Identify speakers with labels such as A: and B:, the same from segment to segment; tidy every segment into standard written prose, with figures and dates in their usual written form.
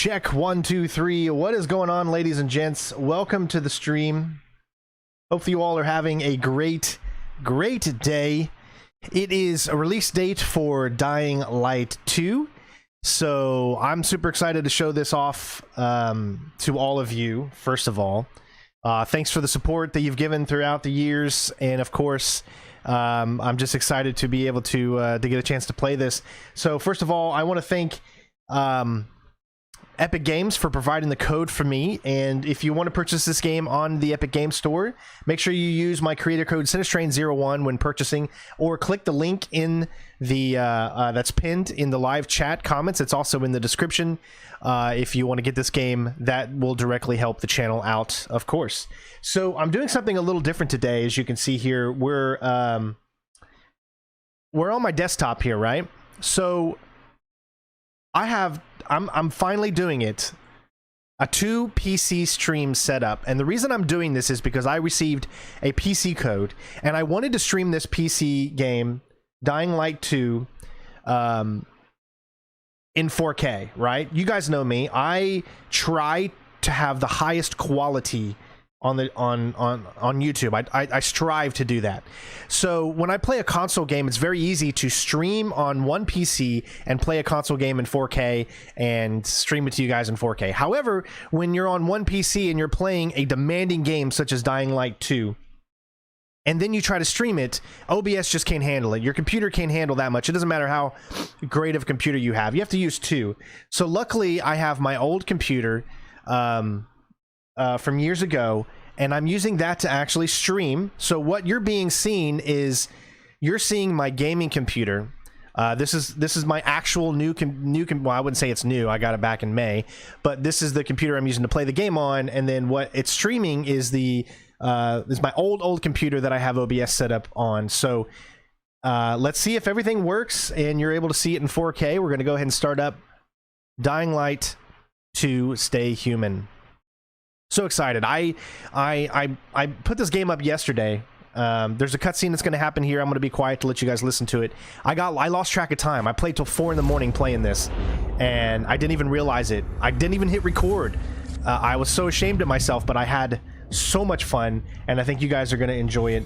A: Check 1 2 3. What is going on, ladies and gents? Welcome to the stream. Hope you all are having a great day. It is a release date for Dying Light 2, so I'm super excited to show this off to all of you. First of all, thanks for the support that you've given throughout the years, and of course I'm just excited to be able to get a chance to play this. So first of all, I want to thank Epic Games for providing the code for me, and if you want to purchase this game on the Epic Games Store, make sure you use my creator code Sinistrain01 when purchasing, or click the link in the that's pinned in the live chat comments. It's also in the description. If you want to get this game, that will directly help the channel out, of course. So I'm doing something a little different today. As you can see here, we're on my desktop here, right? So I'm finally doing it, a 2 PC stream setup, and the reason I'm doing this is because I received a PC code and I wanted to stream this PC game Dying Light 2 in 4K, right? You guys know me. I try to have the highest quality on YouTube. I strive to do that. So when I play a console game, it's very easy to stream on one PC and play a console game in 4K and stream it to you guys in 4K. However, when you're on one PC and you're playing a demanding game such as Dying Light 2, and then you try to stream it, OBS just can't handle it. Your computer can't handle that much. It doesn't matter how great of a computer you have. You have to use 2. So luckily, I have my old computer from years ago, and I'm using that to actually stream. So what you're being seen is you're seeing my gaming computer. This is my actual new well, I wouldn't say it's new. I got it back in May, but this is the computer I'm using to play the game on. And then what it's streaming is the is my old computer that I have OBS set up on. So let's see if everything works and you're able to see it in 4K. We're going to go ahead and start up Dying Light 2 Stay Human. So excited. I put this game up yesterday. There's a cutscene that's going to happen here. I'm going to be quiet to let you guys listen to it. I lost track of time. I played till 4 in the morning playing this, and I didn't even realize it. I didn't even hit record. I was so ashamed of myself, but I had so much fun, and I think you guys are going to enjoy it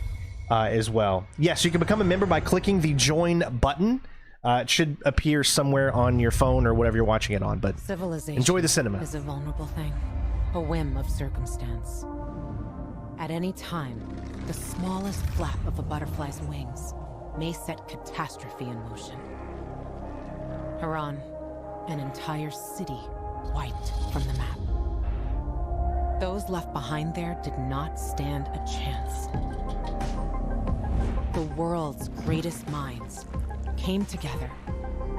A: as well. Yes, you can become a member by clicking the join button. It should appear somewhere on your phone or whatever you're watching it on, but enjoy the cinema.
B: Is a vulnerable thing. A whim of circumstance. At any time, the smallest flap of a butterfly's wings may set catastrophe in motion. Haran, an entire city wiped from the map. Those left behind there did not stand a chance. The world's greatest minds came together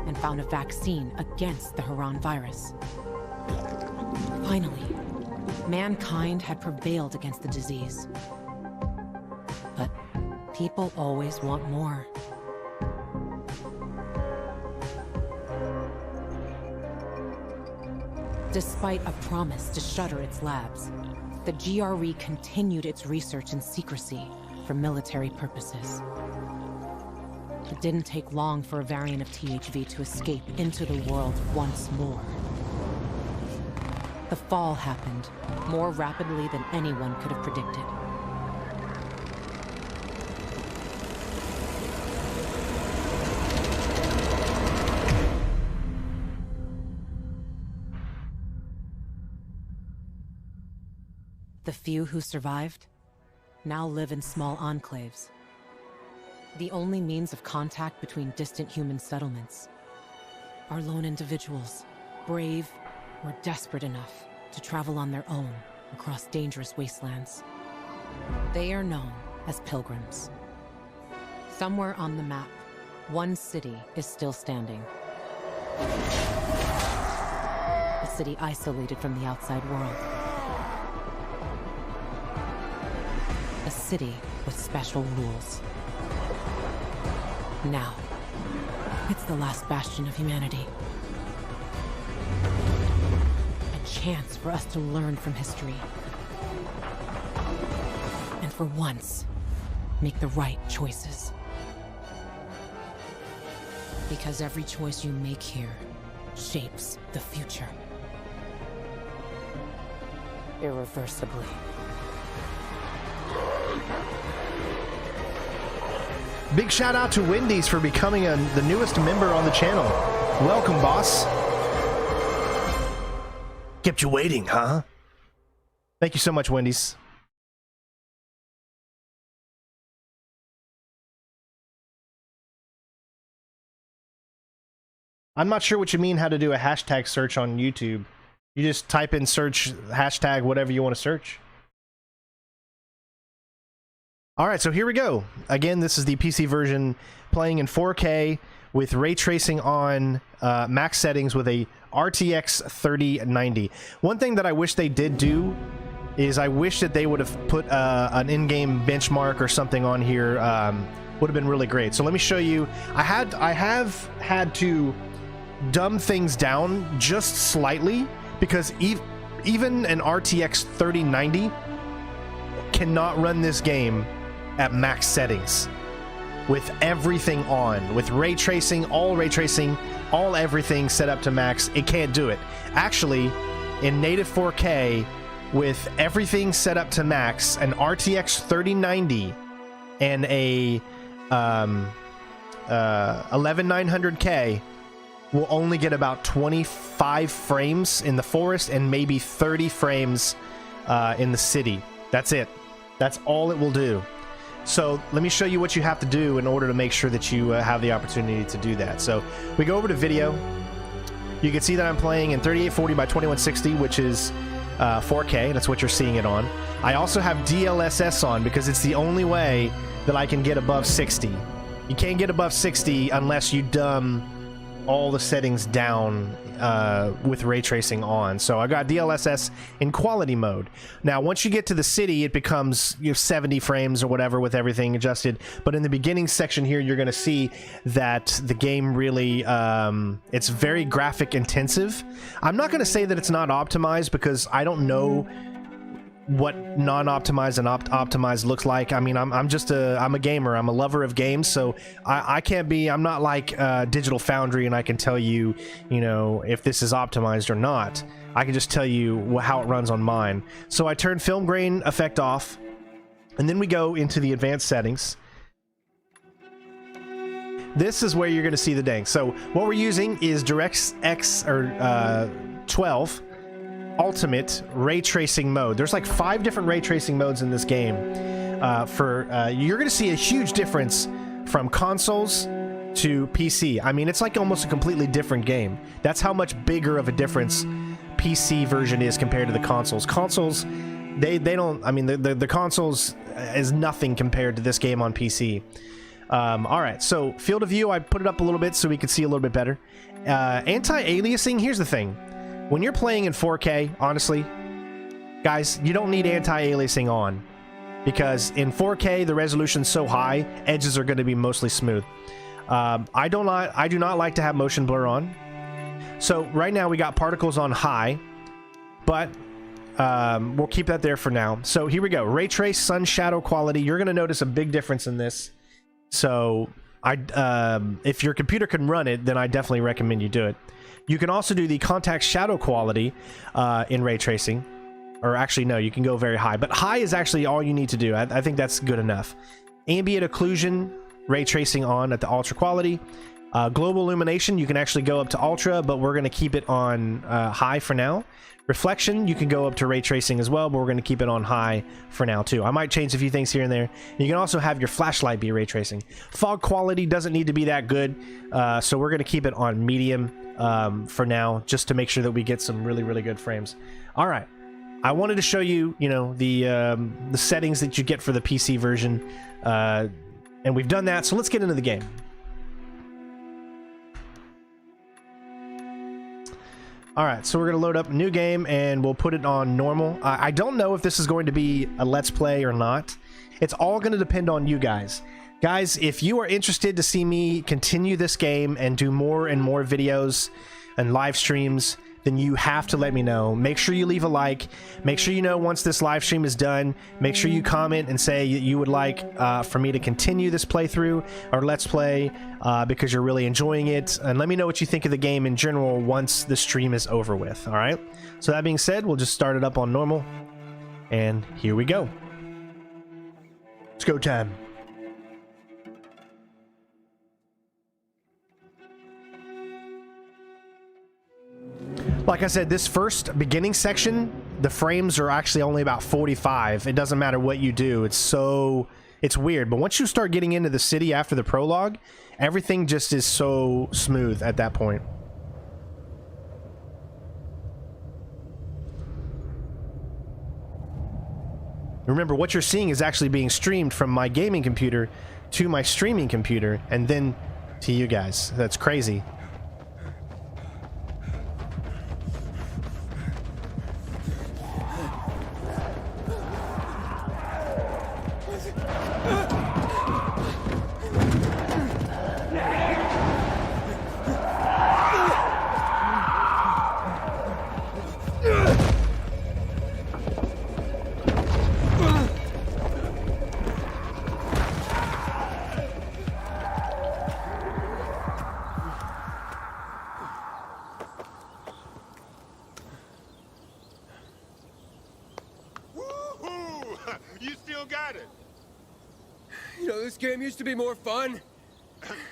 B: and found a vaccine against the Haran virus. Finally, mankind had prevailed against the disease. But people always want more. Despite a promise to shutter its labs, the GRE continued its research in secrecy for military purposes. It didn't take long for a variant of THV to escape into the world once more. The fall happened more rapidly than anyone could have predicted. The few who survived now live in small enclaves. The only means of contact between distant human settlements are lone individuals, brave or desperate enough to travel on their own across dangerous wastelands. They are known as pilgrims. Somewhere on the map, one city is still standing. A city isolated from the outside world. A city with special rules. Now, it's the last bastion of humanity. Chance for us to learn from history. And for once, make the right choices. Because every choice you make here shapes the future. irreversibly.
A: Big shout out to Wendy's for becoming the newest member on the channel. Welcome, boss. Kept you waiting, huh? Thank you so much, Wendy's. I'm not sure what you mean how to do a hashtag search on YouTube. You just type in search hashtag whatever you want to search. All right, so here we go. Again, this is the PC version playing in 4K with ray tracing on max settings with a RTX 3090. One thing that I wish they did do is I wish that they would have put an in-game benchmark or something on here. Would have been really great. So let me show you. I have had to dumb things down just slightly because even an RTX 3090 cannot run this game at max settings with everything on, with ray tracing, all everything set up to max. It can't do it. Actually, in native 4K with everything set up to max, an RTX 3090 and a 11900K will only get about 25 frames in the forest and maybe 30 frames in the city. That's it. That's all it will do. So let me show you what you have to do in order to make sure that you have the opportunity to do that. So we go over to video. You can see that I'm playing in 3840 by 2160, which is 4K. That's what you're seeing it on. I also have DLSS on because it's the only way that I can get above 60. You can't get above 60 unless you dumb all the settings down with ray tracing on. So I got DLSS in quality mode. Now once you get to the city, it becomes 70 frames or whatever with everything adjusted, but in the beginning section here you're going to see that the game really it's very graphic intensive. I'm not going to say that it's not optimized because I don't know what non-optimized and optimized looks like. I mean, I'm a gamer. I'm a lover of games, so I'm not like Digital Foundry and I can tell you, if this is optimized or not. I can just tell you how it runs on mine. So I turn film grain effect off, and then we go into the advanced settings. This is where you're going to see the dang. So what we're using is DirectX 12 Ultimate ray tracing mode. There's like 5 different ray tracing modes in this game. You're going to see a huge difference from consoles to PC. I mean, it's like almost a completely different game. That's how much bigger of a difference PC version is compared to the consoles. Consoles, they don't. I mean, the consoles is nothing compared to this game on PC. All right, so field of view, I put it up a little bit so we could see a little bit better. Anti-aliasing. Here's the thing. When you're playing in 4K, honestly, guys, you don't need anti-aliasing on because in 4K the resolution's so high, edges are going to be mostly smooth. I do not like to have motion blur on. So right now we got particles on high, but we'll keep that there for now. So here we go. Ray trace sun shadow quality. You're going to notice a big difference in this. So if your computer can run it, then I definitely recommend you do it. You can also do the contact shadow quality in ray tracing. Or actually, no, you can go very high. But high is actually all you need to do. I think that's good enough. Ambient occlusion, ray tracing on at the ultra quality. Global illumination, you can actually go up to ultra, but we're going to keep it on high for now. Reflection, you can go up to ray tracing as well, but we're going to keep it on high for now too. I might change a few things here and there. You can also have your flashlight be ray tracing. Fog quality doesn't need to be that good, so we're going to keep it on medium for now, just to make sure that we get some really, really good frames. All right, I wanted to show you, the settings that you get for the PC version, and we've done that. So let's get into the game. All right, so we're going to load up a new game and we'll put it on normal. I don't know if this is going to be a Let's Play or not. It's all going to depend on you guys. Guys, if you are interested to see me continue this game and do more and more videos and live streams, then you have to let me know. Make sure you leave a like. Make sure you know once this live stream is done. Make sure you comment and say you would like for me to continue this playthrough or let's play because you're really enjoying it. And let me know what you think of the game in general once the stream is over with. All right. So that being said, we'll just start it up on normal. And here we go. It's go time. Like I said, this first beginning section, the frames are actually only about 45. It doesn't matter what you do. It's weird. But once you start getting into the city after the prologue, everything just is so smooth at that point. Remember, what you're seeing is actually being streamed from my gaming computer to my streaming computer and then to you guys. That's crazy.
C: This game used to be more fun.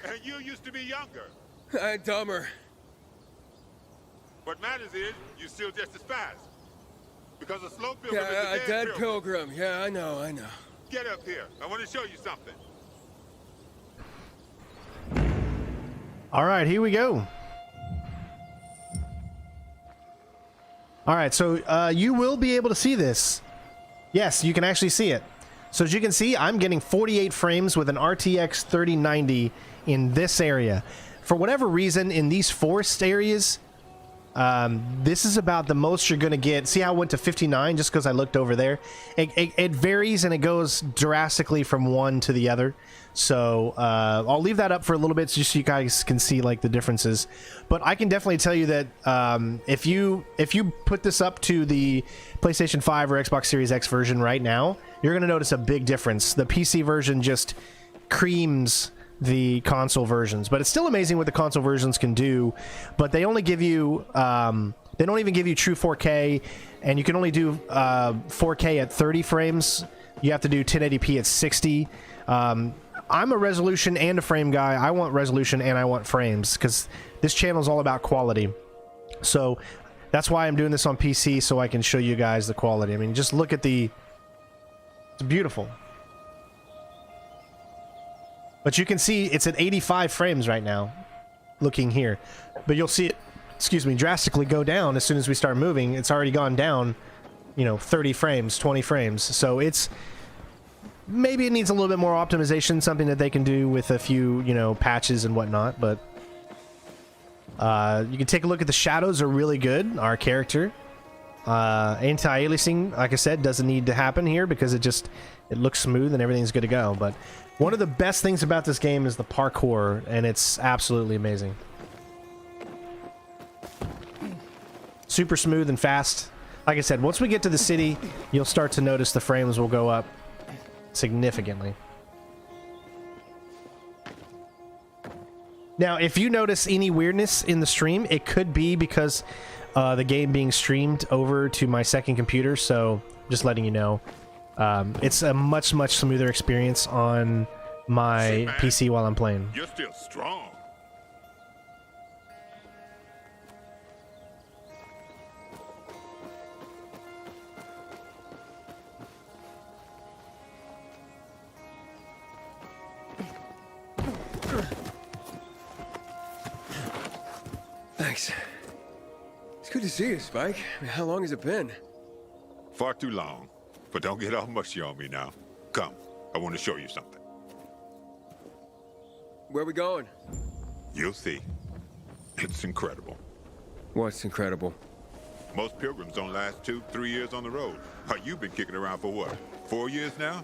D: And you used to be younger.
C: And dumber.
D: What matters is, you're still just as fast. Because a slow pilgrim is
C: Yeah,
D: a dead
C: pilgrim. Yeah, I know.
D: Get up here. I want to show you something.
A: All right, here we go. All right, so you will be able to see this. Yes, you can actually see it. So as you can see, I'm getting 48 frames with an RTX 3090 in this area. For whatever reason, in these forest areas, this is about the most you're going to get. See how I went to 59 just because I looked over there? It varies and it goes drastically from one to the other. So I'll leave that up for a little bit just so you guys can see like the differences. But I can definitely tell you that if you put this up to the PlayStation 5 or Xbox Series X version right now, you're going to notice a big difference. The PC version just creams the console versions, but it's still amazing what the console versions can do. But they only give you they don't even give you true 4K, and you can only do 4K at 30 frames. You have to do 1080p at 60. I'm a resolution and a frame guy. I want resolution and I want frames because this channel is all about quality. So that's why I'm doing this on PC, so I can show you guys the quality. I mean, just look at it's beautiful. But you can see it's at 85 frames right now, looking here. But you'll see it, excuse me, drastically go down as soon as we start moving. It's already gone down, 30 frames, 20 frames. So maybe it needs a little bit more optimization, something that they can do with a few, patches and whatnot. But you can take a look at the shadows are really good. Our character. Anti-aliasing, like I said, doesn't need to happen here because it looks smooth and everything's good to go. But one of the best things about this game is the parkour, and it's absolutely amazing. Super smooth and fast. Like I said, once we get to the city, you'll start to notice the frames will go up significantly. Now, if you notice any weirdness in the stream, it could be because the game being streamed over to my second computer, so just letting you know. It's a much smoother experience on my PC while I'm playing.
D: You're still strong.
C: Thanks. It's good to see you, Spike. How long has it been?
D: Far too long. But don't get all mushy on me now. Come, I want to show you something.
C: Where are we going?
D: You'll see. It's incredible.
C: What's incredible?
D: Most pilgrims don't last 2-3 years on the road. You've been kicking around for what, 4 years now?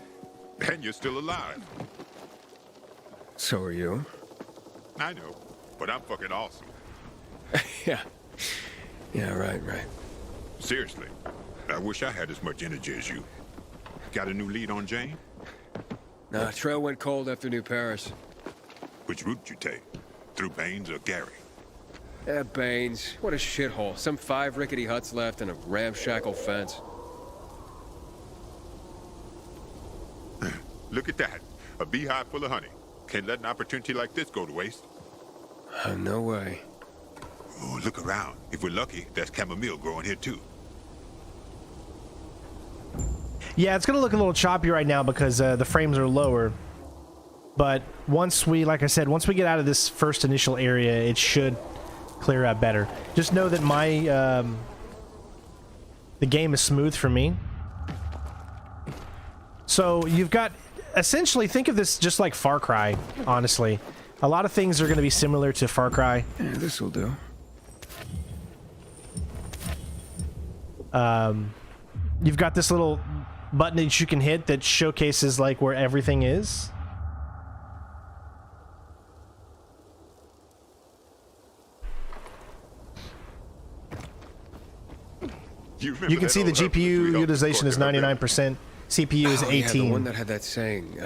D: And you're still alive.
C: So are you.
D: I know, but I'm fucking awesome.
C: Yeah. Yeah, right.
D: Seriously, I wish I had as much energy as you. Got a new lead on Jane?
C: Nah, trail went cold after New Paris.
D: Which route you take? Through Baines or Gary?
C: Baines. What a shithole. Some 5 rickety huts left and a ramshackle fence.
D: Look at that. A beehive full of honey. Can't let an opportunity like this go to waste.
C: No way.
D: Oh, look around. If we're lucky, there's chamomile growing here too.
A: Yeah, it's gonna look a little choppy right now because the frames are lower. But once we, like I said, once we get out of this first initial area, it should clear up better. Just know that my the game is smooth for me. So you've got, essentially, think of this just like Far Cry, honestly. A lot of things are going to be similar to Far Cry.
C: Yeah, this'll do.
A: You've got this little button that you can hit that showcases like where everything is. You can see the GPU utilization is 99%. CPU is 18.
C: Yeah, the one that had that saying.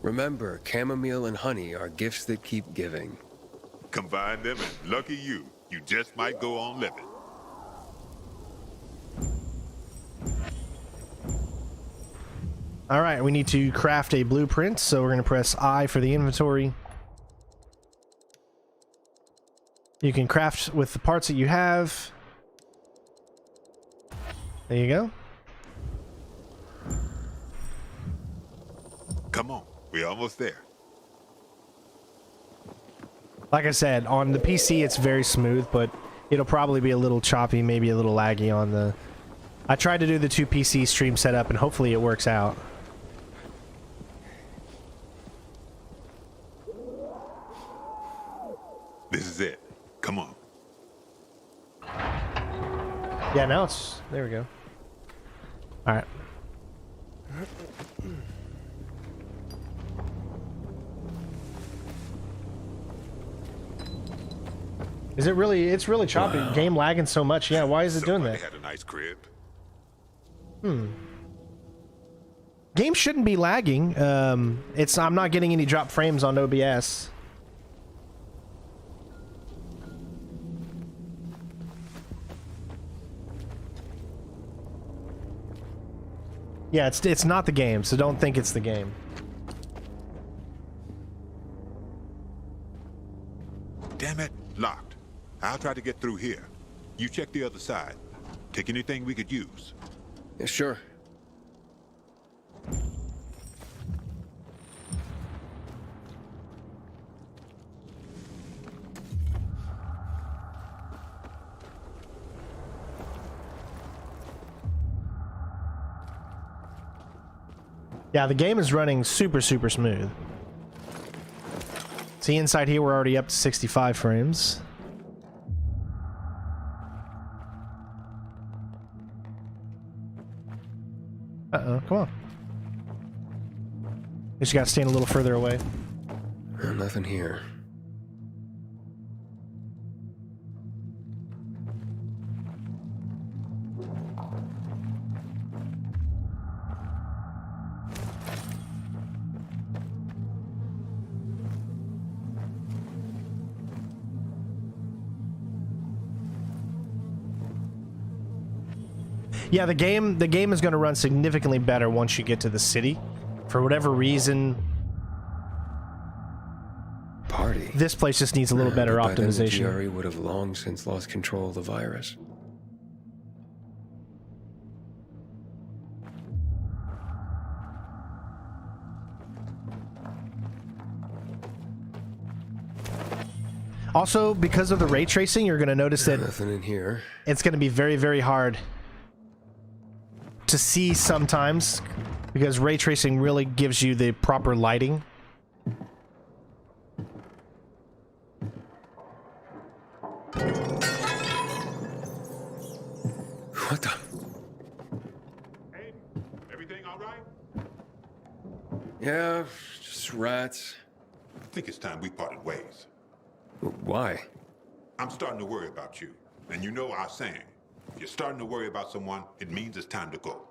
C: Remember, chamomile and honey are gifts that keep giving.
D: Combine them and lucky you. You just might go on living.
A: All right, we need to craft a blueprint, so we're going to press I for the inventory. You can craft with the parts that you have. There you go.
D: Come on, we're almost there.
A: Like I said, on the PC it's very smooth, but it'll probably be a little choppy, maybe a little laggy on the... I tried to do the 2 PC stream setup and hopefully it works out.
D: This is it. Come on.
A: Yeah, now it's... There we go. Alright. Is it really... It's really choppy.
C: Wow.
A: Game lagging so much. Yeah, why is it doing that?
D: Had a nice crib.
A: Game shouldn't be lagging. I'm not getting any drop frames on OBS. Yeah, it's not the game, so don't think it's the game.
D: Damn it, locked. I'll try to get through here. You check the other side. Take anything we could use.
C: Yeah, sure.
A: Yeah, the game is running super smooth. See, inside here we're already up to 65 frames. Uh-oh, come on. Just gotta stand a little further away.
C: Nothing here.
A: Yeah, the game is going to run significantly better once you get to the city. For whatever reason,
C: Party.
A: this place just needs a little better
C: By then the
A: optimization.
C: GRE would have long since lost control of the virus.
A: Also, because of the ray tracing, you're going to notice that
C: Nothing in here.
A: it's going to be very hard to see sometimes, because ray tracing really gives you the proper lighting.
C: What the?
D: Hey, everything all right?
C: Yeah, just rats.
D: I think it's time we parted ways.
C: Why?
D: I'm starting to worry about you. And you know our saying, if you're starting to worry about someone, it means it's time to go.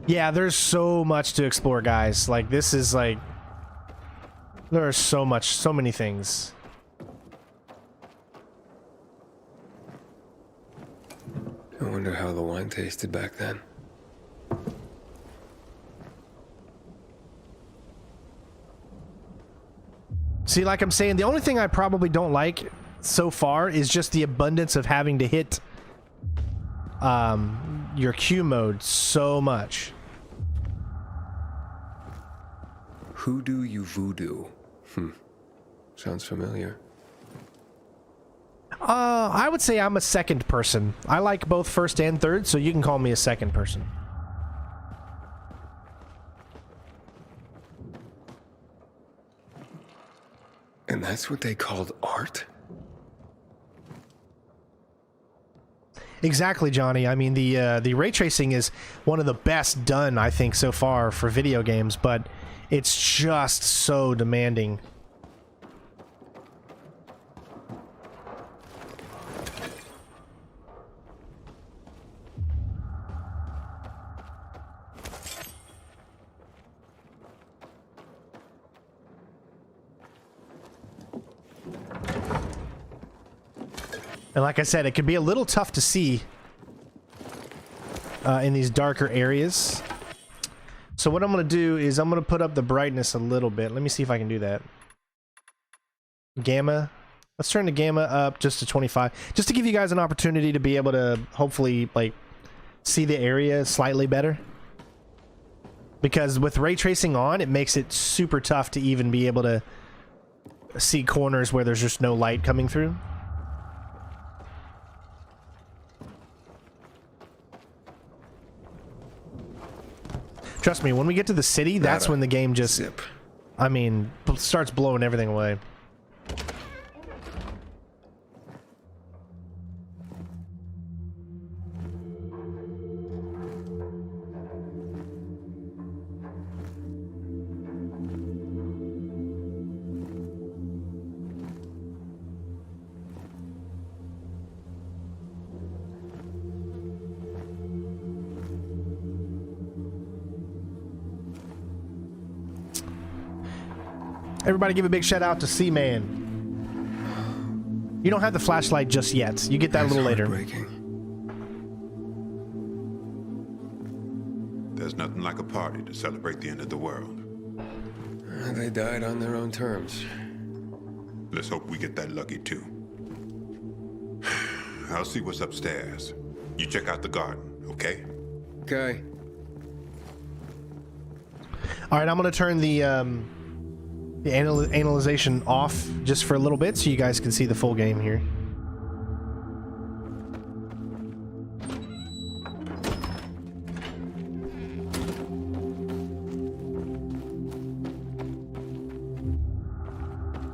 A: Yeah, there's so much to explore, guys. Like, this is like... There are so many things.
C: I wonder how the wine tasted back then.
A: See, like I'm saying, the only thing I probably don't like so far is just the abundance of having to hit your Q mode so much.
C: Who do you voodoo? Sounds familiar.
A: I would say I'm a second person. I like both first and third, so you can call me a second person.
C: And that's what they called art?
A: Exactly, Johnny. I mean, the ray tracing is one of the best done, I think, so far for video games, but it's just so demanding. And like I said, it can be a little tough to see in these darker areas. So what I'm going to do is I'm going to put up the brightness a little bit. Let me see if I can do that. Gamma. Let's turn the gamma up just to 25. Just to give you guys an opportunity to be able to hopefully like see the area slightly better. Because with ray tracing on, it makes it super tough to even be able to see corners where there's just no light coming through. Trust me, when we get to the city, that's when the game just, I mean, starts blowing everything away. Everybody give a big shout out to C-Man. You don't have the flashlight just yet. You get that a little later.
D: There's nothing like a party to celebrate the end of the world.
C: They died on their own terms.
D: Let's hope we get that lucky too. I'll see what's upstairs. You check out the garden, okay?
C: Okay.
A: All right, I'm going to turn the analyzation off just for a little bit so you guys can see the full game here.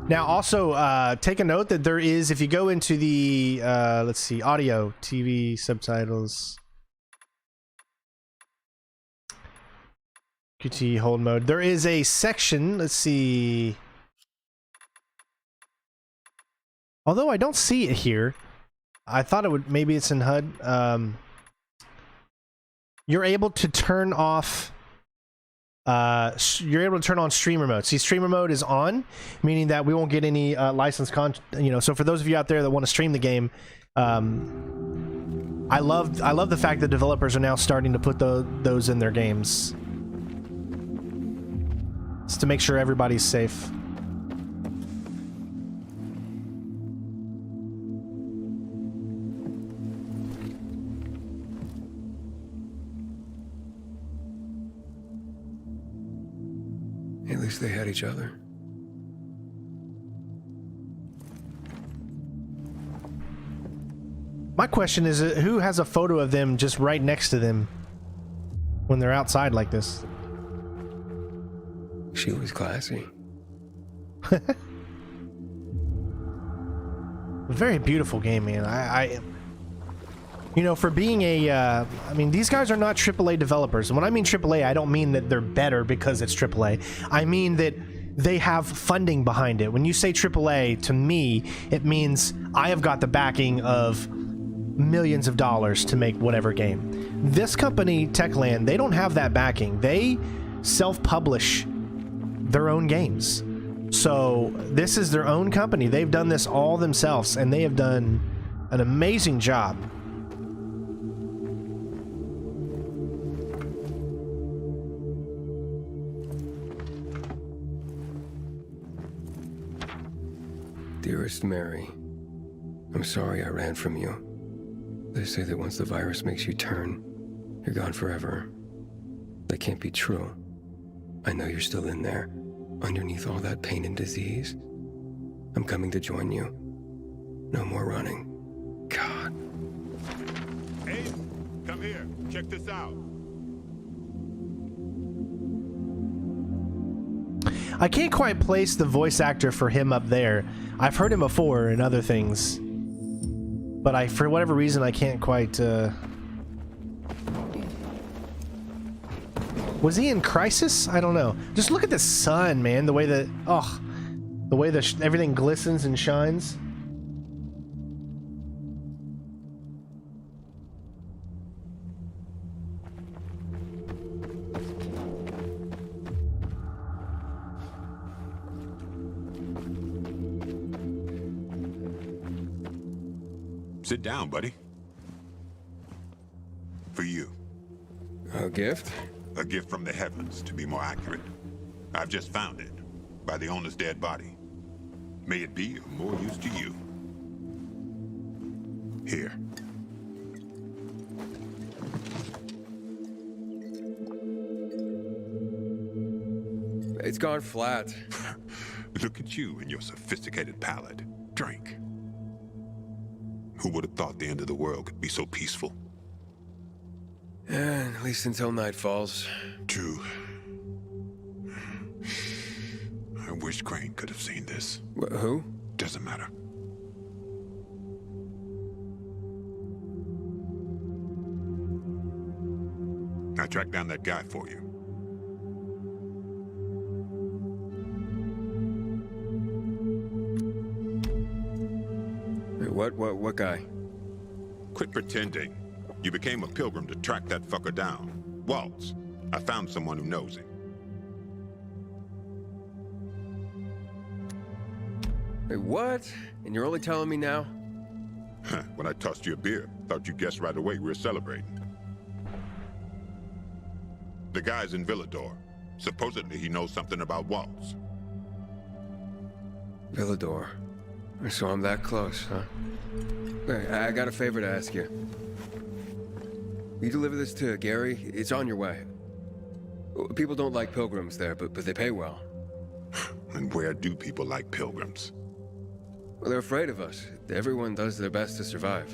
A: Now also take a note that there is, if you go into the let's see, audio, TV, subtitles, QT hold mode, there is a section, let's see, although I don't see it here, I thought it would, maybe it's in HUD. You're able to turn off you're able to turn on streamer mode. See, streamer mode is on, meaning that we won't get any licensed content, you know. So for those of you out there that want to stream the game, I love the fact that developers are now starting to put those in their games. It's to make sure everybody's safe.
C: At least they had each other.
A: My question is, who has a photo of them just right next to them when they're outside like this?
C: She was classy.
A: Very beautiful game, man. You know, for being a, I mean, these guys are not AAA developers. And when I mean AAA, I don't mean that they're better because it's AAA. I mean that they have funding behind it. When you say AAA, to me, it means I have got the backing of millions of dollars to make whatever game. This company, Techland, they don't have that backing. They self-publish their own games. So this is their own company. They've done this all themselves, and they have done an amazing job.
C: Dearest Mary, I'm sorry I ran from you. They say that once the virus makes you turn, you're gone forever. That can't be true. I know you're still in there, underneath all that pain and disease. I'm coming to join you. No more running. God.
D: Hey, come here. Check this out.
A: I can't quite place the voice actor for him up there. I've heard him before in other things, but for whatever reason, I can't quite, Was he in Crisis? I don't know. Just look at the sun, man. The way that, the way that everything glistens and shines.
D: Sit down, buddy. For you.
C: A gift?
D: A gift from the heavens, to be more accurate. I've just found it, by the owner's dead body. May it be of more use to you. Here.
C: It's gone flat.
D: Look at you and your sophisticated palate. Drink. Who would have thought the end of the world could be so peaceful?
C: At least until night falls.
D: True. I wish Crane could have seen this.
C: Who?
D: Doesn't matter. I tracked down that guy for you.
C: What guy?
D: Quit pretending. You became a pilgrim to track that fucker down. Waltz. I found someone who knows him.
C: Wait, what? And you're only telling me now?
D: When I tossed you a beer, thought you guessed right away we were celebrating. The guy's in Villador. Supposedly he knows something about Waltz.
C: Villador. So I'm that close, huh? Hey, I got a favor to ask you. You deliver this to Gary? It's on your way. People don't like pilgrims there, but they pay well.
D: And where do people like pilgrims?
C: Well, they're afraid of us. Everyone does their best to survive.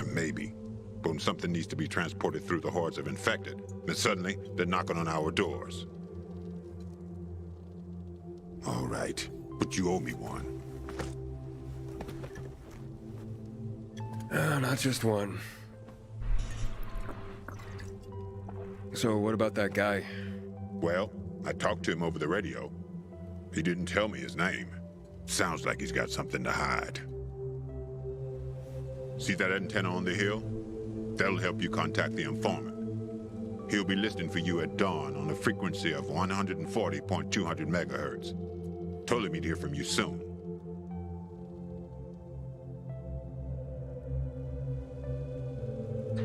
D: Maybe. But when something needs to be transported through the hordes of infected, then suddenly they're knocking on our doors. All right, but you owe me one.
C: Not just one. So what about that guy?
D: Well, I talked to him over the radio. He didn't tell me his name. Sounds like he's got something to hide. See that antenna on the hill? That'll help you contact the informant. He'll be listening for you at dawn on a frequency of 140.200 megahertz. Told him he'd hear from you soon.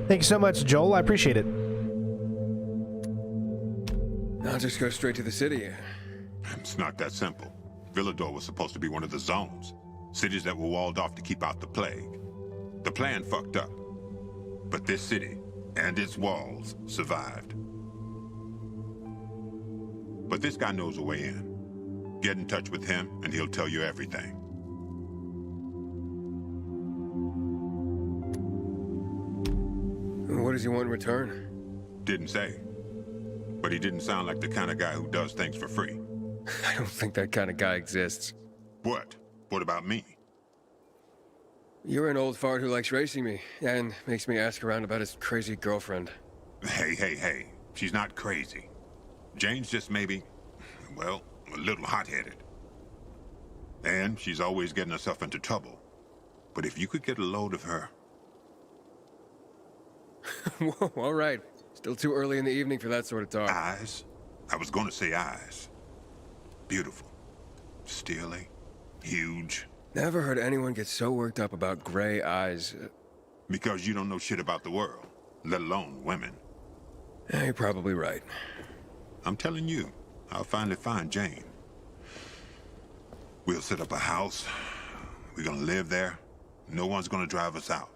A: Thank you so much, Joel. I appreciate it.
C: I'll just go straight to the city.
D: It's not that simple. Villador was supposed to be one of the zones. Cities that were walled off to keep out the plague. The plan fucked up. But this city and its walls survived. But this guy knows a way in. Get in touch with him and he'll tell you everything.
C: What does he want in return?
D: Didn't say. But he didn't sound like the kind of guy who does things for free.
C: I don't think that kind of guy exists.
D: What? What about me?
C: You're an old fart who likes racing me and makes me ask around about his crazy girlfriend.
D: Hey. She's not crazy. Jane's just maybe, well, a little hot-headed. And she's always getting herself into trouble. But if you could get a load of her...
C: Whoa, all right. Still too early in the evening for that sort of talk.
D: Eyes? I was gonna say eyes. Beautiful. Steely. Huge.
C: Never heard anyone get so worked up about gray eyes.
D: Because you don't know shit about the world, let alone women.
C: You're probably right.
D: I'm telling you, I'll finally find Jane. We'll set up a house. We're gonna live there. No one's gonna drive us out.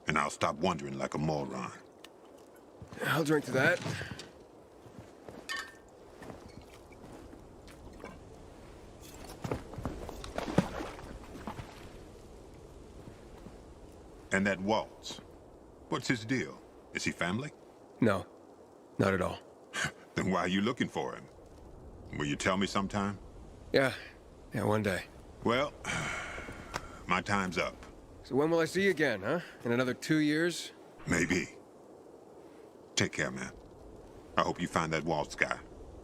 D: And I'll stop wondering like a moron.
C: I'll drink to that.
D: And that Waltz, what's his deal? Is he family?
C: No, not at all.
D: Then why are you looking for him? Will you tell me sometime?
C: Yeah, one day.
D: Well, my time's up.
C: So when will I see you again, huh? In another 2 years?
D: Maybe. Take care, man. I hope you find that Waltz guy,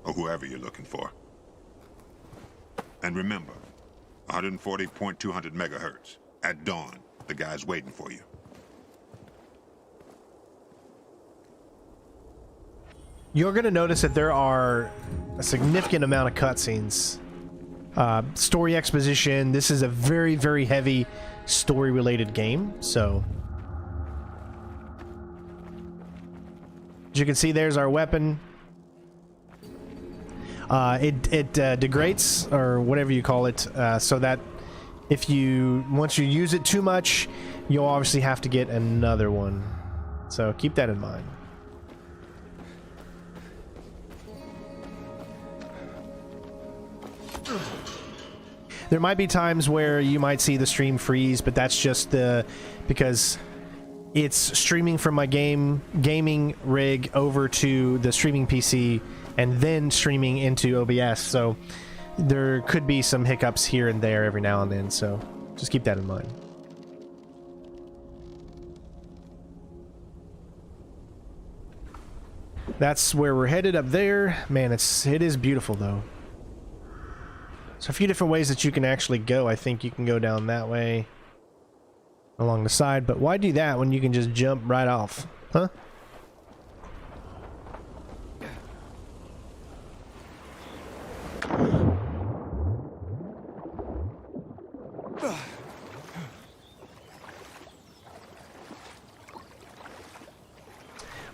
D: or whoever you're looking for. And remember, 140.200 megahertz. At dawn, the guy's waiting for you.
A: You're going to notice that there are a significant amount of cutscenes. Story exposition. This is a very, very heavy story-related game, so... As you can see, there's our weapon. It degrades, or whatever you call it, so that once you use it too much, you'll obviously have to get another one. So keep that in mind. There might be times where you might see the stream freeze, but that's just because it's streaming from my gaming rig over to the streaming PC and then streaming into OBS, so there could be some hiccups here and there every now and then, so just keep that in mind. That's where we're headed up there. Man, it is beautiful though. So a few different ways that you can actually go. I think you can go down that way along the side, but why do that when you can just jump right off? Huh?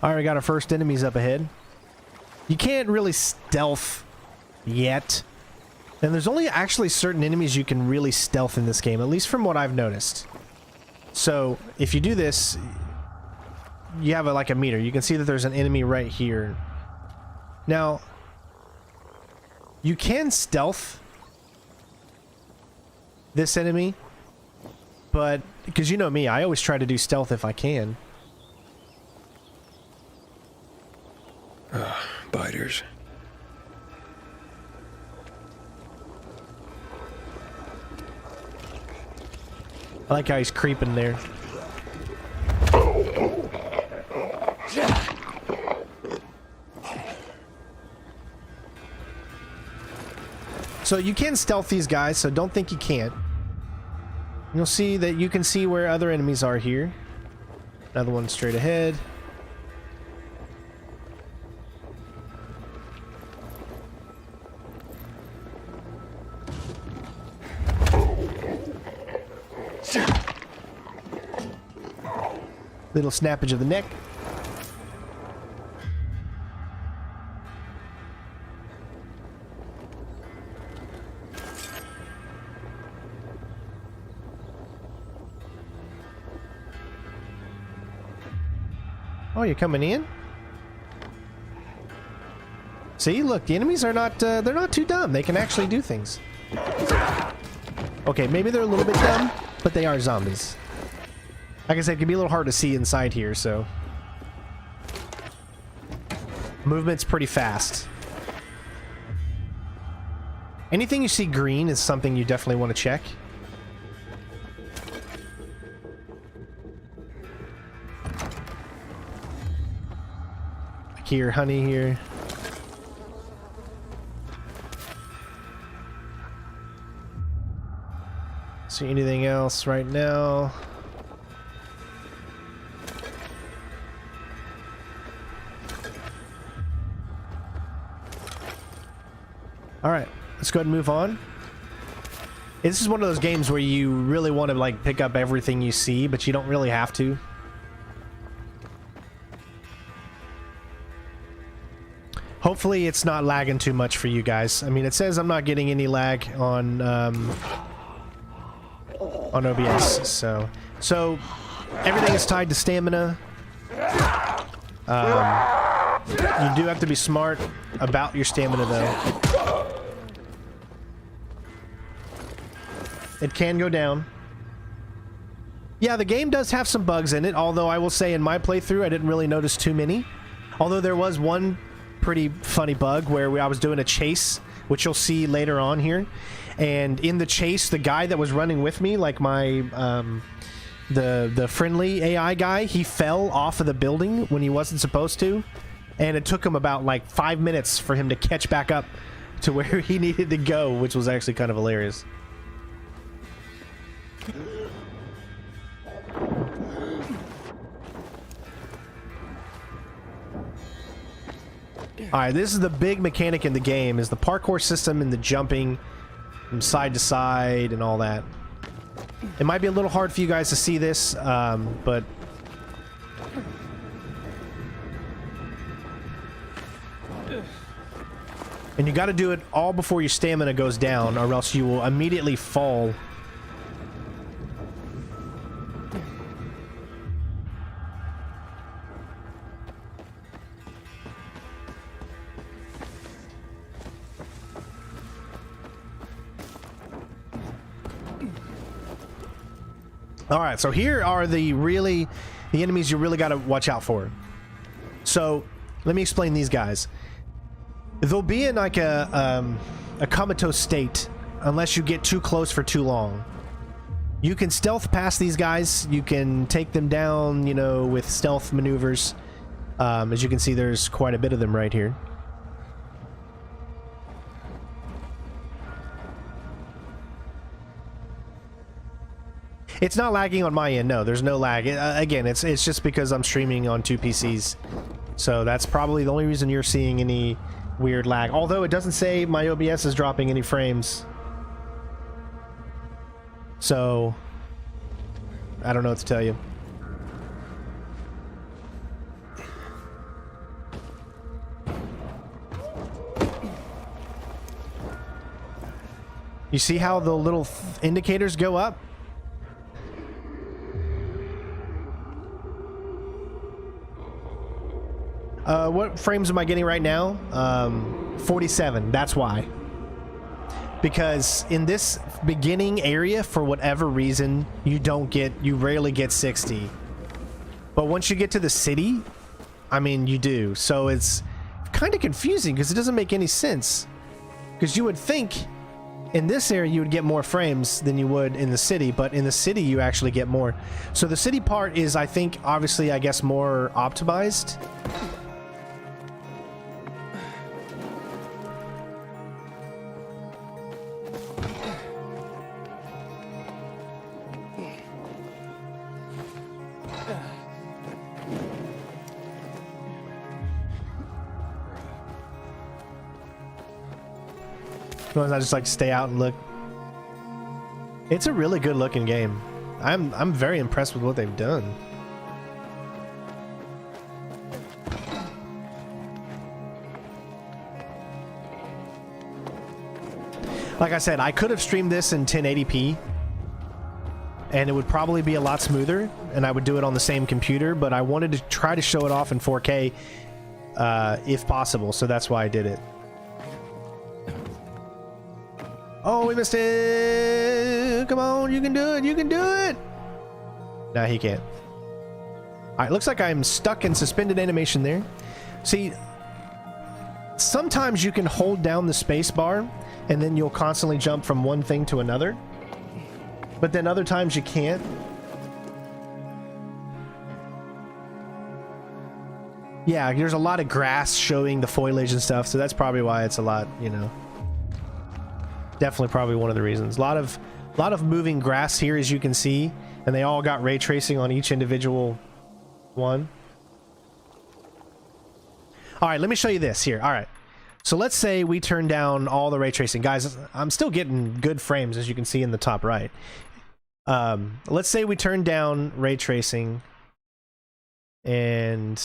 A: Alright, we got our first enemies up ahead. You can't really stealth yet. And there's only actually certain enemies you can really stealth in this game, at least from what I've noticed. So, if you do this, you have like a meter. You can see that there's an enemy right here. Now, you can stealth this enemy, but, because you know me, I always try to do stealth if I can.
C: Biters.
A: I like how he's creeping there. So you can stealth these guys, so don't think you can't. You'll see that you can see where other enemies are here. Another one straight ahead. Little snappage of the neck. Oh, you're coming in? See, look, the enemies are not, they're not too dumb. They can actually do things. Okay, maybe they're a little bit dumb, but they are zombies. Like I said, it can be a little hard to see inside here, so... Movement's pretty fast. Anything you see green is something you definitely want to check. here, honey here. See anything else right now? All right, let's go ahead and move on. This is one of those games where you really want to like pick up everything you see, but you don't really have to. Hopefully it's not lagging too much for you guys. I mean, it says I'm not getting any lag on OBS, so everything is tied to stamina. You do have to be smart about your stamina though. It can go down. Yeah, the game does have some bugs in it, although I will say in my playthrough I didn't really notice too many. Although there was one pretty funny bug where I was doing a chase, which you'll see later on here. And in the chase, the guy that was running with me, like my the friendly AI guy, he fell off of the building when he wasn't supposed to. And it took him about like 5 minutes for him to catch back up to where he needed to go, which was actually kind of hilarious. Alright, this is the big mechanic in the game, is the parkour system and the jumping from side to side and all that. It might be a little hard for you guys to see this, but... And you gotta do it all before your stamina goes down, or else you will immediately fall. Alright, so here are the enemies you really gotta watch out for. So, let me explain these guys. They'll be in like a comatose state unless you get too close for too long. You can stealth past these guys. You can take them down, you know, with stealth maneuvers. As you can see, there's quite a bit of them right here. It's not lagging on my end. No, there's no lag. Again, it's just because I'm streaming on 2 PCs. So that's probably the only reason you're seeing any weird lag. Although it doesn't say my OBS is dropping any frames. So I don't know what to tell you. You see how the little indicators go up? What frames am I getting right now? 47. That's why. Because in this beginning area, for whatever reason, you rarely get 60. But once you get to the city, I mean, you do. So it's kind of confusing because it doesn't make any sense. Because you would think in this area you would get more frames than you would in the city, but in the city you actually get more. So the city part is, I think, obviously, I guess, more optimized. I just like stay out and look. It's a really good looking game. I'm very impressed with what they've done. Like I said, I could have streamed this in 1080p and it would probably be a lot smoother, and I would do it on the same computer, but I wanted to try to show it off in 4K if possible, so that's why I did it. Oh, we missed it! Come on, you can do it! You can do it! Nah, he can't. Alright, looks like I'm stuck in suspended animation there. See, sometimes you can hold down the space bar and then you'll constantly jump from one thing to another. But then other times you can't. Yeah, there's a lot of grass showing the foliage and stuff, so that's probably why it's a lot, you know. Definitely probably one of the reasons. A lot of moving grass here, as you can see, and they all got ray tracing on each individual one. All right, let me show you this here. All right. So let's say we turn down all the ray tracing. Guys, I'm still getting good frames, as you can see in the top right. Let's say we turn down ray tracing and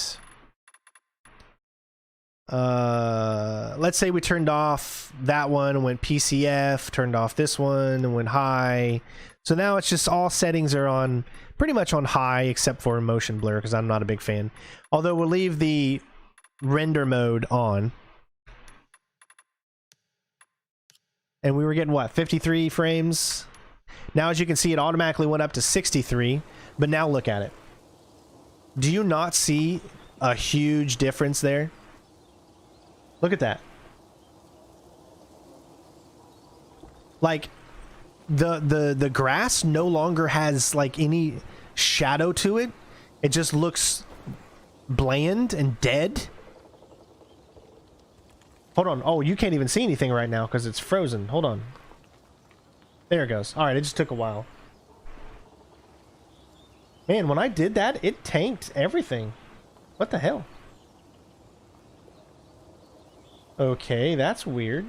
A: let's say we turned off that one and went PCF, turned off this one and went high. So now it's just all settings are on pretty much on high except for motion blur, because I'm not a big fan. Although we'll leave the render mode on. And we were getting what, 53 frames? Now as you can see, it automatically went up to 63, but now look at it. Do you not see a huge difference there? Look at that. Like the grass no longer has like any shadow to it. It just looks bland and dead. Hold on. Oh, you can't even see anything right now because it's frozen. Hold on. There it goes. All right, it just took a while. Man, when I did that, it tanked everything. What the hell? Okay, that's weird.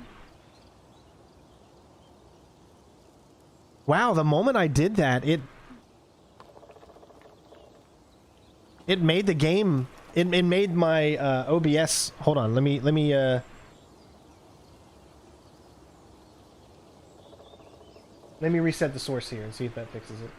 A: Wow, the moment I did that, it made the game, it made my OBS, hold on, let me reset the source here and see if that fixes it.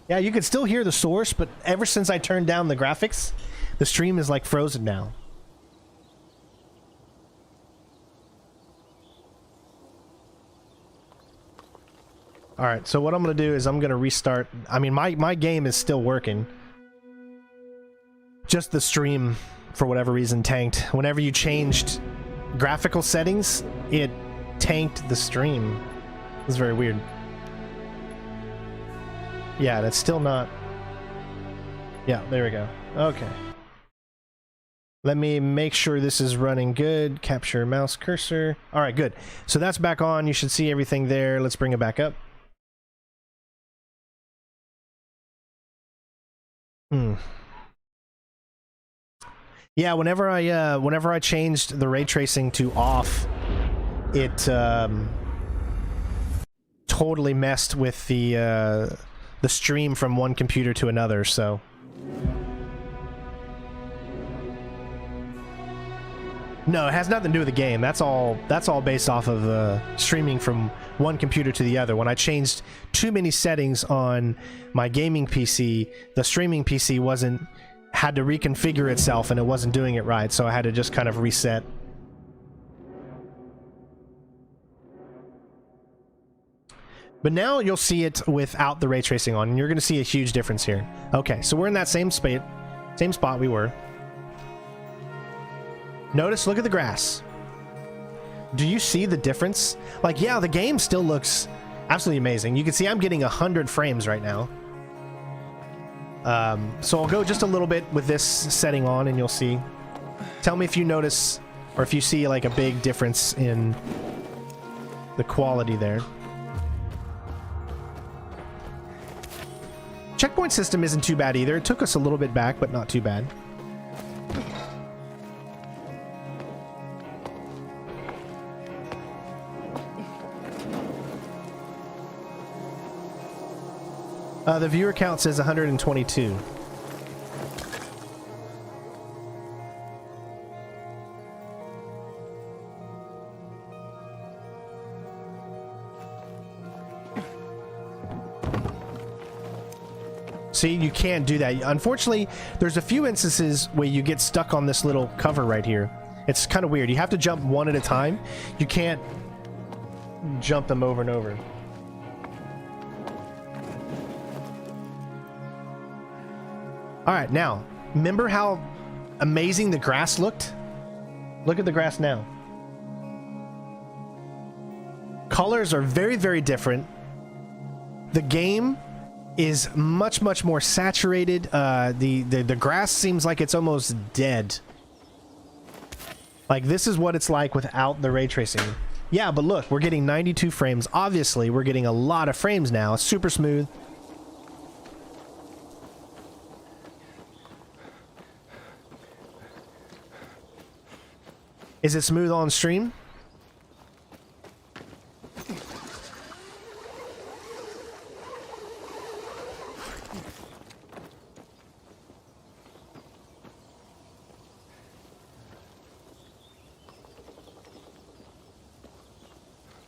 A: Yeah, you can still hear the source, but ever since I turned down the graphics, the stream is like frozen now. Alright, so what I'm going to do is I'm going to restart. I mean, my game is still working. Just the stream, for whatever reason, tanked. Whenever you changed graphical settings, it tanked the stream. It was very weird. Yeah, that's still not... Yeah, there we go. Okay. Let me make sure this is running good. Capture mouse cursor. Alright, good. So that's back on. You should see everything there. Let's bring it back up. Yeah, whenever I changed the ray tracing to off, it totally messed with the stream from one computer to another, so... No, it has nothing to do with the game. That's all based off of streaming from one computer to the other. When I changed too many settings on my gaming PC, the streaming PC had to reconfigure itself and it wasn't doing it right, so I had to just kind of reset. But now you'll see it without the ray tracing on, and you're going to see a huge difference here. Okay, so we're in that same spot we were. Notice, look at the grass. Do you see the difference? Like, yeah, the game still looks absolutely amazing. You can see I'm getting 100 frames right now. So I'll go just a little bit with this setting on, and you'll see. Tell me if you notice, or if you see like a big difference in the quality there. Checkpoint system isn't too bad either. It took us a little bit back, but not too bad. The viewer count says 122. See, you can't do that. Unfortunately, there's a few instances where you get stuck on this little cover right here. It's kind of weird. You have to jump one at a time. You can't jump them over and over. All right, now, remember how amazing the grass looked? Look at the grass now. Colors are very, very different. The game is much, much more saturated. The grass seems like it's almost dead. Like, this is what it's like without the ray tracing. Yeah, but look, we're getting 92 frames. Obviously, we're getting a lot of frames now. Super smooth. Is it smooth on stream?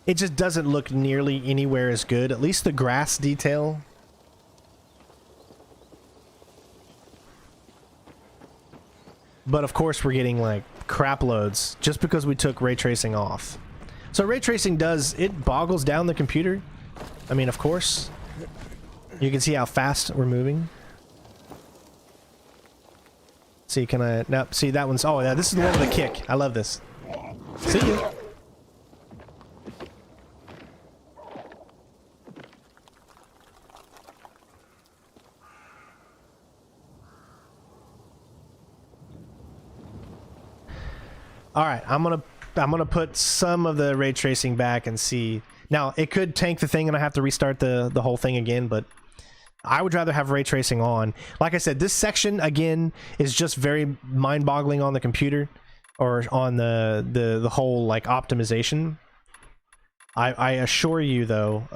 A: It just doesn't look nearly anywhere as good. At least the grass detail. But of course we're getting like crap loads just because we took ray tracing off. So ray tracing it boggles down the computer. I mean, of course. You can see how fast we're moving. See, can I... No, see, that one's... Oh, yeah, this is the one with the kick. I love this. See you. All right, I'm gonna put some of the ray tracing back and see. Now, it could tank the thing and I have to restart the whole thing again, but I would rather have ray tracing on. Like I said, this section again is just very mind-boggling on the computer or on the whole like optimization. I assure you though,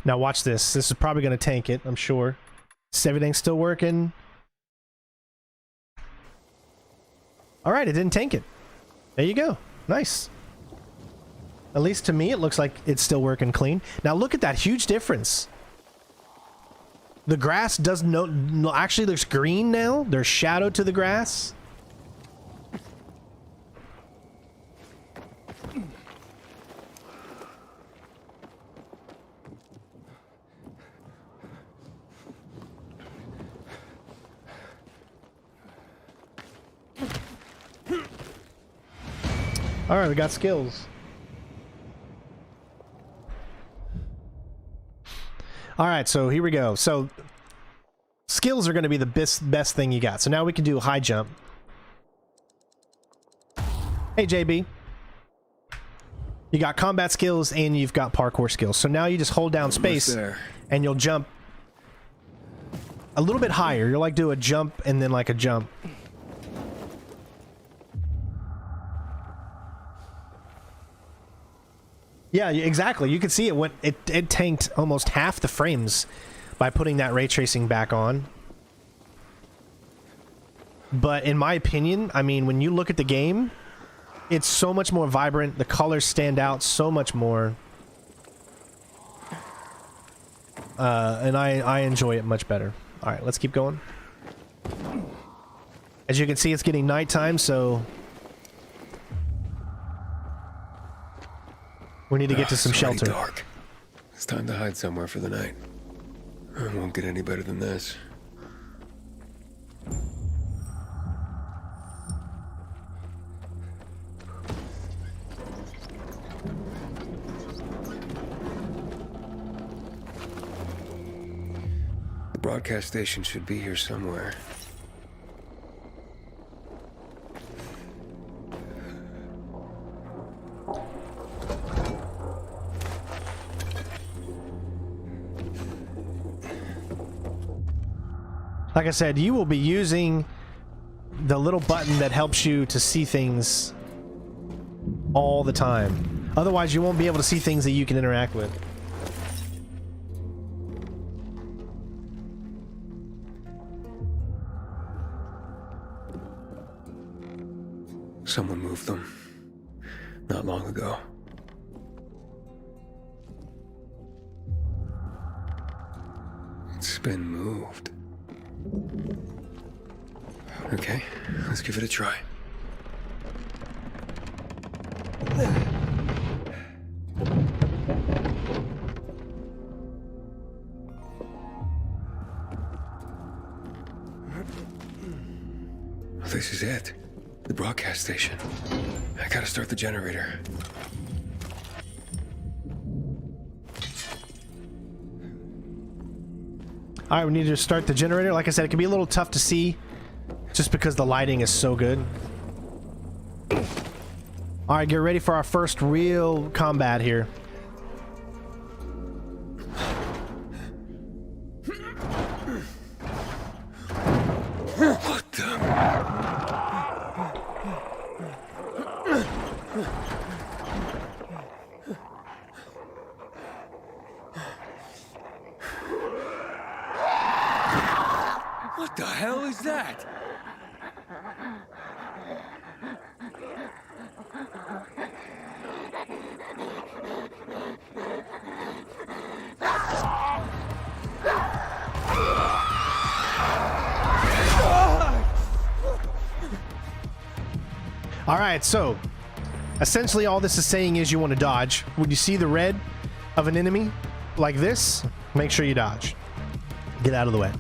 A: now watch this. This is probably going to tank it, I'm sure. Is everything still working? All right, it didn't tank it. There you go. Nice. At least to me, it looks like it's still working clean. Now look at that huge difference. The grass does no actually there's green now. There's shadow to the grass. All right, we got skills. All right, so here we go. So skills are going to be the best thing you got. So now we can do a high jump. Hey, JB. You got combat skills and you've got parkour skills. So now you just hold down space and you'll jump a little bit higher. You'll like do a jump and then like a jump. Yeah, exactly. You can see it tanked almost half the frames by putting that ray tracing back on. But in my opinion, I mean, when you look at the game, it's so much more vibrant. The colors stand out so much more. And I enjoy it much better. All right, let's keep going. As you can see, it's getting nighttime, so we need to get to some shelter.
C: Dark. It's time to hide somewhere for the night. It won't get any better than this. The broadcast station should be here somewhere.
A: Like I said, you will be using the little button that helps you to see things all the time. Otherwise, you won't be able to see things that you can interact with.
C: Someone moved them. Not long ago. It's been moved. Okay, let's give it a try. This is it. The broadcast station. I gotta start the generator.
A: All right, we need to start the generator. Like I said, it can be a little tough to see just because the lighting is so good. All right, get ready for our first real combat here.
C: What the? What the hell is that?
A: All right, so essentially all this is saying is you want to dodge. When you see the red of an enemy like this, make sure you dodge. Get out of the way.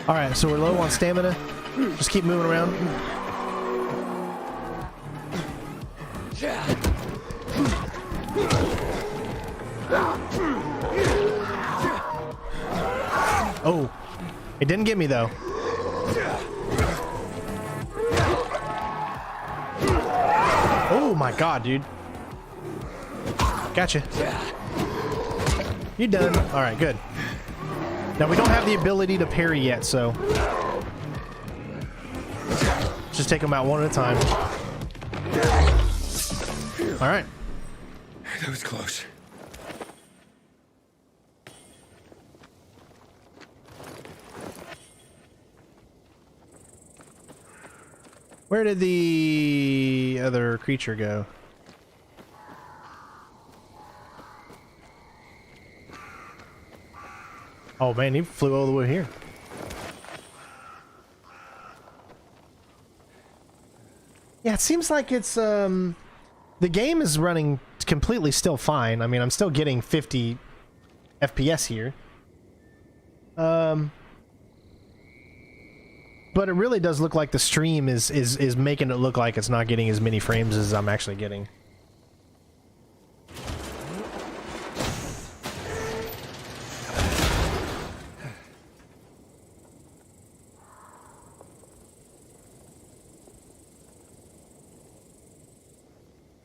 A: All right, so we're low on stamina. Just keep moving around. Oh, it didn't get me though. Oh my god, dude. Gotcha. You done. All right, good. Now we don't have the ability to parry yet, so just take them out one at a time. All right.
C: That was close.
A: Where did the other creature go? Oh man, he flew all the way here. Yeah, it seems like it's the game is running completely still fine. I mean, I'm still getting 50 FPS here. But it really does look like the stream is making it look like it's not getting as many frames as I'm actually getting.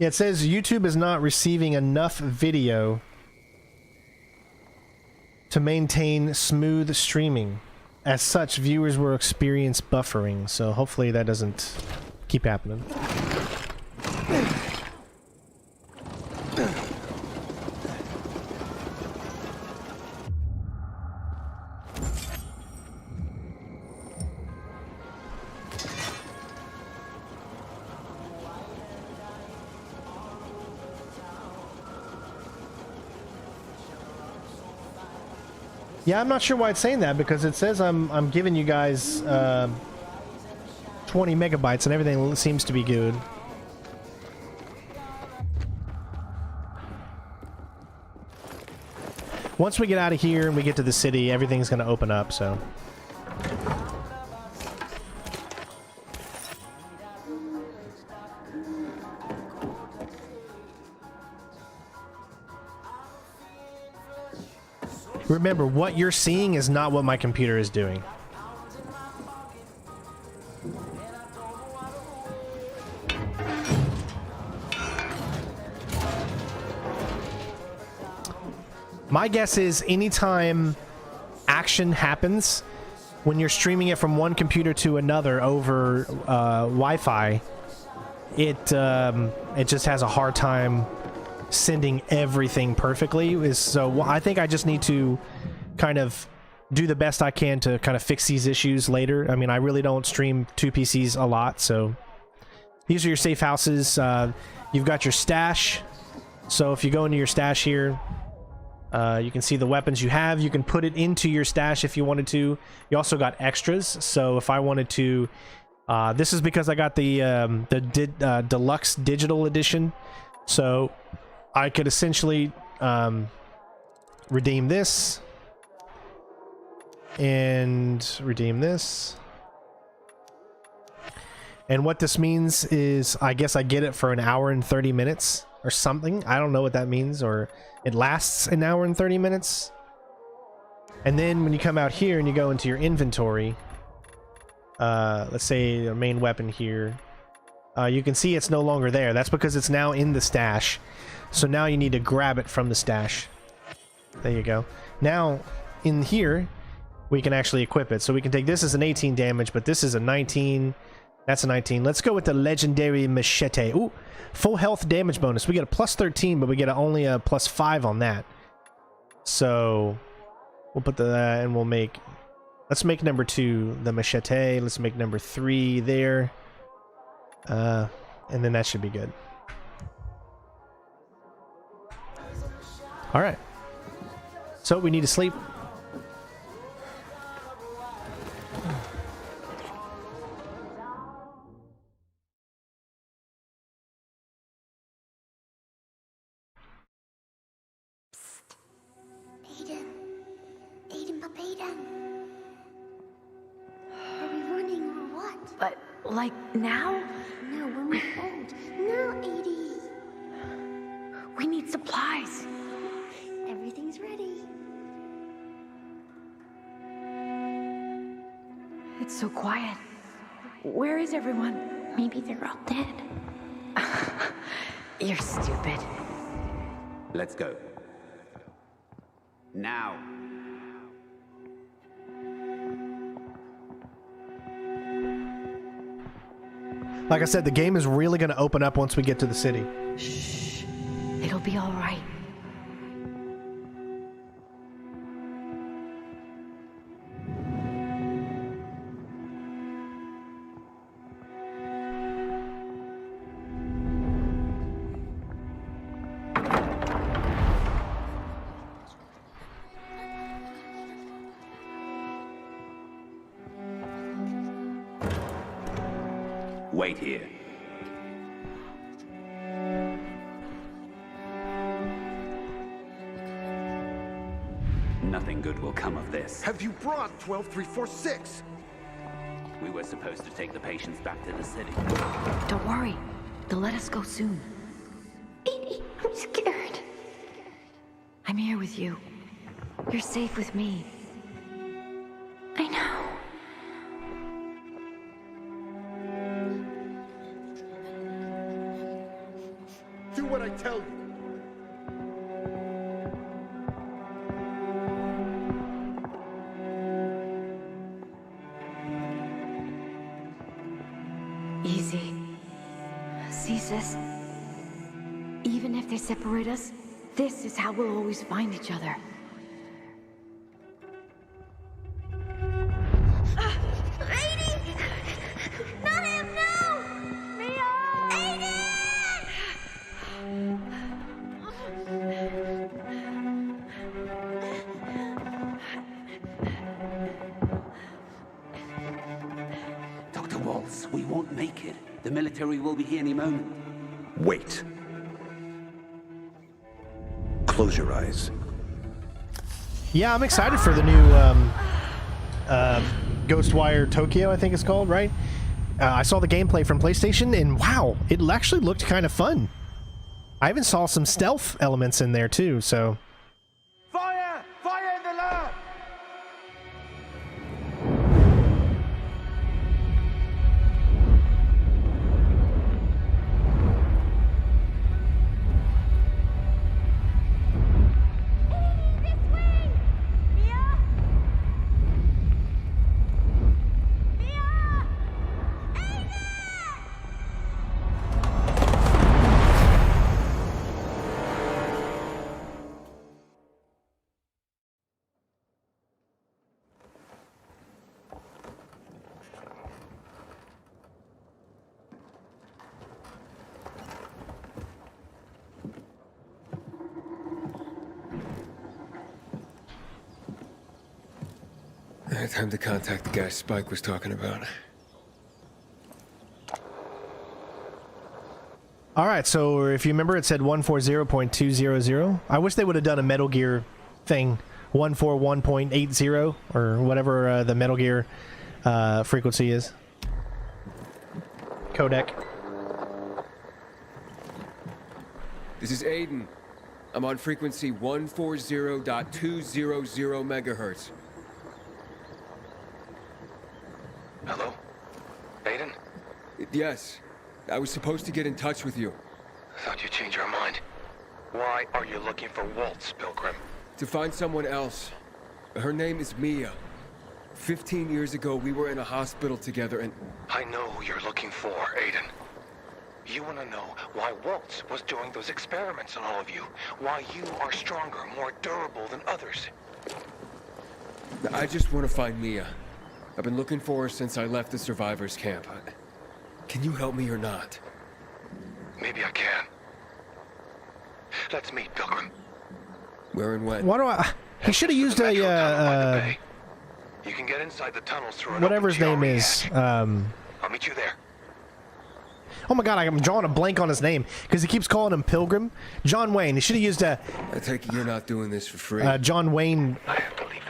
A: Yeah, it says YouTube is not receiving enough video to maintain smooth streaming. As such, viewers will experience buffering, so hopefully that doesn't keep happening. Yeah, I'm not sure why it's saying that, because it says I'm giving you guys 20 megabytes and everything seems to be good. Once we get out of here and we get to the city, everything's going to open up, so. Remember, what you're seeing is not what my computer is doing. My guess is anytime action happens, when you're streaming it from one computer to another over Wi-Fi, it just has a hard time sending everything perfectly. So I think I just need to kind of do the best I can to kind of fix these issues later. I mean, I really don't stream 2 PCs a lot, so these are your safe houses. You've got your stash. So if you go into your stash here, you can see the weapons you have. You can put it into your stash if you wanted to. You also got extras. So if I wanted to, this is because I got the deluxe digital edition. So I could essentially redeem this and redeem this. And what this means is, I guess I get it for an hour and 30 minutes or something. I don't know what that means, or it lasts an hour and 30 minutes. And then when you come out here and you go into your inventory, let's say your main weapon here, you can see it's no longer there. That's because it's now in the stash. So now you need to grab it from the stash. There you go. Now in here, we can actually equip it. So we can take this as an 18 damage, but this is a 19. That's a 19. Let's go with the legendary machete. Ooh, full health damage bonus. We get a plus 13, but we get only a plus 5 on that. So we'll put that, and we'll make, let's make number 2 the machete. Let's make number 3 there. And then that should be good. All right. So we need to sleep.
E: But, like, now?
F: No, when we're old. No, Edie.
E: We need supplies.
F: Everything's ready.
E: It's so quiet. Where is everyone?
F: Maybe they're all dead.
E: You're stupid.
G: Let's go. Now.
A: Like I said, the game is really going to open up once we get to the city.
E: Shh. It'll be all right.
G: Wait here. Nothing good will come of this.
H: Have you brought 12346?
G: We were supposed to take the patients back to the city.
E: Don't worry. They'll let us go soon.
F: Edie, I'm scared.
E: I'm here with you. You're safe with me.
F: I know.
H: Do what I tell you.
E: Easy. See, sis? Even if they separate us, this is how we'll always find each other.
F: Edie! Not him, no! Mia! Edie!
G: Dr. Waltz, we won't make it. The military will be here any moment.
H: Wait. Close your eyes.
A: Yeah, I'm excited for the new Ghostwire Tokyo, I think it's called, right? I saw the gameplay from PlayStation, and wow, it actually looked kind of fun. I even saw some stealth elements in there too, so...
H: Fire! Fire in the lab!
C: Time to contact the guy Spike was talking about.
A: All right, so if you remember, it said 140.200. I wish they would have done a Metal Gear thing, 141.80 or whatever the Metal Gear frequency is. Codec.
C: This is Aiden. I'm on frequency 140.200 megahertz.
I: Hello? Aiden?
C: Yes. I was supposed to get in touch with you.
I: Thought you'd change your mind. Why are you looking for Waltz, Pilgrim?
C: To find someone else. Her name is Mia. 15 years ago, we were in a hospital together and...
I: I know who you're looking for, Aiden. You want to know why Waltz was doing those experiments on all of you. Why you are stronger, more durable than others.
C: I just want to find Mia. I've been looking for her since I left the survivors' camp. Can you help me or not?
I: Maybe I can. Let's meet, Pilgrim.
C: Where and when?
A: Why do I... He should have used a,
I: You can get inside the tunnels through an
A: whatever his name
I: open
A: is.
I: hatch. I'll meet you there.
A: Oh my god, I'm drawing a blank on his name because he keeps calling him Pilgrim. John Wayne. He should have used a
C: I take it you're not doing this for free.
A: John Wayne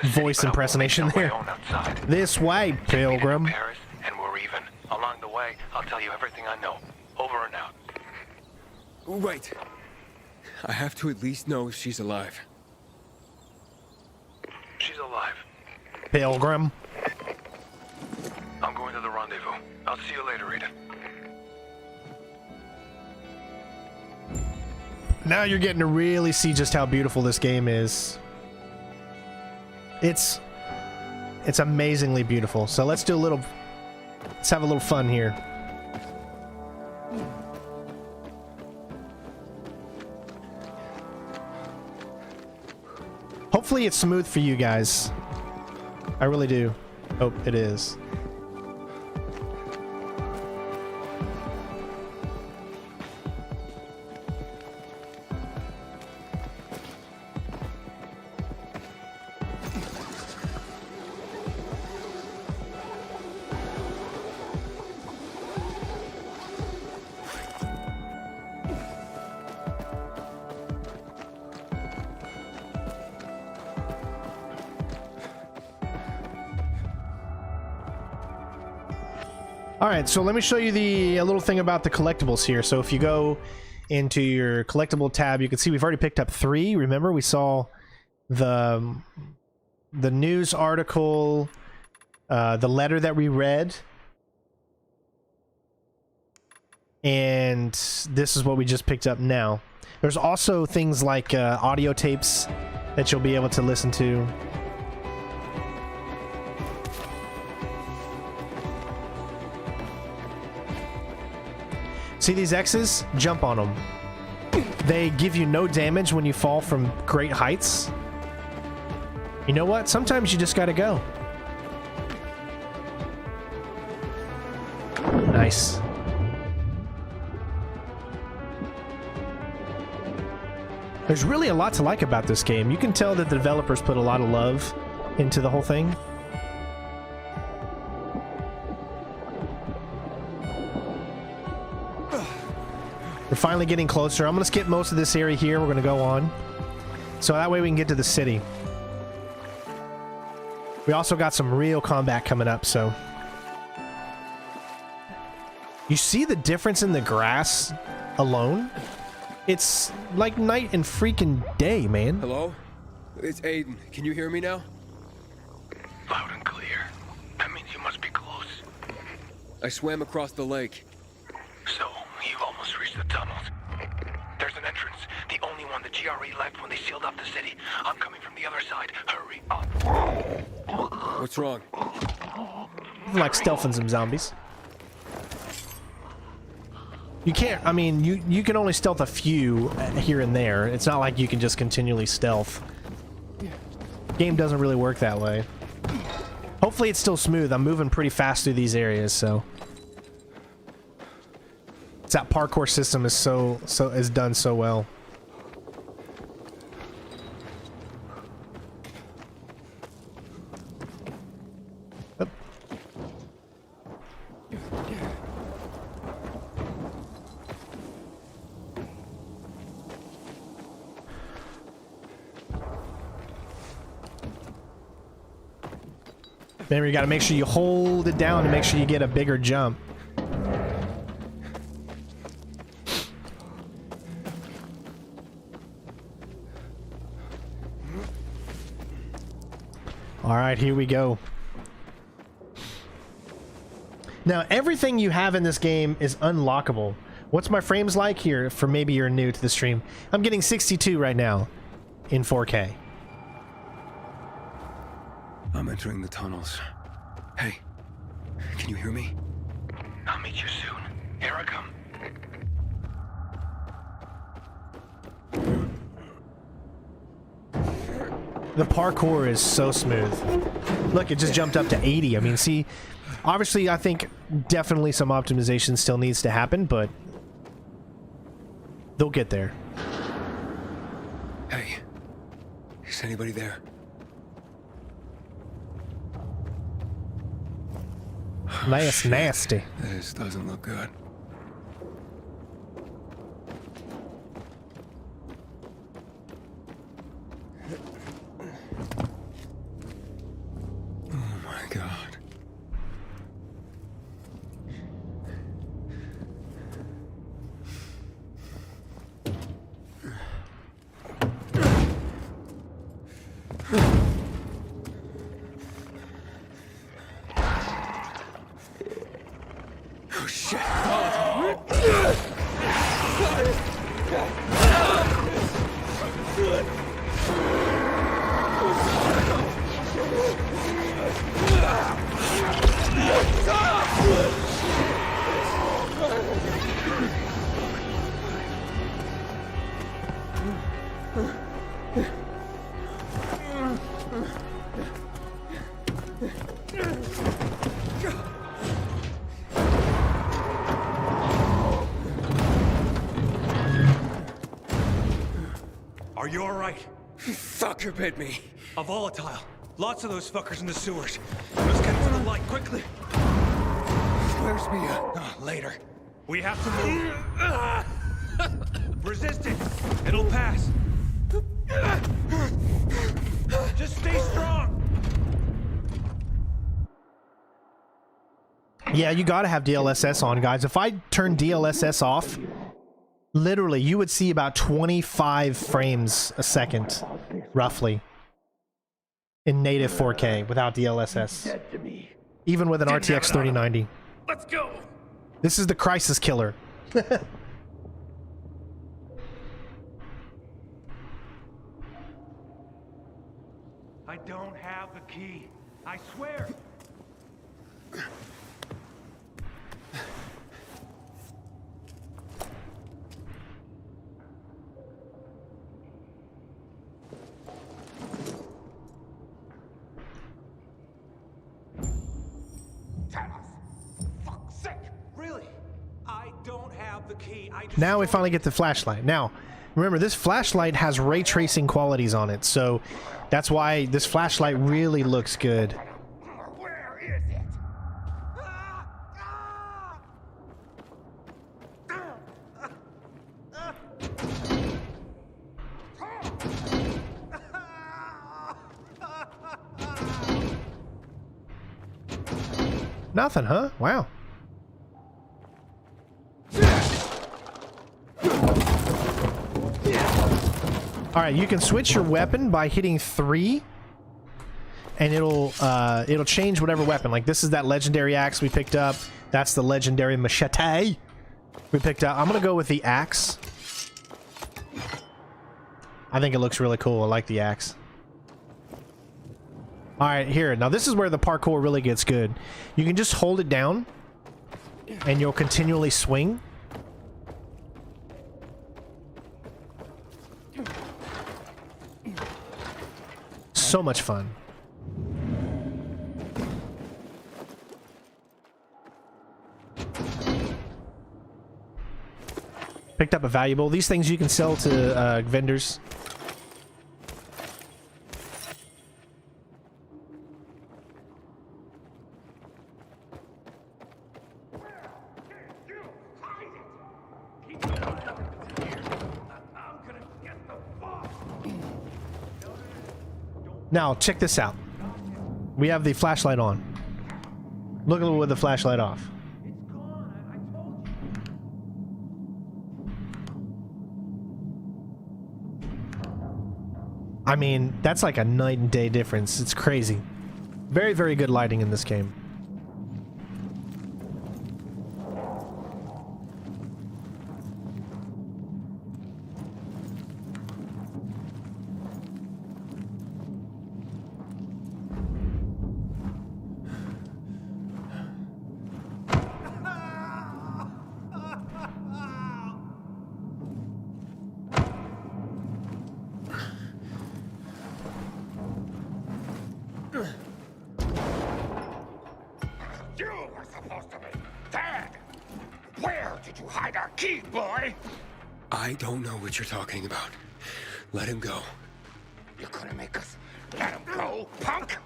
A: voice impersonation there. This way, Pilgrim.
I: Paris, and we're even. Along the way, I'll tell you everything I know. Over and out.
C: Wait. I have to at least know if she's alive.
I: She's alive.
A: Pilgrim.
I: I'm going to the rendezvous. I'll see you later, Aiden.
A: Now you're getting to really see just how beautiful this game is. It's amazingly beautiful. So let's have a little fun here. Hopefully it's smooth for you guys. I really do. Hope it is. Alright, so let me show you a little thing about the collectibles here. So if you go into your collectible tab, you can see we've already picked up 3. Remember, we saw the news article, the letter that we read, and this is what we just picked up now. There's also things like audio tapes that you'll be able to listen to. See these X's? Jump on them. They give you no damage when you fall from great heights. You know what? Sometimes you just gotta go. Nice. There's really a lot to like about this game. You can tell that the developers put a lot of love into the whole thing. We're finally getting closer. I'm going to skip most of this area here. We're going to go on. So that way we can get to the city. We also got some real combat coming up, so... You see the difference in the grass alone? It's like night and freaking day, man.
C: Hello? It's Aiden. Can you hear me now?
I: Loud and clear. That means you must be close.
C: I swam across the lake.
I: So, you've almost reached the tunnels. There's an entrance. The only one the GRE left when they sealed off the city. I'm coming from the other side. Hurry up.
C: What's wrong?
A: Like stealthing some zombies. You can't, I mean, you can only stealth a few here and there. It's not like you can just continually stealth. Game doesn't really work that way. Hopefully it's still smooth. I'm moving pretty fast through these areas, so... That parkour system is done so well. Remember, you got to make sure you hold it down to make sure you get a bigger jump. All right, here we go. Now, everything you have in this game is unlockable. What's my frames like here for maybe you're new to the stream? I'm getting 62 right now in 4K.
C: I'm entering the tunnels. Hey, can you hear me?
I: I'll meet you soon. Here I come.
A: The parkour is so smooth. Look, it just jumped up to 80. I mean, see, obviously I think definitely some optimization still needs to happen, but they'll get there.
C: Hey, is anybody there?
A: Nice, nasty.
C: This doesn't look good. Oh my God. Oh shit.
J: Are you alright?
C: Fucker bit me.
J: A volatile. Lots of those fuckers in the sewers. Let's get to the light quickly.
C: Where's Mia?
J: Later. We have to move. Resist it. It'll pass. Just stay strong.
A: Yeah, you gotta have DLSS on, guys. If I turn DLSS off, literally, you would see about 25 frames a second, roughly, in native 4K without DLSS. Even with an RTX 3090.
J: Let's go.
A: This is the crisis killer.
J: I don't have the key. I swear. The key.
A: Now we finally get the flashlight. Now, remember, this flashlight has ray tracing qualities on it, so that's why this flashlight really looks good.
J: Where is it?
A: Nothing, huh? Wow. Alright, you can switch your weapon by hitting 3, and it'll change whatever weapon. Like, this is that legendary axe we picked up. That's the legendary machete we picked up. I'm gonna go with the axe. I think it looks really cool. I like the axe. Alright, here. Now, this is where the parkour really gets good. You can just hold it down, and you'll continually swing. So much fun. Picked up a valuable. These things you can sell to vendors. Now, check this out. We have the flashlight on. Look with the flashlight off. I mean, that's like a night and day difference. It's crazy. Very, very good lighting in this game.
C: I don't know what you're talking about. Let him go.
I: You're gonna make us let him go, punk?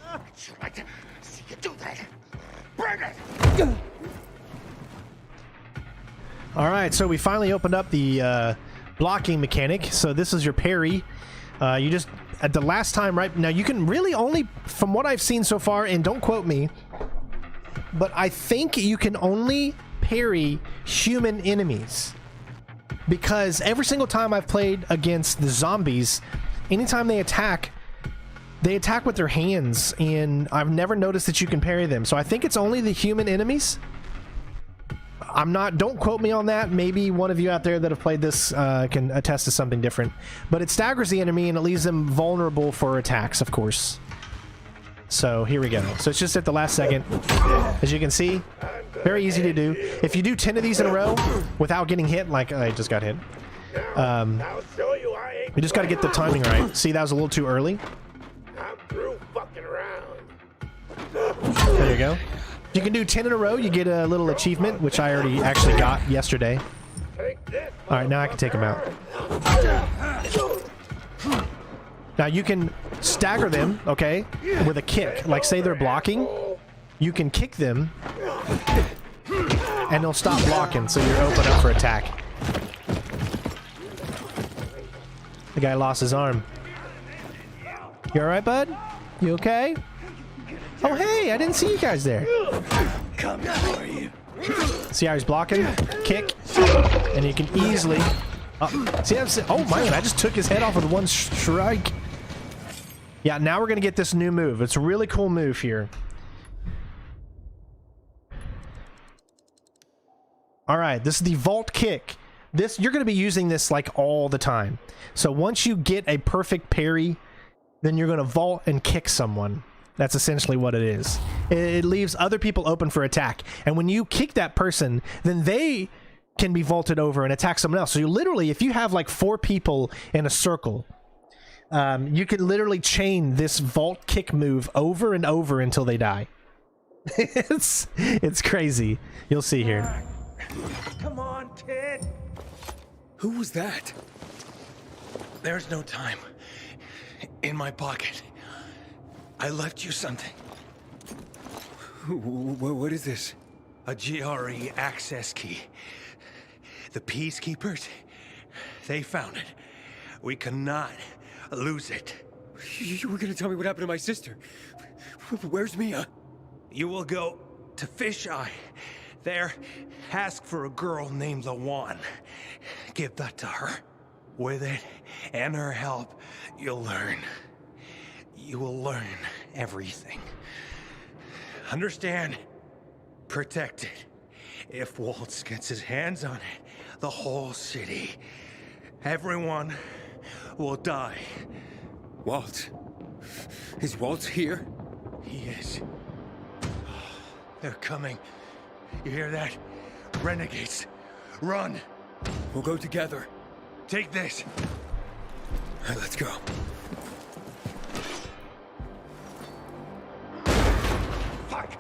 I: I'd sure like to see you do that. Bring it!
A: All right, so we finally opened up the blocking mechanic. So this is your parry. You just, at the last time, right now, you can really only, from what I've seen so far, and don't quote me, but I think you can only parry human enemies. Because every single time I've played against the zombies, anytime they attack with their hands, and I've never noticed that you can parry them. So I think it's only the human enemies. I'm not, don't quote me on that. Maybe one of you out there that have played this can attest to something different. But it staggers the enemy and it leaves them vulnerable for attacks, of course. So here we go. So it's just at the last second. As you can see, very easy to do. If you do 10 of these in a row without getting hit, like I just got hit, you just got to get the timing right. See, that was a little too early. There you go. If you can do 10 in a row, you get a little achievement, which I already actually got yesterday. All right, now I can take them out. Now you can stagger them, okay, with a kick. Like say they're blocking, you can kick them and they'll stop blocking, so you're open up for attack. The guy lost his arm. You alright, bud? You okay? Oh hey, I didn't see you guys there.
H: Coming for you.
A: See how he's blocking? Kick. And you can easily... see, oh man, I just took his head off with one strike. Yeah, now we're going to get this new move. It's a really cool move here. All right, this is the vault kick. This, you're going to be using this like all the time. So once you get a perfect parry, then you're going to vault and kick someone. That's essentially what it is. It leaves other people open for attack. And when you kick that person, then they can be vaulted over and attack someone else. So you literally, if you have like 4 people in a circle, you can literally chain this vault kick move over and over until they die. It's crazy. You'll see here.
J: Come on, kid.
C: Who was that?
I: There's no time. In my pocket. I left you something.
C: What is this?
I: A GRE access key. The Peacekeepers, they found it. We cannot lose it.
C: You were gonna tell me what happened to my sister. Where's Mia?
I: You will go to Fisheye. There, ask for a girl named Lawan. Give that to her. With it and her help, you'll learn. You will learn everything. Understand? Protect it. If Waltz gets his hands on it, the whole city, everyone will die.
C: Waltz? Is Waltz here?
I: He is. They're coming. You hear that? Renegades. Run.
C: We'll go together.
I: Take this.
C: All right, let's go.
I: Fuck.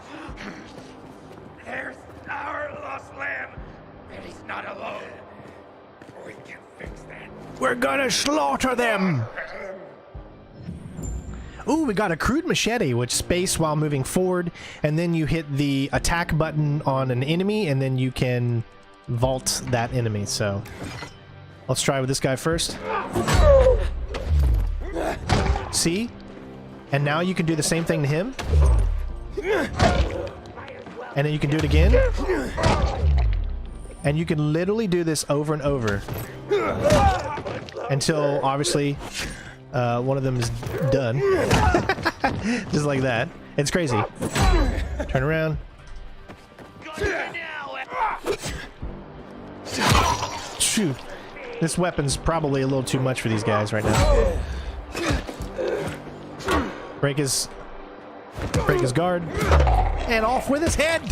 I: There's our lost lamb. And he's not alone. We can fix that.
A: We're gonna slaughter them! Ooh, we got a crude machete, which space while moving forward, and then you hit the attack button on an enemy, and then you can vault that enemy. So let's try with this guy first. See? And now you can do the same thing to him. And then you can do it again. And you can literally do this over and over. Until, obviously, one of them is done. Just like that. It's crazy. Turn around. Shoot. This weapon's probably a little too much for these guys right now. Break his guard. And off with his head.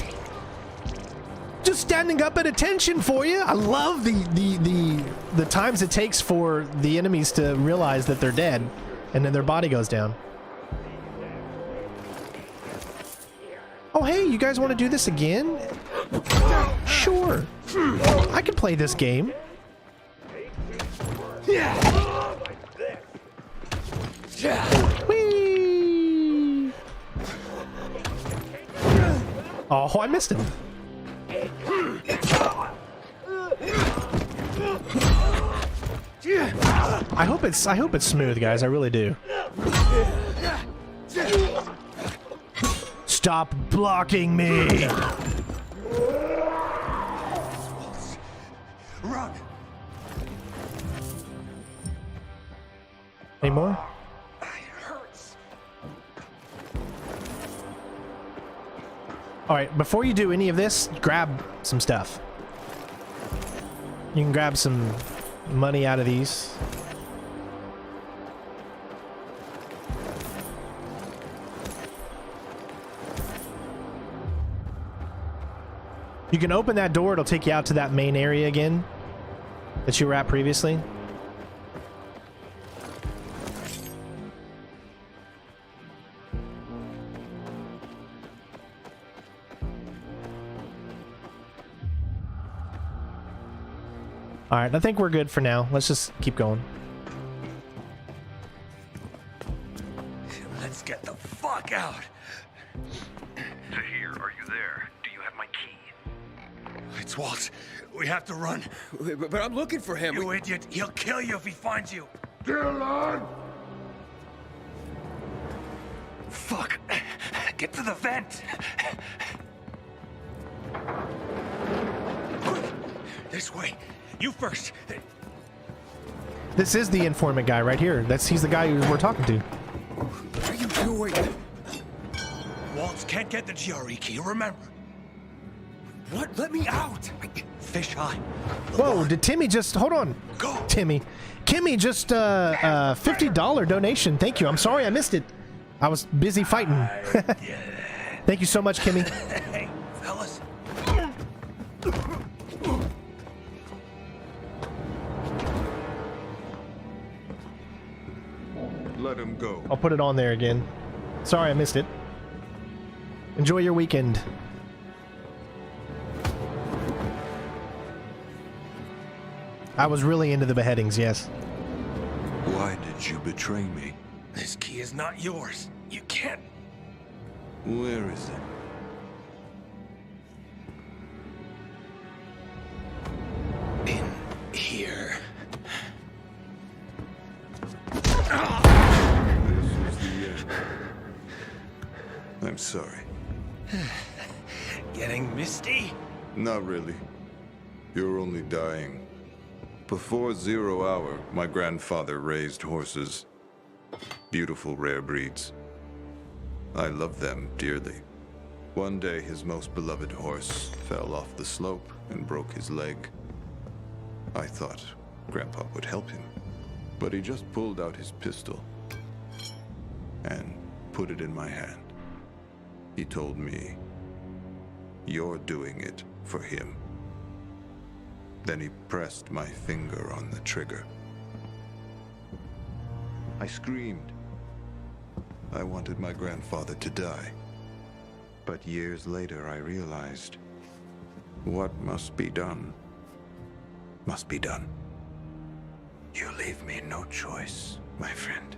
A: Just standing up at attention for you. I love the times it takes for the enemies to realize that they're dead, and then their body goes down. Oh hey, you guys want to do this again? Sure. I can play this game. Whee! Oh, I missed him. I hope it's smooth, guys. I really do. Stop blocking me.
J: Run.
A: Any more?
J: It hurts.
A: All right, before you do any of this, grab some stuff. You can grab some money out of these. You can open that door, it'll take you out to that main area again that you were at previously. Alright, I think we're good for now. Let's just keep going.
J: Let's get the fuck out.
K: Tahir, are you there? Do you have my key?
J: It's Walt. We have to run.
C: But I'm looking for him.
J: You idiot. He'll kill you if he finds you.
H: Dylan!
J: Fuck. Get to the vent. Quick. This way. You first.
A: This is the informant guy right here. He's the guy who we're talking to.
C: What are you doing?
J: Waltz can't get the GRE key, remember?
C: What? Let me out!
J: Fish high.
A: Whoa, did Timmy just... Hold on.
J: Go.
A: Kimmy just, $50 donation. Thank you. I'm sorry I missed it. I was busy fighting. Thank you so much, Kimmy.
J: Hey, fellas.
D: Let him go.
A: I'll put it on there again. Sorry I missed it. Enjoy your weekend. I was really into the beheadings, yes.
D: Why did you betray me?
J: This key is not yours. You can't.
D: Where is it?
J: In here.
D: This is the end. I'm sorry.
J: Getting misty?
D: Not really. You're only dying. Before 0 hour, my grandfather raised horses. Beautiful rare breeds. I love them dearly. One day, his most beloved horse fell off the slope and broke his leg. I thought Grandpa would help him, but he just pulled out his pistol and put it in my hand. He told me, "You're doing it for him." Then he pressed my finger on the trigger. I screamed. I wanted my grandfather to die. But years later, I realized what must be done must be done. You leave me no choice, my friend.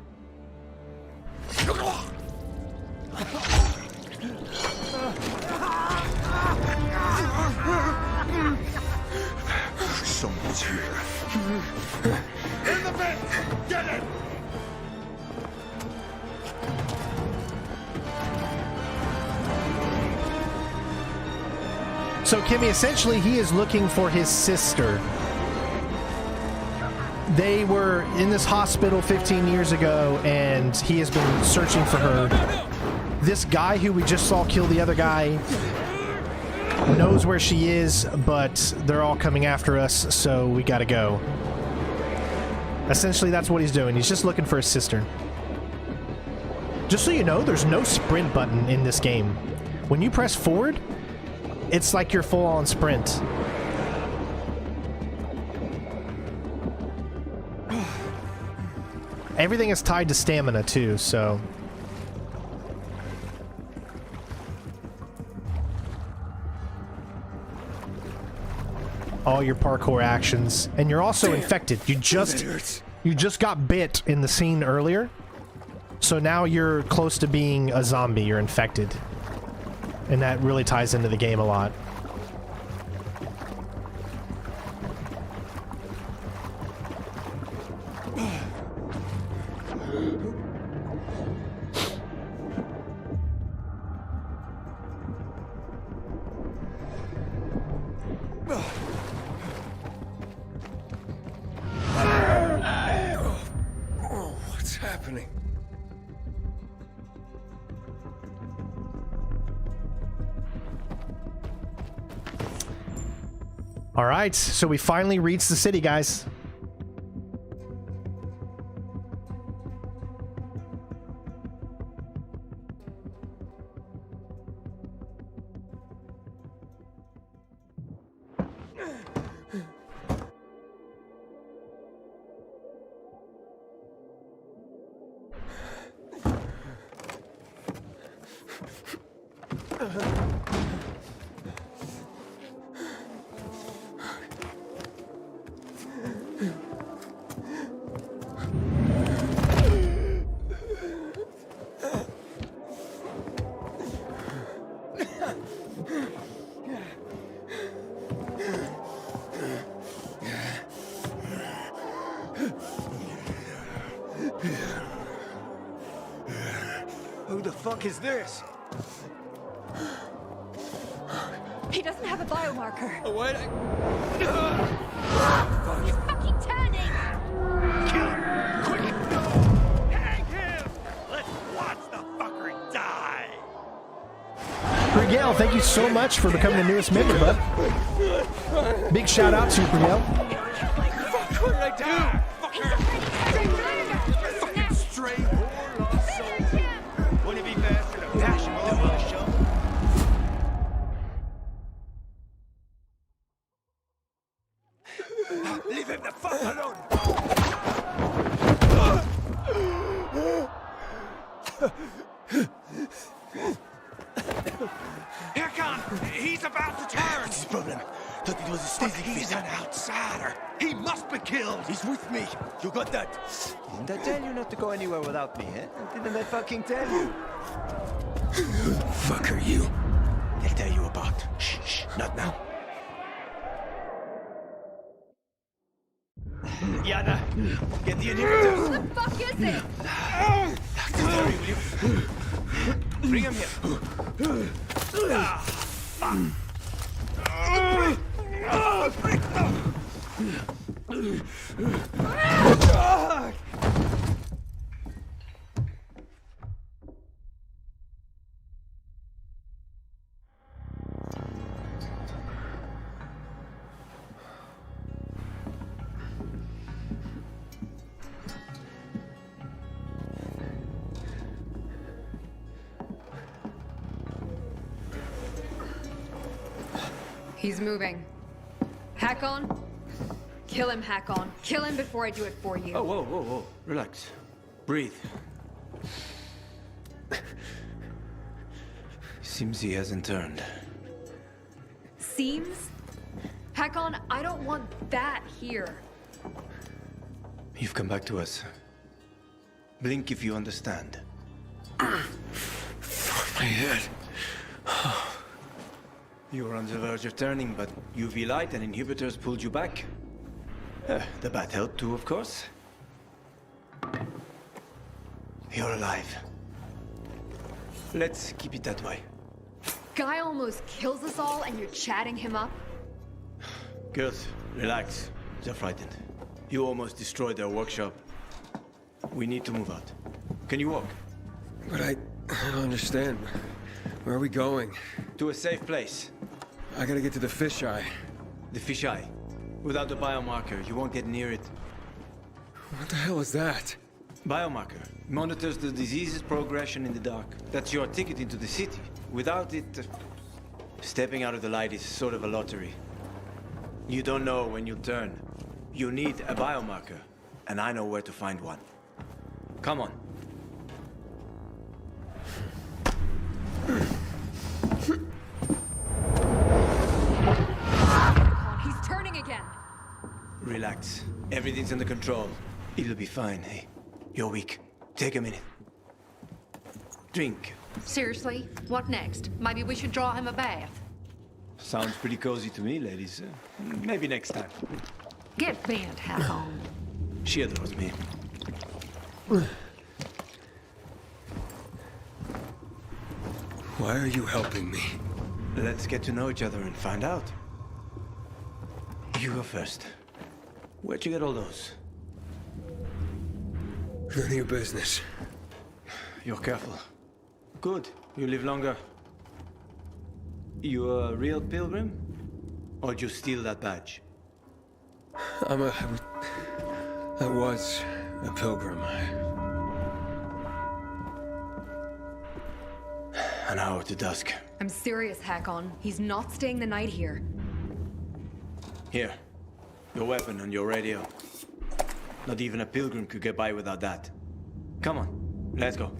D: Someone's here.
H: In the vent! Get it!
A: So, Kimmy, essentially, he is looking for his sister. They were in this hospital 15 years ago, and he has been searching for her. This guy who we just saw kill the other guy knows where she is, but they're all coming after us, so we gotta go. Essentially, that's what he's doing. He's just looking for his sister. Just so you know, there's no sprint button in this game. When you press forward, it's like you're full-on sprint. Everything is tied to stamina, too, so... all your parkour actions. And you're also infected. You just got bit in the scene earlier. So now you're close to being a zombie. You're infected. And that really ties into the game a lot.
C: What's happening?
A: All right, so we finally reached the city, guys.
J: Who the fuck is this?
F: He doesn't have a biomarker.
J: What?
F: He's fucking turning!
J: Kill him! Quick! Hang him! Let's watch the fucker die!
A: Brigel, thank you so much for becoming the newest member, bud. Big shout out to you, Brigel.
J: Fuck, what did I do? Fucking stray whore lost soul. Wouldn't it be faster to bash him with a shovel? Leave him the fuck alone! Here comes! He's about to turn! What's his problem? Thought it was a stizzy. He's an outsider! He must be killed! He's with me! You got that?
L: Didn't I tell you not to go anywhere without me, eh? Didn't I fucking tell you?
C: Who the fuck are you?
J: They'll tell you about. Shh, shh, not now. Yana, get the inhibitors.
F: What the fuck is it?
J: Dr. Terry, will you? Bring him here. Ah, fuck.
M: He's moving. Hack on. Kill him, Hack on. Kill him before I do it for you.
G: Oh, whoa, whoa, whoa. Relax. Breathe. Seems he hasn't turned.
M: Seems? Hack on, I don't want that here.
G: You've come back to us. Blink if you understand.
C: Fuck my head.
G: You were on the verge of turning, but UV light and inhibitors pulled you back. The bat helped too, of course. You're alive. Let's keep it that way.
M: Guy almost kills us all and you're chatting him up?
G: Girls, relax. They're frightened. You almost destroyed their workshop. We need to move out. Can you walk?
C: But I don't understand. Where are we going?
G: To a safe place.
C: I gotta get to the fisheye.
G: The fisheye. Without the biomarker, you won't get near it.
C: What the hell is that?
G: Biomarker monitors the disease's progression in the dark. That's your ticket into the city. Without it, stepping out of the light is sort of a lottery. You don't know when you'll turn. You need a biomarker, and I know where to find one. Come on.
M: He's turning again.
G: Relax. Everything's under control. It'll be fine. Hey, you're weak. Take a minute. Drink.
N: Seriously? What next? Maybe we should draw him a bath.
G: Sounds pretty cozy to me, ladies. Maybe next time.
N: Get bent, Hakon.
G: She adores me.
C: Why are you helping me?
G: Let's get to know each other and find out. You go first. Where'd you get all those?
C: None of your business.
G: You're careful. Good. You live longer. You a real pilgrim? Or did you steal that badge?
C: I was a pilgrim.
G: An hour to dusk.
M: I'm serious, Hakon. He's not staying the night here.
G: Here. Your weapon and your radio. Not even a pilgrim could get by without that. Come on, let's go.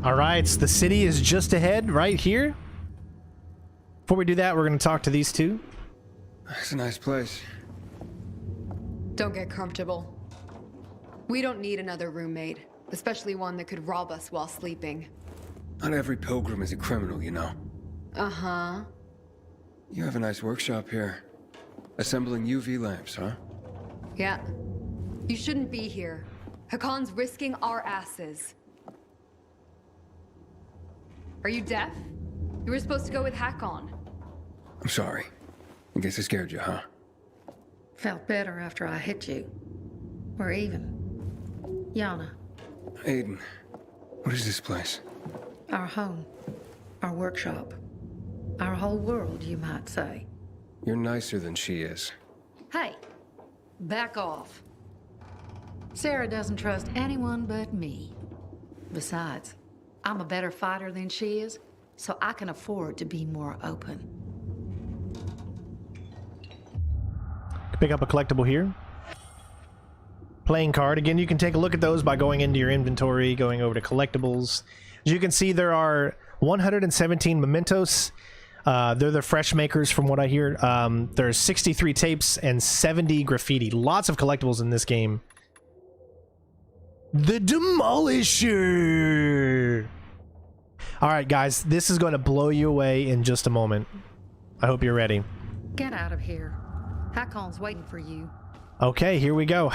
A: All right, so the city is just ahead right here. Before we do that, we're going to talk to these two.
C: It's a nice place.
M: Don't get comfortable. We don't need another roommate, especially one that could rob us while sleeping.
C: Not every pilgrim is a criminal, you know.
M: Uh-huh.
C: You have a nice workshop here. Assembling UV lamps, huh?
M: Yeah. You shouldn't be here. Hakon's risking our asses. Are you deaf? You were supposed to go with Hakon.
C: I'm sorry. I guess I scared you, huh?
N: Felt better after I hit you. We're even. Yana,
C: Aiden, what is this place?
N: our home, our workshop, our whole world, you might say.
C: You're nicer than she is.
N: Hey, back off. Sarah doesn't trust anyone but me. Besides, I'm a better fighter than she is, so I can afford to be more open.
A: Pick up a collectible here. Playing card. Again, you can take a look at those by going into your inventory, going over to collectibles. As you can see, there are 117 mementos. They're the fresh makers from what I hear. There's 63 tapes and 70 graffiti. Lots of collectibles in this game. The Demolisher! Alright guys, this is going to blow you away in just a moment. I hope you're ready.
N: Get out of here. Hakon's waiting for you.
A: Okay, here we go.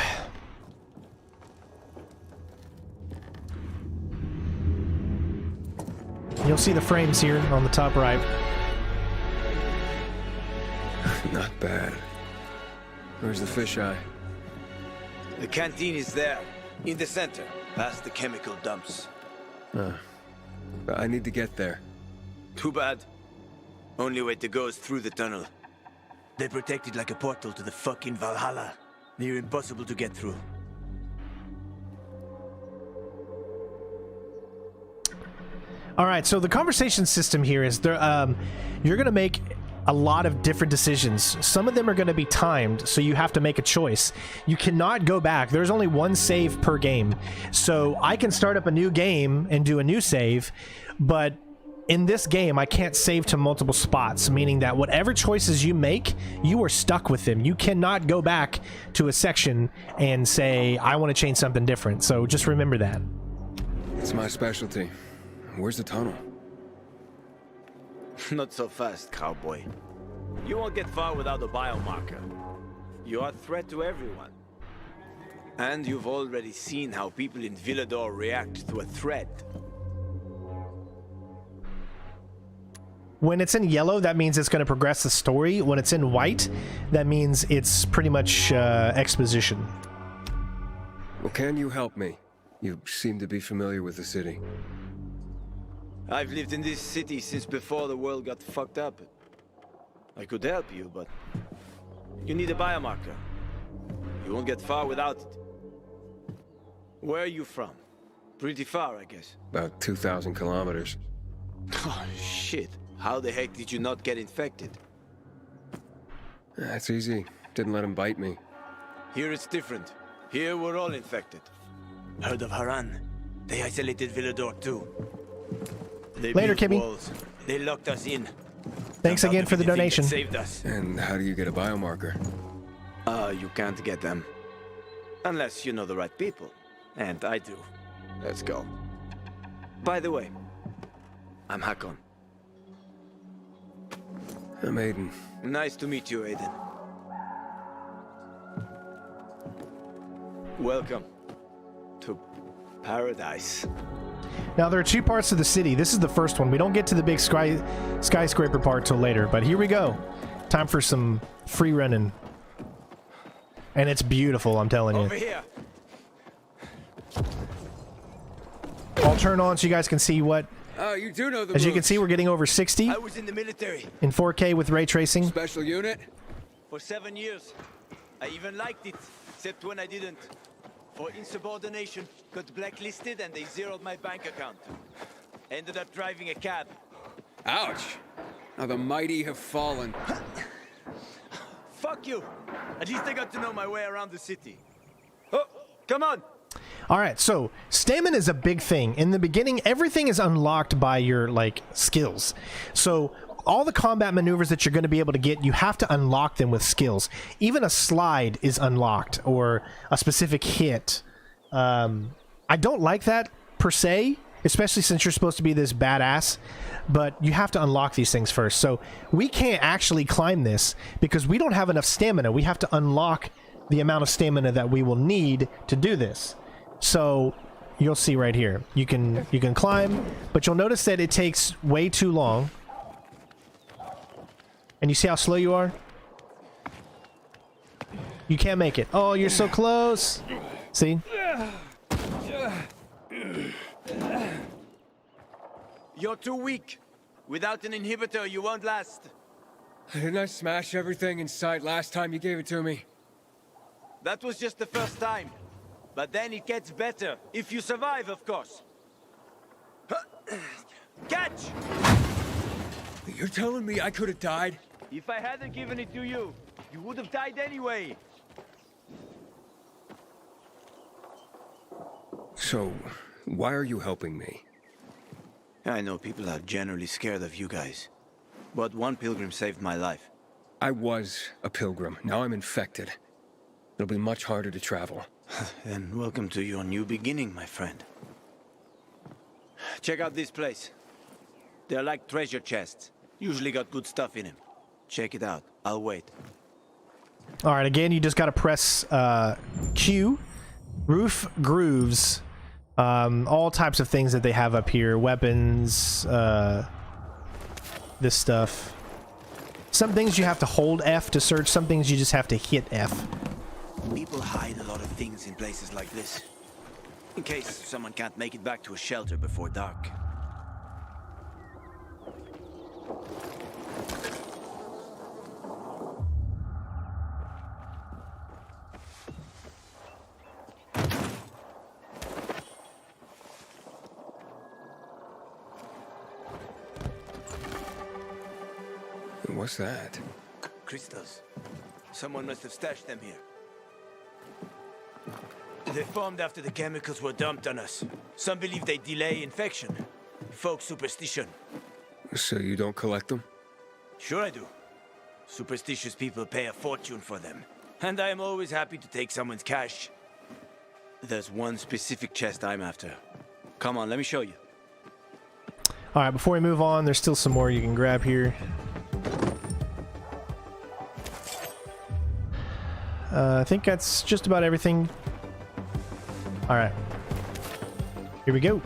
A: You'll see the frames here on the top right.
C: Not bad. Where's the fisheye?
L: The canteen is there, in the center, past the chemical dumps.
C: But I need to get there.
L: Too bad. Only way to go is through the tunnel. They protect it like a portal to the fucking Valhalla. Near impossible to get through.
A: All right, so the conversation system here is there. You're going to make a lot of different decisions. Some of them are going to be timed, so you have to make a choice. You cannot go back. There's only one save per game. So I can start up a new game and do a new save, but in this game, I can't save to multiple spots, meaning that whatever choices you make, you are stuck with them. You cannot go back to a section and say, I want to change something different. So just remember that.
C: It's my specialty. Where's the tunnel?
L: Not so fast, cowboy. You won't get far without a biomarker. You are a threat to everyone. And you've already seen how people in Villador react to a threat.
A: When it's in yellow, that means it's going to progress the story. When it's in white, that means it's pretty much exposition.
C: Well, can you help me? You seem to be familiar with the city.
L: I've lived in this city since before the world got fucked up. I could help you, but you need a biomarker. You won't get far without it. Where are you from? Pretty far, I guess.
C: About 2,000 kilometers.
L: Oh, shit. How the heck did you not get infected?
C: That's easy. Didn't let him bite me.
L: Here it's different. Here we're all infected. Heard of Haran? They isolated Villador too. They
A: Later,
L: built
A: Kimmy.
L: walls. They locked us in.
A: Thanks again for the donation.
L: Saved us.
C: And how do you get a biomarker?
L: You can't get them. Unless you know the right people. And I do. Let's go. By the way, I'm Hakon.
C: I'm Aiden.
L: Nice to meet you, Aiden. Welcome to paradise.
A: Now, there are two parts of the city. This is the first one. We don't get to the big skyscraper part till later, but here we go. Time for some free running. And it's beautiful, I'm telling you.
L: Over here.
A: I'll turn on so you guys can see what...
C: Oh, you do know the
A: As you
C: moves.
A: can see, we're getting over 60
L: I was in the military
A: in 4K with ray tracing.
C: Special unit?
L: for 7 years. I even liked it, except when I didn't. For insubordination, got blacklisted and they zeroed my bank account. Ended up driving a cab.
C: Ouch! How the mighty have fallen.
L: Fuck you! At least I got to know my way around the city. Oh, come on!
A: All right, so stamina is a big thing. In the beginning, everything is unlocked by your, like, skills. So all the combat maneuvers that you're going to be able to get, you have to unlock them with skills. Even a slide is unlocked, or a specific hit. I don't like that, per se, especially since you're supposed to be this badass. But you have to unlock these things first. So we can't actually climb this because we don't have enough stamina. We have to unlock the amount of stamina that we will need to do this. So you'll see right here. You can climb, but you'll notice that it takes way too long. And you see how slow you are? You can't make it. Oh, you're so close. See?
L: You're too weak. Without an inhibitor, you won't last.
C: Didn't I smash everything in sight last time you gave it to me?
L: That was just the first time. But then it gets better. If you survive, of course. Catch!
C: You're telling me I could have died?
L: If I hadn't given it to you, you would have died anyway.
C: So, why are you helping me?
L: I know people are generally scared of you guys. But one pilgrim saved my life.
C: I was a pilgrim. Now I'm infected. It'll be much harder to travel.
L: And welcome to your new beginning, my friend. Check out this place. They're like treasure chests. Usually got good stuff in them. Check it out. I'll wait.
A: All right, again, you just got to press Q, roof grooves, all types of things that they have up here, weapons, this stuff. Some things you have to hold F to search, some things you just have to hit F.
L: People hide a lot of things in places like this. In case someone can't make it back to a shelter before dark.
C: What's that?
L: Crystals. Someone must have stashed them here. They formed after the chemicals were dumped on us. Some believe they delay infection. Folk superstition.
C: So you don't collect them?
L: Sure I do. Superstitious people pay a fortune for them. And I am always happy to take someone's cash. There's one specific chest I'm after. Come on, let me show you.
A: All right, before we move on, there's still some more you can grab here. I think that's just about everything. All right. Here we go.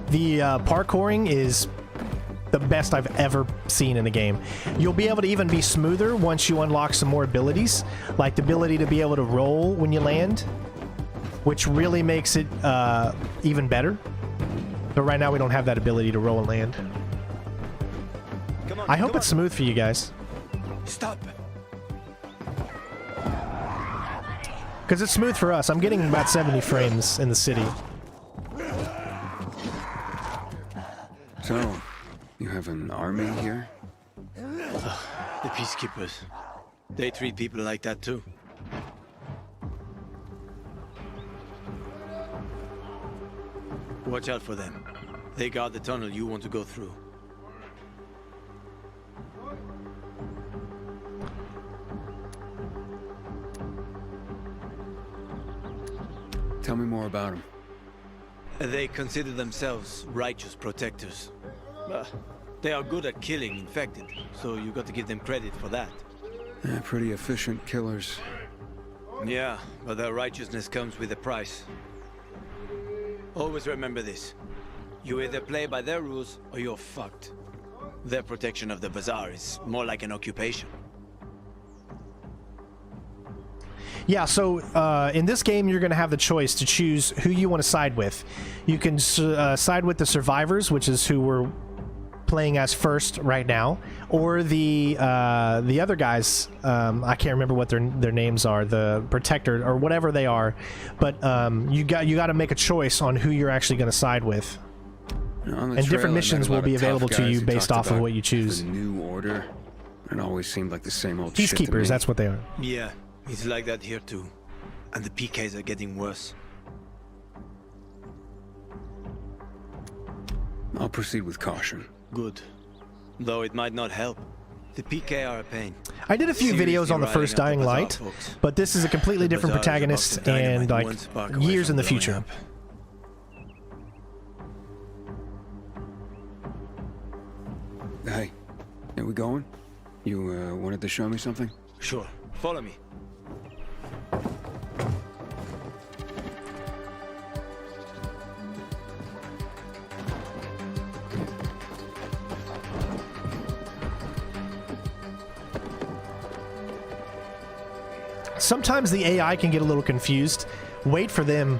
A: The parkouring is the best I've ever seen in a game. You'll be able to even be smoother once you unlock some more abilities, like the ability to be able to roll when you land, which really makes it even better. But right now we don't have that ability to roll and land. I hope it's smooth for you guys.
J: Stop.
A: Because it's smooth for us. I'm getting about 70 frames in the city.
C: So, you have an army here?
L: The peacekeepers. They treat people like that too. Watch out for them. They guard the tunnel you want to go through.
C: Tell me more about them.
L: They consider themselves righteous protectors. They are good at killing infected, so you got to give them credit for that.
C: Pretty efficient killers.
L: Yeah, but their righteousness comes with a price. Always remember this. You either play by their rules, or you're fucked. Their protection of the bazaar is more like an occupation.
A: Yeah, so in this game, you're going to have the choice to choose who you want to side with. You can side with the survivors, which is who we're playing as first right now, or the other guys. I can't remember what their names are, the protector or whatever they are. But you got to make a choice on who you're actually going to side with. And different missions will be available to you based off of what you choose.
C: The new order. It always seemed like the same old shit to
A: Peacekeepers,
C: me.
A: that's what they are.
L: Yeah. It's like that here too. And the PKs are getting worse.
C: I'll proceed with caution.
L: Good. Though it might not help. The PK are a pain.
A: I did a few videos on the first Dying Light, but this is a completely different protagonist and like years in the future.
C: Hey, are we going? You wanted to show me something?
L: Sure. Follow me.
A: Sometimes the AI can get a little confused. Wait for them,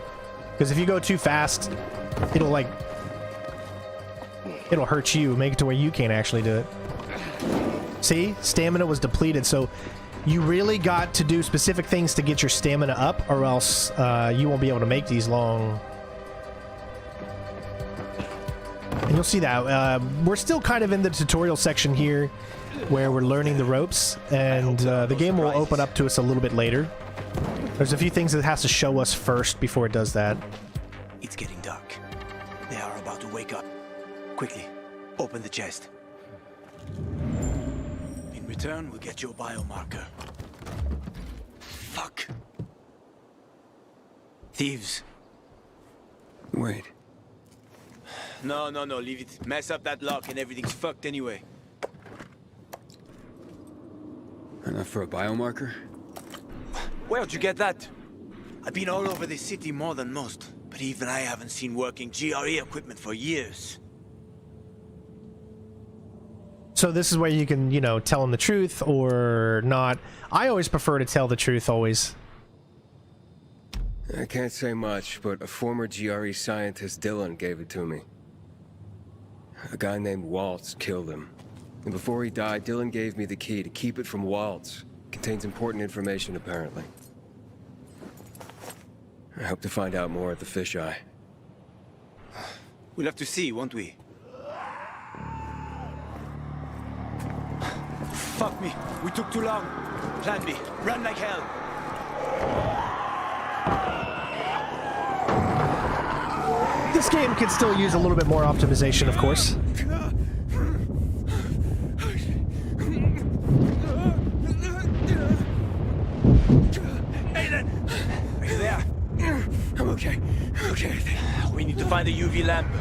A: because if you go too fast, it'll hurt you, make it to where you can't actually do it. See, stamina was depleted, so you really got to do specific things to get your stamina up, or else you won't be able to make these long. And you'll see that. We're still kind of in the tutorial section here, where we're learning the ropes, and the game will open up to us a little bit later. There's a few things it has to show us first before it does that.
L: It's getting dark. They are about to wake up. Quickly, open the chest. In return, we'll get your biomarker. Fuck. Thieves.
C: Wait.
L: No, leave it. Mess up that lock and everything's fucked anyway.
C: Enough for a biomarker?
L: Where'd you get that? I've been all over this city more than most, but even I haven't seen working GRE equipment for years.
A: So this is where you can, you know, tell them the truth or not. I always prefer to tell the truth, always.
C: I can't say much, but a former GRE scientist, Dylan, gave it to me. A guy named Waltz killed him. And before he died, Dylan gave me the key to keep it from Waltz. Contains important information, apparently. I hope to find out more at the fisheye.
L: We'll have to see, won't we? Fuck me. We took too long. Plan B. Run like hell.
A: This game could still use a little bit more optimization, of course.
L: Are you there?
C: I'm okay. Okay.
L: We need to find a UV lamp.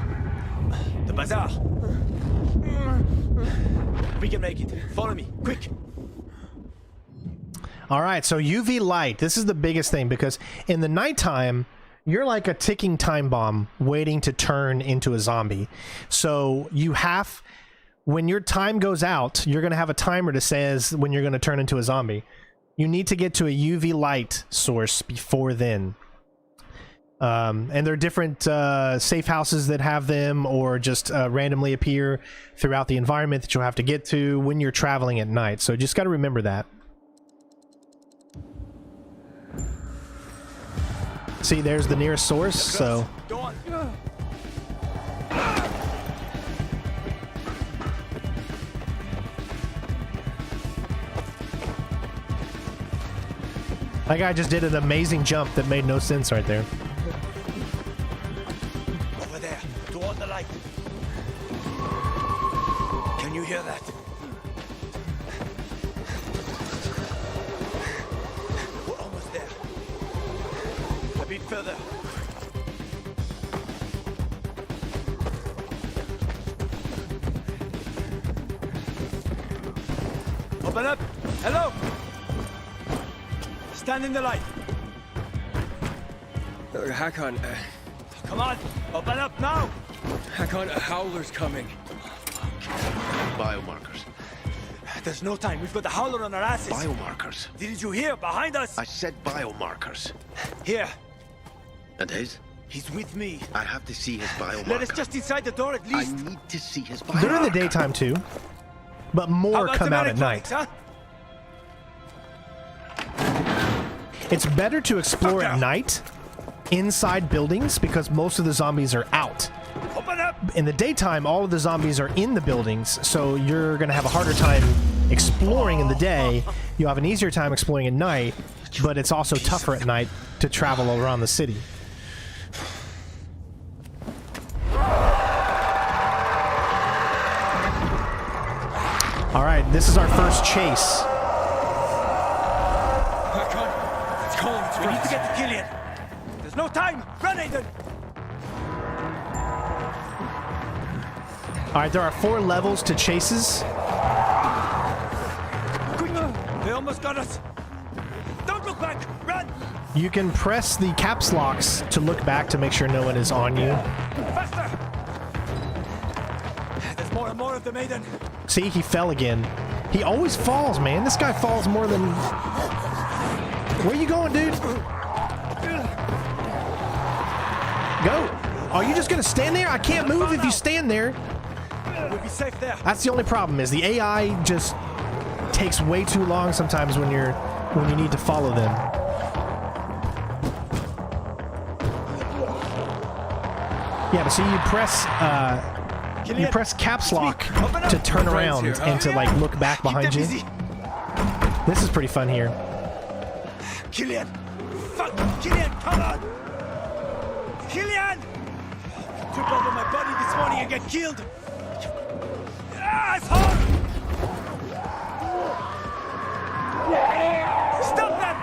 L: The bazaar. We can make it. Follow me, quick.
A: All right, so UV light. This is the biggest thing because in the nighttime, you're like a ticking time bomb waiting to turn into a zombie. So you have, when your time goes out, you're going to have a timer that says when you're going to turn into a zombie. You need to get to a UV light source before then. And there are different safe houses that have them, or just randomly appear throughout the environment that you'll have to get to when you're traveling at night. So just got to remember that. See, there's the nearest source, so... That guy just did an amazing jump that made no sense right there.
J: Over there, toward the light. Can you hear that? We're almost there. A bit further. Open up! Hello! Stand in the light.
C: Hakon,
J: Come on, open up now!
C: Hakon, a howler's coming.
J: Biomarkers. There's no time. We've got the howler on our asses.
H: Biomarkers.
J: Didn't you hear? Behind us.
H: I said biomarkers.
J: Here.
H: And his?
J: He's with me.
H: I have to see his biomarker.
J: Let us just inside the door at least.
H: I need to see his biomarker.
A: They're in the daytime too, but more come out at night.
J: Huh?
A: It's better to explore at night inside buildings because most of the zombies are out.
J: Open up.
A: In the daytime, all of the zombies are in the buildings, so you're going to have a harder time exploring in the day. You'll have an easier time exploring at night, but it's also tougher at night to travel around the city. All right, this is our first chase.
J: We need to get to Killian. There's no time. Run, Aiden.
A: All right, there are 4 levels to chases.
J: Quick! They almost got us. Don't look back. Run.
A: You can press the caps locks to look back to make sure no one is on you.
J: Faster. There's more and more of them, Aiden.
A: See, he fell again. He always falls, man. This guy falls more than... Where you going, dude? Go. Are you just gonna stand there? I can't move if you stand there.
J: We'll be safe there.
A: That's the only problem, is the AI just takes way too long sometimes when you need to follow them. Yeah, but see, you press caps lock to turn around and to like look back behind you. This is pretty fun here.
J: Killian! Fuck! Killian, come on! Killian! Trip over my body this morning and get killed! Asshole! Stop that!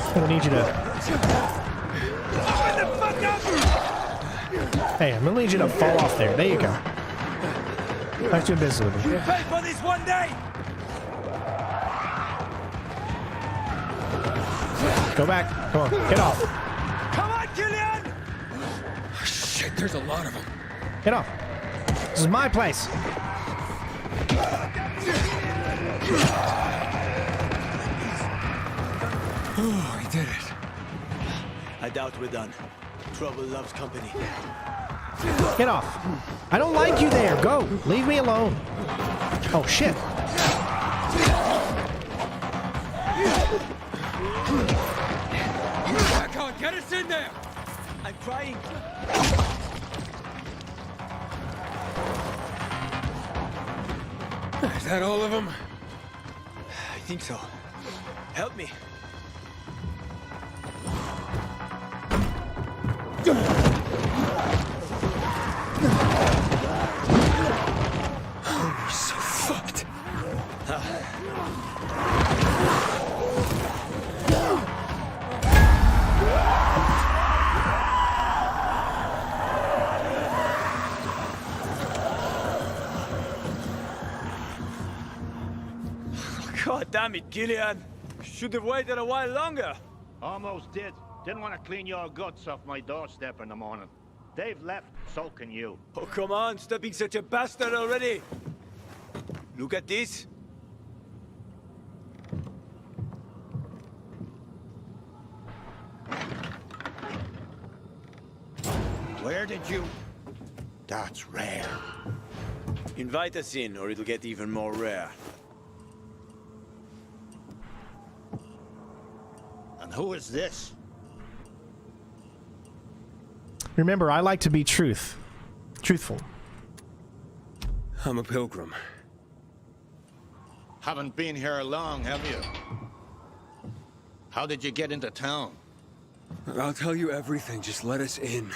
A: I'm gonna need you to...
J: Open the fuck up!
A: Hey, I'm gonna need you to fall off there. There you go. Back to your business with me.
J: You pay for this one day!
A: Go back. Come on. Get off.
J: Come on, Killian!
C: Shit, there's a lot of them.
A: Get off. This is my place.
C: Oh, he did it.
J: I doubt we're done. Trouble loves company.
A: Get off. I don't like you there. Go. Leave me alone. Oh, shit.
C: Back on, get us in there!
J: I'm trying.
C: Is that all of them?
J: I think so. Help me.
C: We're so fucked.
L: God damn it, Gillian. Should have waited a while longer.
O: Almost did. Didn't want to clean your guts off my doorstep in the morning. They've left, so can you.
L: Oh, come on, stop being such a bastard already. Look at this.
O: Where did you... That's rare.
L: Invite us in, or it'll get even more rare.
O: And who is this?
A: Remember, I like to be truthful.
C: I'm a pilgrim.
O: Haven't been here long, have you? How did you get into town?
C: I'll tell you everything, just let us in.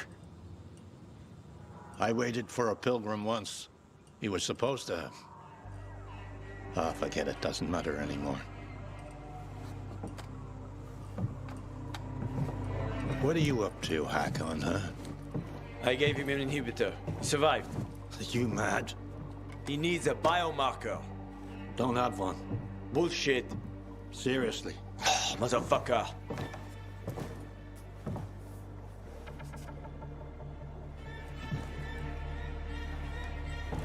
O: I waited for a pilgrim once. He was supposed to... Ah, forget it, doesn't matter anymore. What are you up to, Hakon, huh?
L: I gave him an inhibitor. He survived.
O: Are you mad?
L: He needs a biomarker.
O: Don't have one.
L: Bullshit.
O: Seriously.
L: Motherfucker.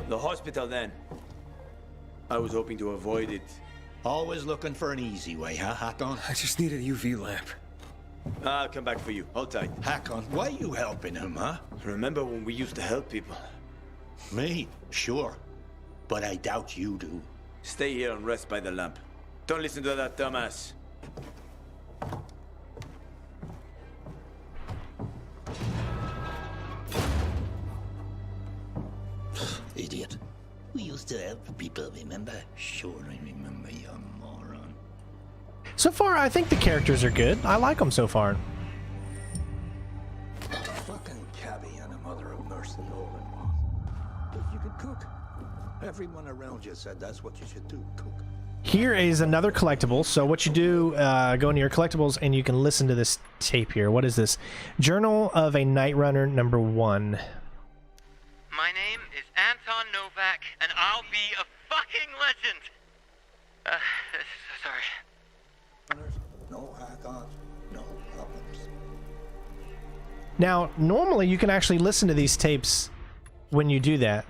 L: The hospital, then. I was hoping to avoid it.
O: Always looking for an easy way, huh, Hakon?
C: I just need a UV lamp.
L: I'll come back for you. Hold tight.
O: Hakon, why are you helping him, huh?
L: Remember when we used to help people?
O: Me? Sure. But I doubt you do.
L: Stay here and rest by the lamp. Don't listen to that dumbass.
O: Idiot. We used to help people, remember? Sure, I remember, you moron.
A: So far, I think the characters are good. I like them so far.
O: Fucking cabbie and a mother of mercy all in one. If you could cook. Everyone around you said that's what you should do, cook.
A: Here is another collectible. So what you do, go into your collectibles and you can listen to this tape here. What is this? Journal of a Night Runner #1.
P: My name is Anton Novak, and I'll be a fucking legend. Sorry.
O: No hack-ons, no problems.
A: Now, normally you can actually listen to these tapes when you do that.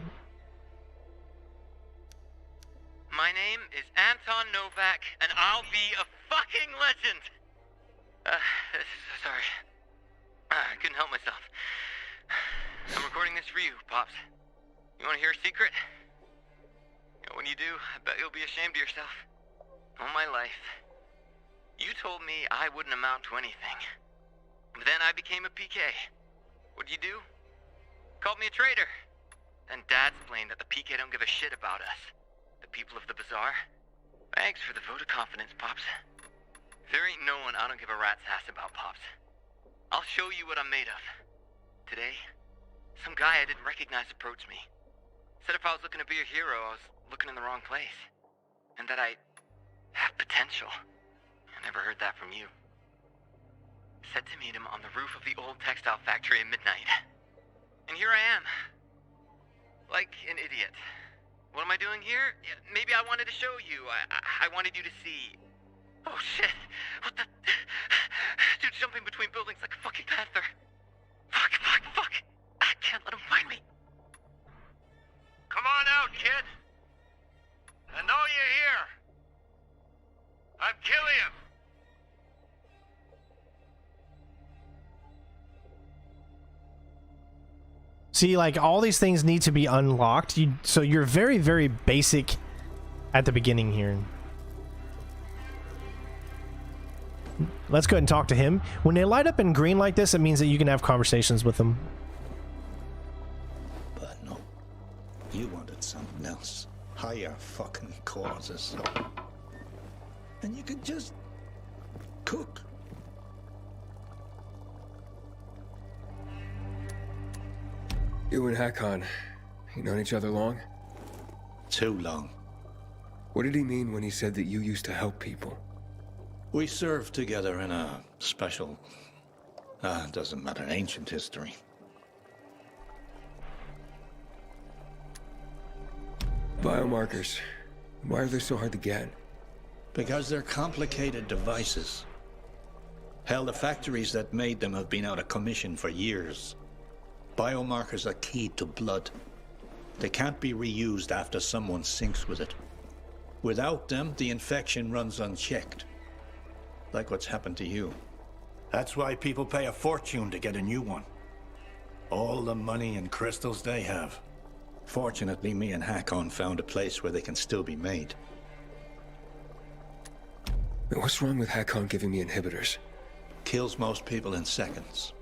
P: My name is Anton Novak, and I'll be a fucking legend. Sorry. I couldn't help myself. I'm recording this for you, Pops. You want to hear a secret? You know, when you do, I bet you'll be ashamed of yourself. All my life, you told me I wouldn't amount to anything. But then I became a PK. What'd you do? Called me a traitor. Then Dad explained that the PK don't give a shit about us. The people of the Bazaar. Thanks for the vote of confidence, Pops. There ain't no one I don't give a rat's ass about, Pops. I'll show you what I'm made of. Today, some guy I didn't recognize approached me. Said if I was looking to be a hero, I was looking in the wrong place. And that I have potential. I never heard that from you. Said to meet him on the roof of the old textile factory at midnight. And here I am. Like an idiot. What am I doing here? Yeah, maybe I wanted to show you. I wanted you to see. Oh shit. What the... Dude's jumping between buildings like a fucking panther. Fuck. I can't let him find me.
O: Come on out, kid. I know you're here. I'm killing him.
A: See, like, all these things need to be unlocked. So you're very, very basic at the beginning here. Let's go ahead and talk to him. When they light up in green like this, it means that you can have conversations with them.
O: But no. You wanted something else. Higher fucking causes. And you could just... cook.
C: You and Hakon, you known each other long?
O: Too long.
C: What did he mean when he said that you used to help people?
O: We served together in a special... doesn't matter, ancient history.
C: Biomarkers. Why are they so hard to get?
O: Because they're complicated devices. Hell, the factories that made them have been out of commission for years. Biomarkers are key to blood. They can't be reused after someone sinks with it. Without them, the infection runs unchecked. Like what's happened to you. That's why people pay a fortune to get a new one. All the money and crystals they have. Fortunately, me and Hakon found a place where they can still be made.
C: What's wrong with Hakon giving me inhibitors?
O: Kills most people in seconds.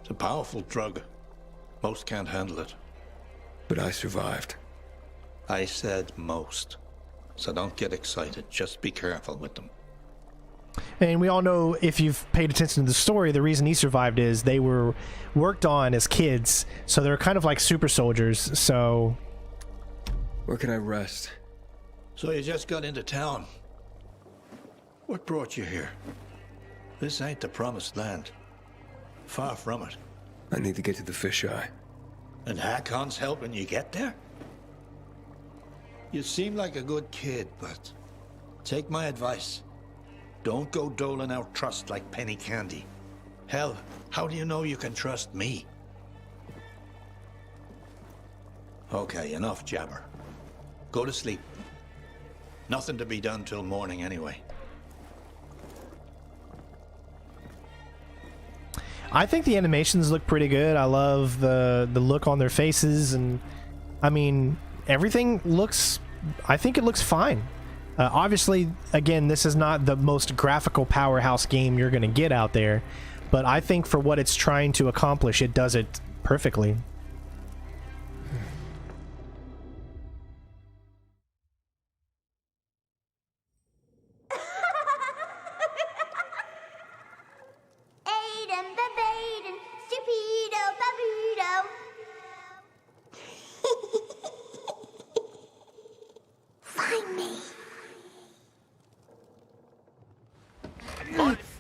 O: It's a powerful drug. Most can't handle it.
C: But I survived.
O: I said most. So don't get excited. Just be careful with them.
A: And we all know, if you've paid attention to the story, the reason he survived is they were worked on as kids. So they're kind of like super soldiers. So
C: where can I rest?
O: So you just got into town. What brought you here? This ain't the promised land. Far from it.
C: I need to get to the fisheye.
O: And Hakon's helping you get there? You seem like a good kid, but take my advice. Don't go doling out trust like penny candy. Hell, how do you know you can trust me? Okay, enough jabber. Go to sleep. Nothing to be done till morning anyway.
A: I think the animations look pretty good. I love the look on their faces, and I mean, everything looks, I think it looks fine. Obviously, again, this is not the most graphical powerhouse game you're going to get out there, but I think for what it's trying to accomplish, it does it perfectly.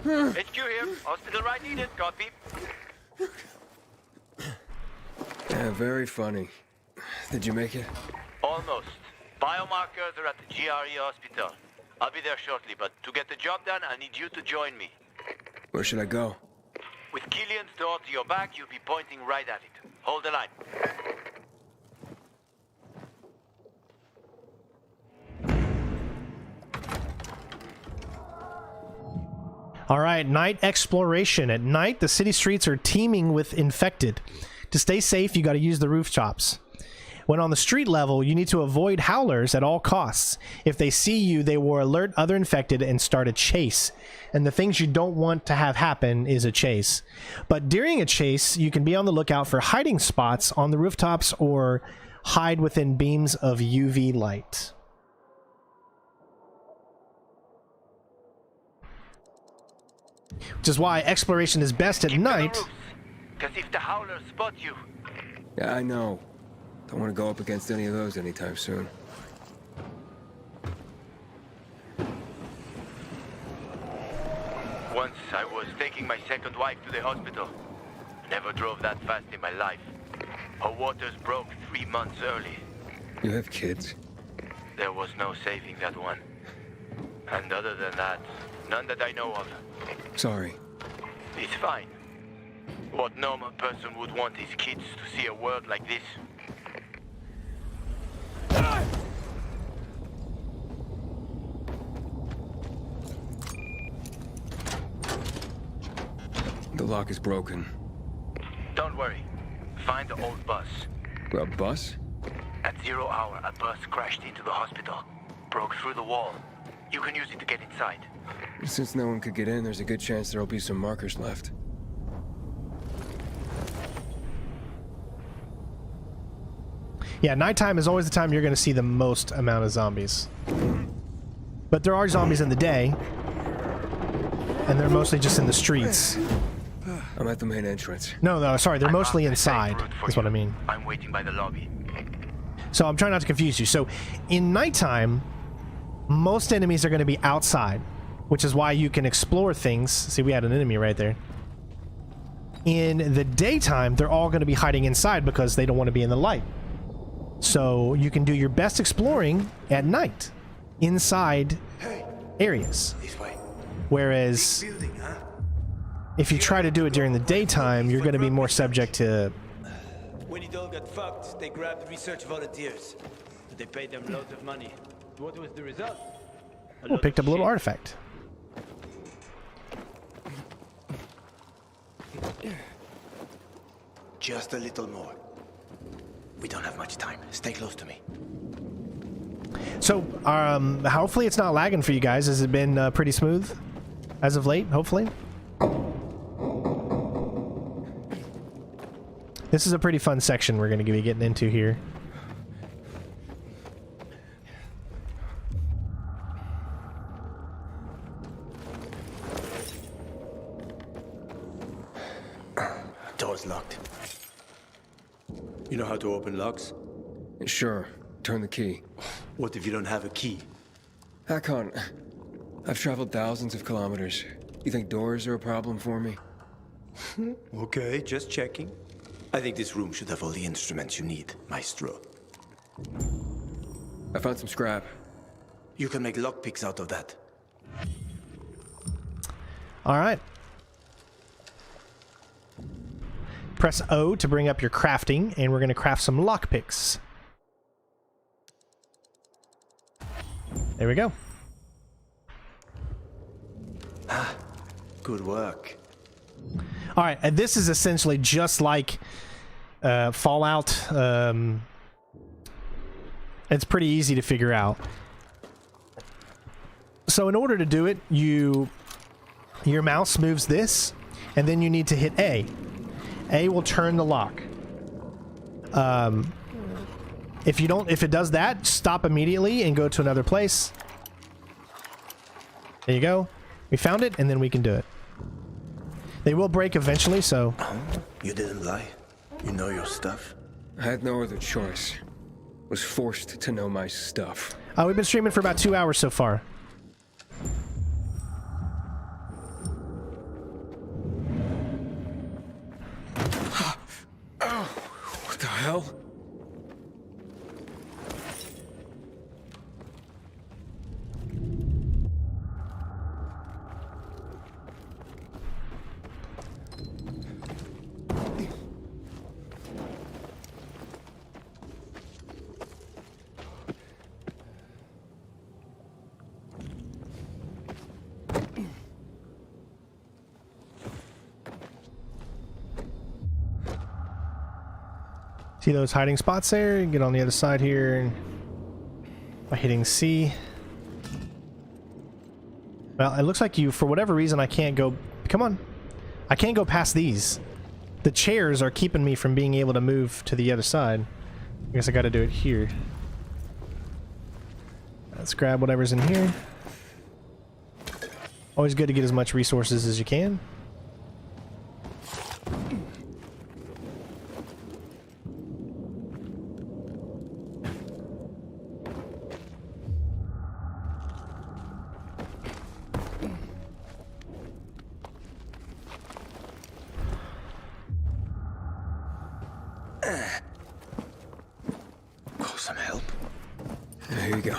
K: HQ here. Hospital right needed. Copy.
C: Yeah, very funny. Did you make it?
K: Almost. Biomarkers are at the GRE hospital. I'll be there shortly, but to get the job done, I need you to join me.
C: Where should I go?
K: With Killian's door to your back, you'll be pointing right at it. Hold the line.
A: All right, night exploration. At night, the city streets are teeming with infected. To stay safe, you got to use the rooftops. When on the street level, you need to avoid howlers at all costs. If they see you, they will alert other infected and start a chase. And the things you don't want to have happen is a chase. But during a chase, you can be on the lookout for hiding spots on the rooftops or hide within beams of UV light. Which is why exploration is best at night.
K: Because if the howlers spot you...
C: Yeah, I know. Don't want to go up against any of those anytime soon.
K: Once I was taking my second wife to the hospital. Never drove that fast in my life. Her waters broke 3 months early.
C: You have kids?
K: There was no saving that one. And other than that, none that I know of.
C: Sorry.
K: It's fine. What normal person would want his kids to see a world like this?
C: The lock is broken.
K: Don't worry. Find the old bus.
C: A bus?
K: At 0 hour, a bus crashed into the hospital. Broke through the wall. You can use it to get inside.
C: Since no one could get in, there's a good chance there'll be some markers left.
A: Yeah, nighttime is always the time you're going to see the most amount of zombies. But there are zombies in the day, and they're mostly just in the streets.
C: I'm at the main entrance.
A: No, sorry, they're mostly inside, is what I mean.
K: I'm waiting by the lobby.
A: So I'm trying not to confuse you. So in nighttime, most enemies are going to be outside, which is why you can explore things. See, we had an enemy right there. In the daytime, they're all going to be hiding inside because they don't want to be in the light. So you can do your best exploring at night, inside areas.
I: This way.
A: Whereas
I: Building, huh?
A: if you try to do it during the daytime, you're going to be more subject to...
L: When it all got fucked, they grabbed research volunteers. They paid them loads of money. What was the result?
A: Oh, picked up a little artifact.
J: Just a little more. We don't have much time. Stay close to me.
A: So, hopefully it's not lagging for you guys. Has it been pretty smooth as of late, hopefully? This is a pretty fun section we're going to be getting into here.
J: Door's locked.
L: You know how to open locks?
C: Sure. Turn the key.
L: What if you don't have a key?
C: Hakon, I've traveled thousands of kilometers. You think doors are a problem for me?
L: Okay, just checking. I think this room should have all the instruments you need, Maestro.
C: I found some scrap.
J: You can make lockpicks out of that.
A: All right. Press O to bring up your crafting, and we're going to craft some lockpicks. There we go.
L: Ah, good work.
A: All right, and this is essentially just like Fallout. It's pretty easy to figure out. So in order to do it, your mouse moves this, and then you need to hit A. A will turn the lock. If it does that, stop immediately and go to another place. There you go. We found it, and then we can do it. They will break eventually, so...
J: You didn't lie. You know your stuff.
C: I had no other choice. Was forced to know my stuff.
A: We've been streaming for about 2 hours so far.
C: What the hell?
A: See those hiding spots there? You can get on the other side here by hitting C. Well, it looks like for whatever reason, I can't go... Come on. I can't go past these. The chairs are keeping me from being able to move to the other side. I guess I gotta do it here. Let's grab whatever's in here. Always good to get as much resources as you can.
J: Call some help.
C: There you go.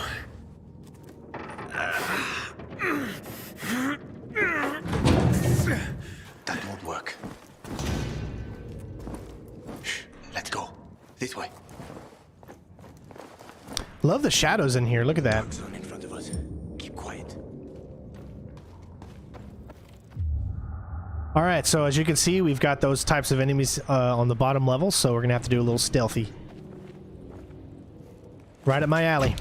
J: That won't work. Shh, let's go. This way.
A: Love the shadows in here. Look at that.
J: Dark zone in front of us. Keep quiet.
A: All right, so as you can see, we've got those types of enemies on the bottom level, so we're gonna have to do a little stealthy. Right up my alley.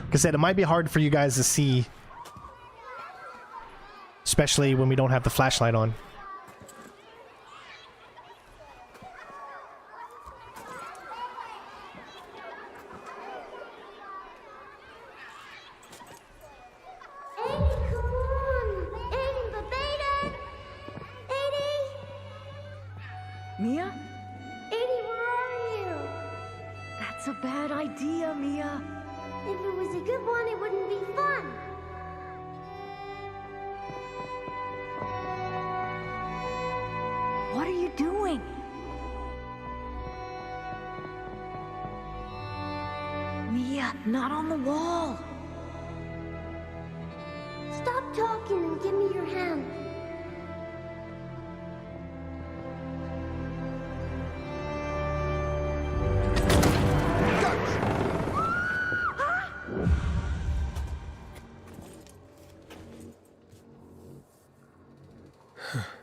A: Like I said, it might be hard for you guys to see, especially when we don't have the flashlight on.
E: Mia? Eddie, where are you? That's a bad idea, Mia. If it was a good one, it wouldn't be fun. What are you doing? Mia, not on the wall. Stop talking and give me your hand.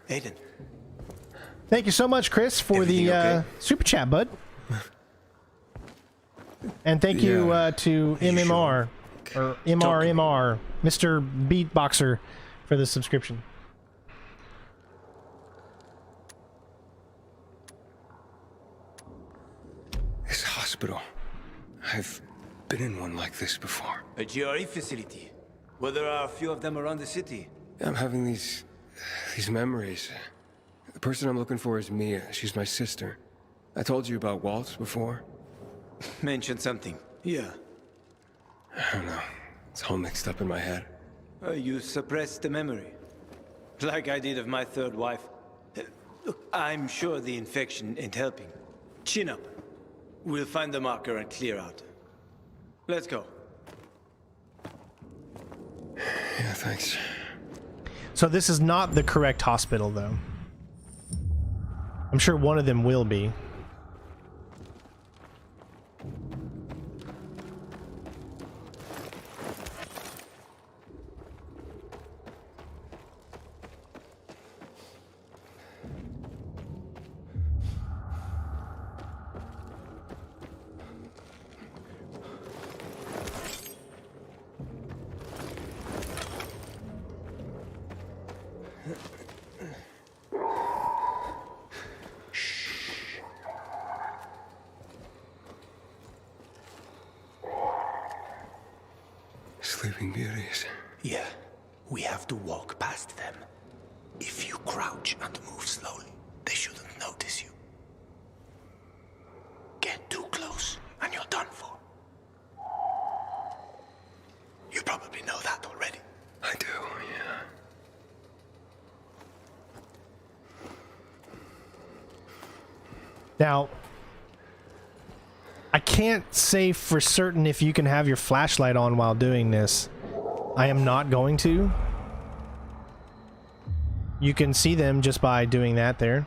L: Aiden.
A: Thank you so much, Chris, for the super chat, bud. And thank you to MMR, or MRMR, Mr. Beatboxer, for the subscription.
C: This hospital. I've been in one like this before.
L: A GRE facility. Well, there are a few of them around the city.
C: I'm having these memories. The person I'm looking for is Mia. She's my sister. I told you about Waltz before.
L: Mention something. Yeah.
C: I don't know. It's all mixed up in my head.
L: You suppressed the memory. Like I did of my third wife. Look, I'm sure the infection ain't helping. Chin up. We'll find the marker and clear out. Let's go.
C: Yeah, thanks.
A: So this is not the correct hospital, though. I'm sure one of them will be.
C: Sleeping Beauties.
J: Yeah, we have to walk past them. If you crouch and move slowly, they shouldn't notice you. Get too close and you're done for. You probably know that already.
C: I do, yeah.
A: Now, I can't say for certain if you can have your flashlight on while doing this. I am not going to. You can see them just by doing that there.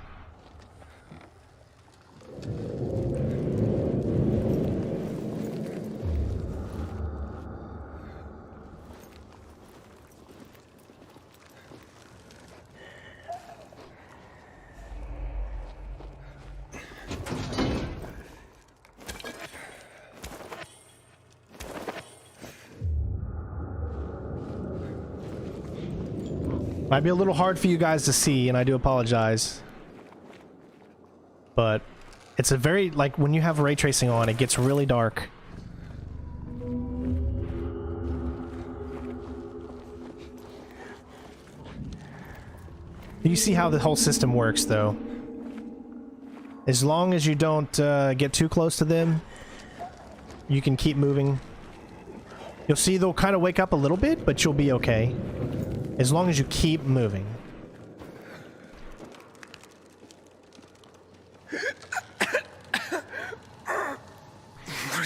A: Might be a little hard for you guys to see, and I do apologize. But it's a very, like, when you have ray tracing on, it gets really dark. You see how the whole system works, though. As long as you don't get too close to them, you can keep moving. You'll see they'll kind of wake up a little bit, but you'll be okay. As long as you keep moving.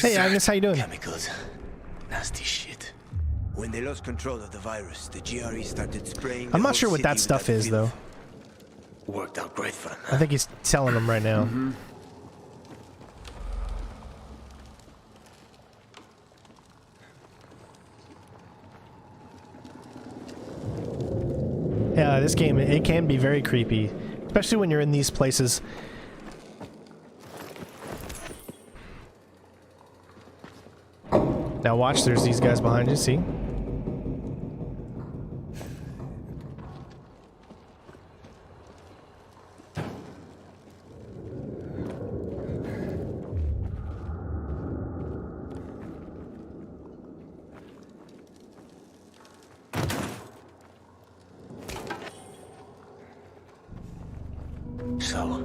A: Hey, Agnes, how you doing?
J: Chemicals. Nasty shit. When they lost control of the virus, the GRE started spraying.
A: I'm not sure what that stuff is, though.
J: Worked out great for them.
A: I think he's telling them right now.
J: Mm-hmm.
A: Yeah, this game, it can be very creepy, especially when you're in these places. Now watch, there's these guys behind you, see?
J: So,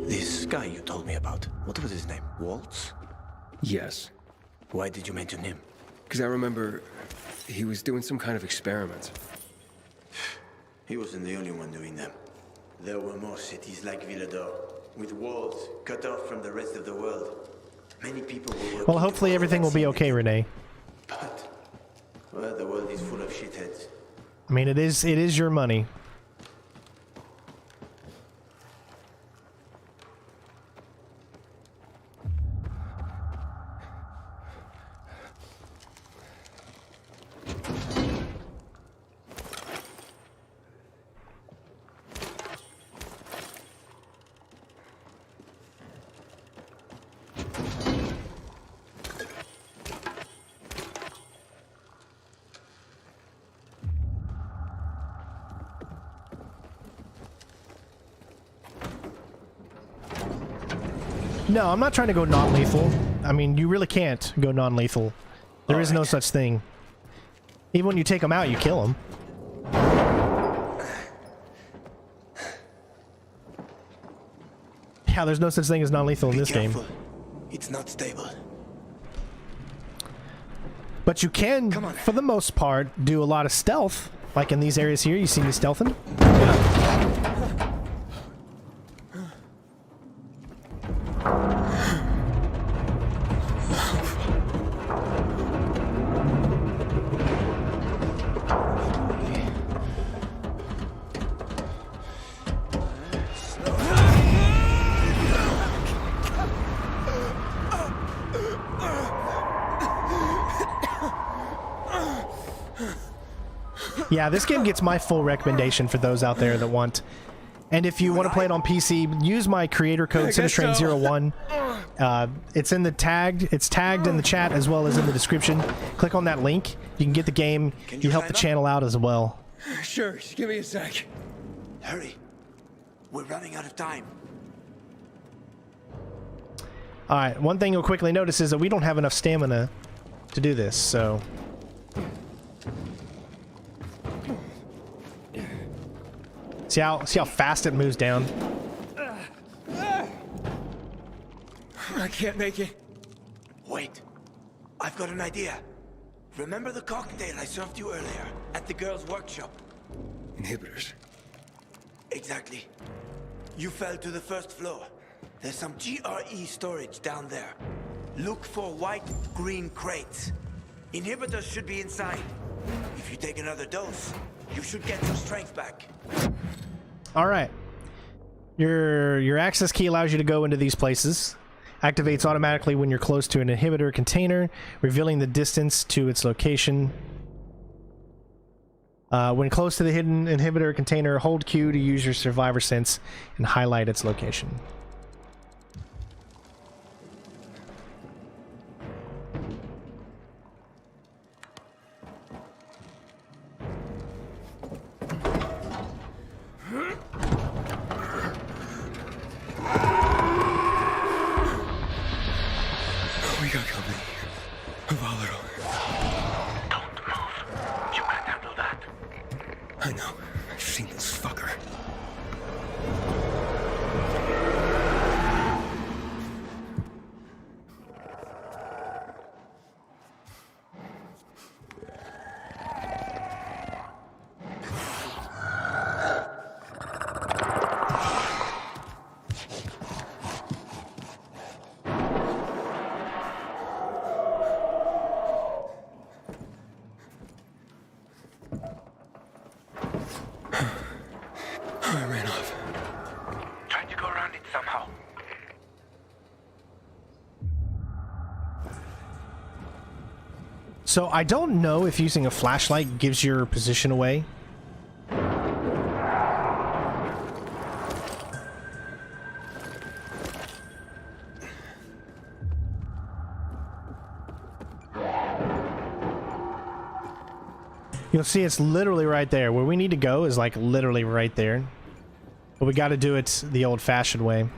J: this guy you told me about, what was his name? Waltz?
C: Yes.
J: Why did you mention him?
C: Because I remember he was doing some kind of experiment.
L: He wasn't the only one doing them. There were more cities like Villador, with walls cut off from the rest of the world. Many people were
A: Well, hopefully everything will be okay, Renee.
L: Well, the world is full of shitheads.
A: I mean, it is your money. No, I'm not trying to go non-lethal. I mean, you really can't go non-lethal. There is no such thing. Even when you take them out, you kill them. Yeah, there's no such thing as non-lethal in this game.
J: It's not stable.
A: But you can, for the most part, do a lot of stealth. Like in these areas here, you see me stealthing? Yeah, this game gets my full recommendation for those out there that want. And if you want to play it on PC, use my creator code Cinestrain01. It's in the tagged. It's tagged in the chat as well as in the description. Click on that link. You can get the game. You help the channel out as well.
J: Sure, just give me a sec.
L: Hurry. We're running out of time.
A: All right. One thing you'll quickly notice is that we don't have enough stamina to do this. So. See how fast it moves down?
J: I can't make it.
L: Wait. I've got an idea. Remember the cocktail I served you earlier at the girls' workshop?
C: Inhibitors.
L: Exactly. You fell to the first floor. There's some GRE storage down there. Look for white-green crates. Inhibitors should be inside. If you take another dose, you should get your strength back.
A: All right. Your access key allows you to go into these places. Activates automatically when you're close to an inhibitor container, revealing the distance to its location. When close to the hidden inhibitor container, hold Q to use your survivor sense and highlight its location.
C: We got company. A volatile.
K: Don't move. You can't handle that.
C: I know. I've seen this fucker. I ran off.
K: Trying to go around it somehow.
A: So I don't know if using a flashlight gives your position away. You'll see it's literally right there. Where we need to go is like literally right there. But we got to do it the old-fashioned way.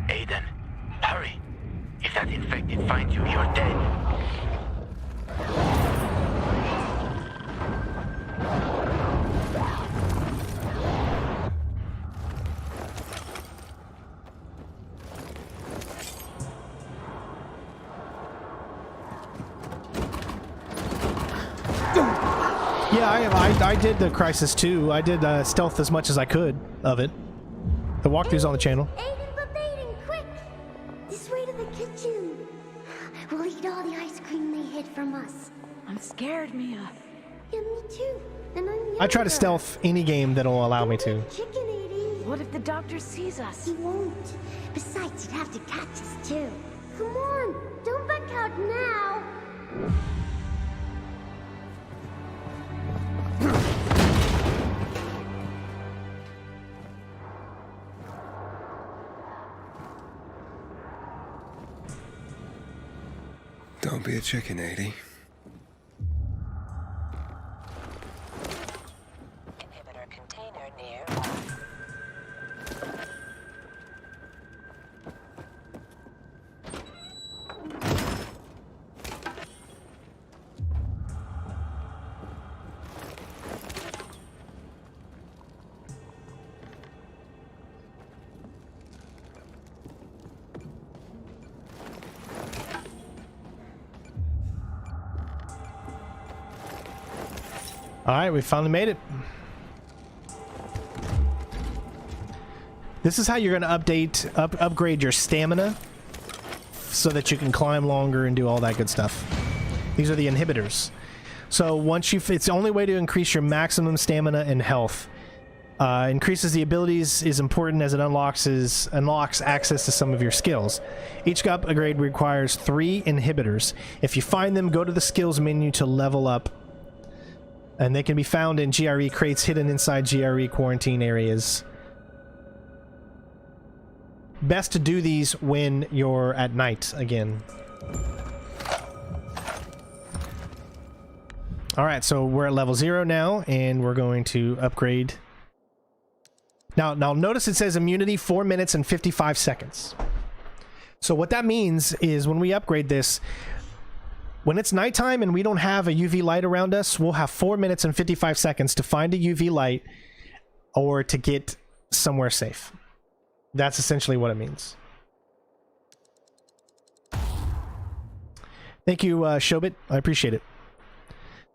K: Aiden, hurry. If that infected finds you, you're dead.
A: Yeah, I did the Crisis 2. I did stealth as much as I could of it. The walkthroughs on the channel.
E: Aiden, quick! This way to the kitchen. We'll eat all the ice cream they hid from us.
F: I'm scared, Mia.
E: Yeah, me too. And I'm
A: I try to
E: younger.
A: stealth any game that'll allow me to.
E: Chicken, Edie.
F: What if the doctor sees us?
E: He won't. Besides, he'd have to catch us too. Come on, don't back out now.
C: Don't be a chicken, 80.
Q: Inhibitor container near.
A: All right, we finally made it. This is how you're going to upgrade your stamina so that you can climb longer and do all that good stuff. These are the inhibitors. So once it's the only way to increase your maximum stamina and health. Increases the abilities is important as it unlocks access to some of your skills. Each upgrade requires 3 inhibitors. If you find them, go to the skills menu to level up. And they can be found in GRE crates hidden inside GRE quarantine areas. Best to do these when you're at night again. Alright, so we're at level 0 now, and we're going to upgrade. Now notice it says immunity 4 minutes and 55 seconds. So what that means is when we upgrade this, when it's nighttime and we don't have a UV light around us, we'll have 4 minutes and 55 seconds to find a UV light or to get somewhere safe. That's essentially what it means. Thank you, Shobit. I appreciate it.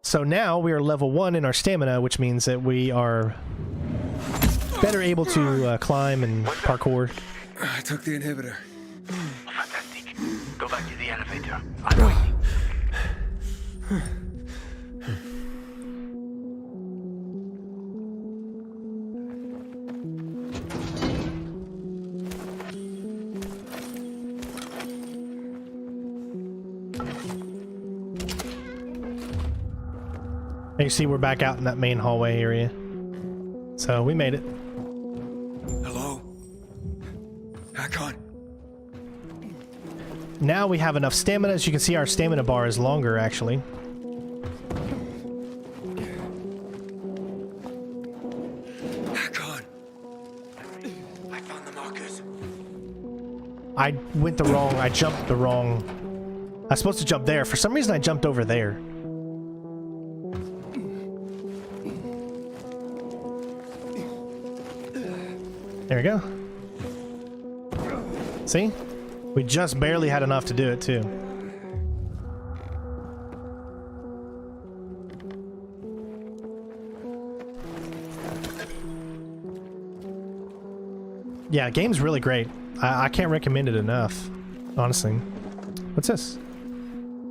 A: So now we are level 1 in our stamina, which means that we are better able to climb and parkour.
C: I took the inhibitor.
K: Fantastic. Go back to the elevator. I'm waiting.
A: You see we're back out in that main hallway area. So we made it.
J: Hello? Hakon?
A: Now we have enough stamina. As you can see, our stamina bar is longer, actually.
J: Hakon! I found the markers.
A: I jumped the wrong... I was supposed to jump there. For some reason, I jumped over there. There we go. See? We just barely had enough to do it, too. Yeah, game's really great. I can't recommend it enough, honestly. What's this?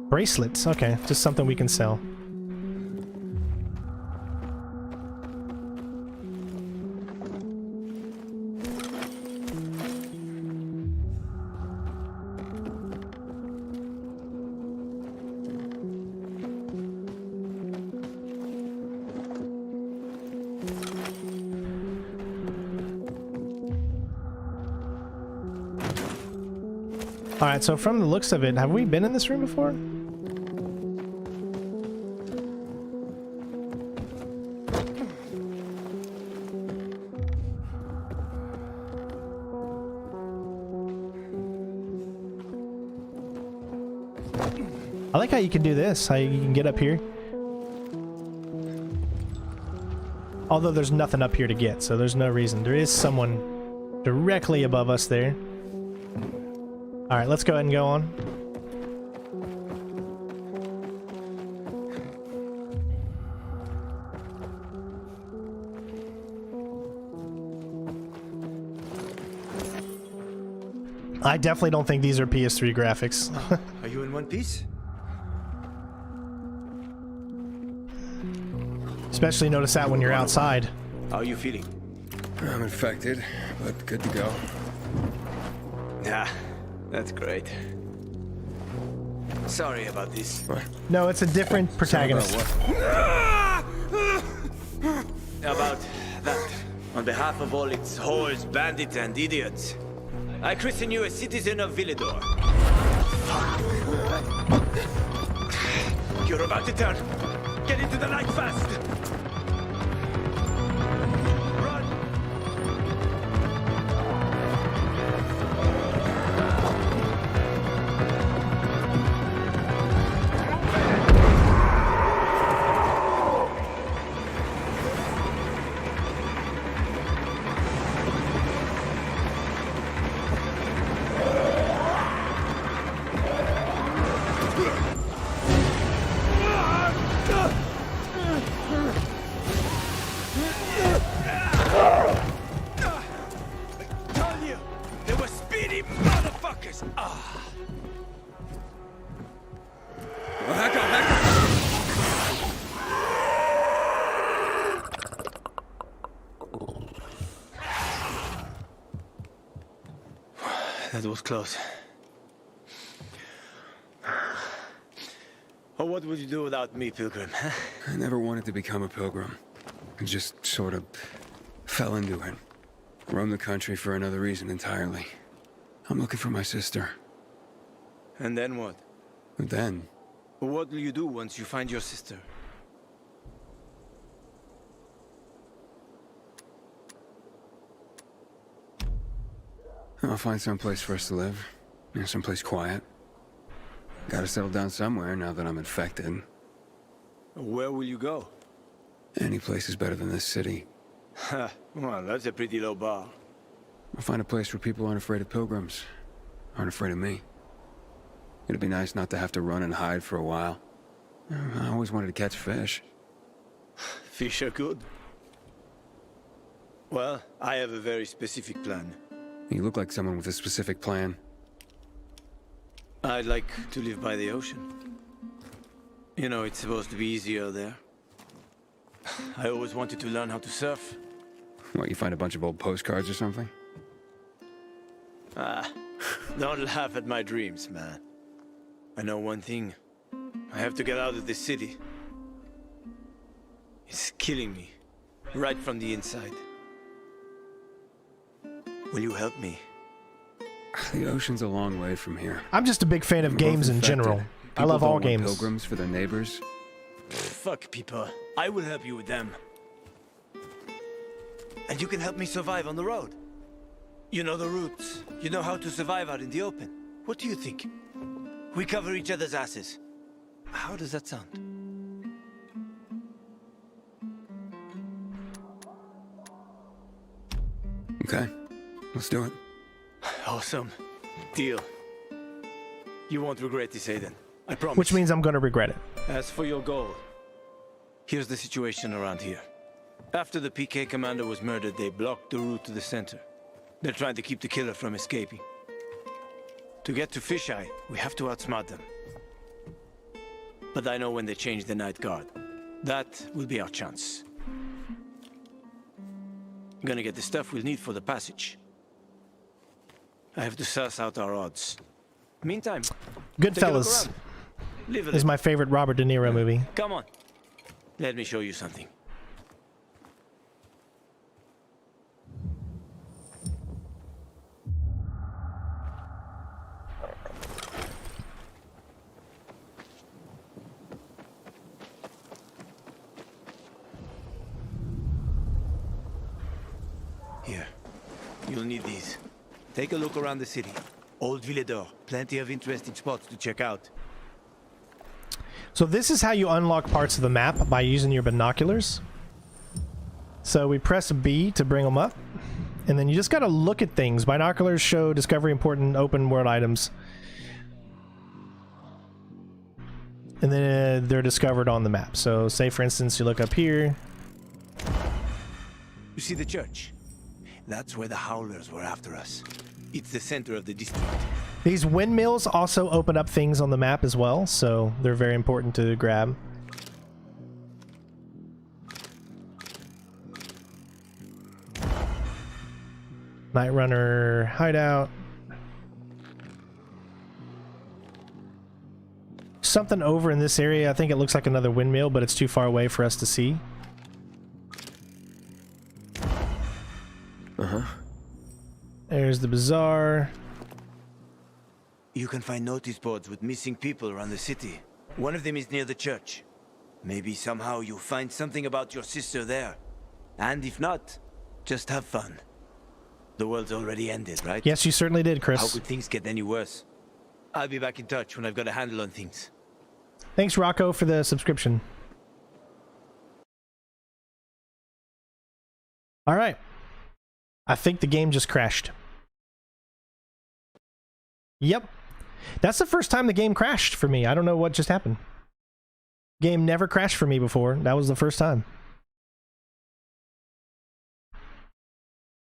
A: Bracelets. Okay, just something we can sell. Alright, so from the looks of it, have we been in this room before? I like how you can do this, how you can get up here. Although there's nothing up here to get, so there's no reason. There is someone directly above us there. Alright, let's go ahead and go on. I definitely don't think these are PS3 graphics.
L: Are you in one piece?
A: Especially notice that when you're outside.
L: How are you feeling?
C: I'm infected, but good to go.
L: Yeah, that's great. Sorry about this.
C: What?
A: No, it's a different protagonist.
L: About that. On behalf of all its whores, bandits, and idiots, I christen you a citizen of Villador. You're about to turn. Get into the light fast. Run. That was close. Oh, what would you do without me, Pilgrim?
C: I never wanted to become a pilgrim. I just sort of fell into it. Roamed the country for another reason entirely. I'm looking for my sister.
L: And then what?
C: And then?
L: What will you do once you find your sister?
C: I'll find someplace for us to live. Someplace quiet. Gotta settle down somewhere now that I'm infected.
L: Where will you go?
C: Any place is better than this city.
L: Well, that's a pretty low bar.
C: I'll find a place where people aren't afraid of pilgrims. Aren't afraid of me. It'd be nice not to have to run and hide for a while. I always wanted to catch fish.
L: Fish are good. Well, I have a very specific plan.
C: You look like someone with a specific plan.
L: I'd like to live by the ocean. You know, it's supposed to be easier there. I always wanted to learn how to surf.
C: What, you find a bunch of old postcards or something?
L: Don't laugh at my dreams, man. I know one thing. I have to get out of this city. It's killing me, right from the inside. Will you help me?
C: The ocean's a long way from here.
A: I'm just a big fan of games in general. I love all games.
C: Pilgrims for their neighbors.
L: Fuck people. I will help you with them. And you can help me survive on the road. You know the routes. You know how to survive out in the open. What do you think? We cover each other's asses. How does that sound?
C: Okay. Let's do it.
L: Awesome. Deal. You won't regret this, Aiden. I promise.
A: Which means I'm going to regret it.
L: As for your goal, here's the situation around here. After the PK commander was murdered, they blocked the route to the center. They're trying to keep the killer from escaping. To get to Fisheye, we have to outsmart them. But I know when they change the night guard. That will be our chance. I'm gonna get the stuff we'll need for the passage. I have to suss out our odds. Meantime,
A: Goodfellas is my favorite Robert De Niro movie.
L: Come on. Let me show you something. Here. You'll need these. Take a look around the city. Old Villador. Plenty of interesting spots to check out.
A: So this is how you unlock parts of the map, by using your binoculars. So we press B to bring them up, and then you just gotta look at things. Binoculars show discover important open world items. And then they're discovered on the map. So say for instance you look up here.
L: You see the church? That's where the Howlers were after us. It's the center of the district.
A: These windmills also open up things on the map as well, so they're very important to grab. Night Runner hideout. Something over in this area. I think it looks like another windmill, but it's too far away for us to see. There's the bazaar.
L: You can find notice boards with missing people around the city. One of them is near the church. Maybe somehow you'll find something about your sister there. And if not, just have fun. The world's already ended, right?
A: Yes, you certainly did, Chris.
L: How could things get any worse? I'll be back in touch when I've got a handle on things.
A: Thanks, Rocco, for the subscription. All right. I think the game just crashed. Yep. That's the first time the game crashed for me. I don't know what just happened. Game never crashed for me before. That was the first time.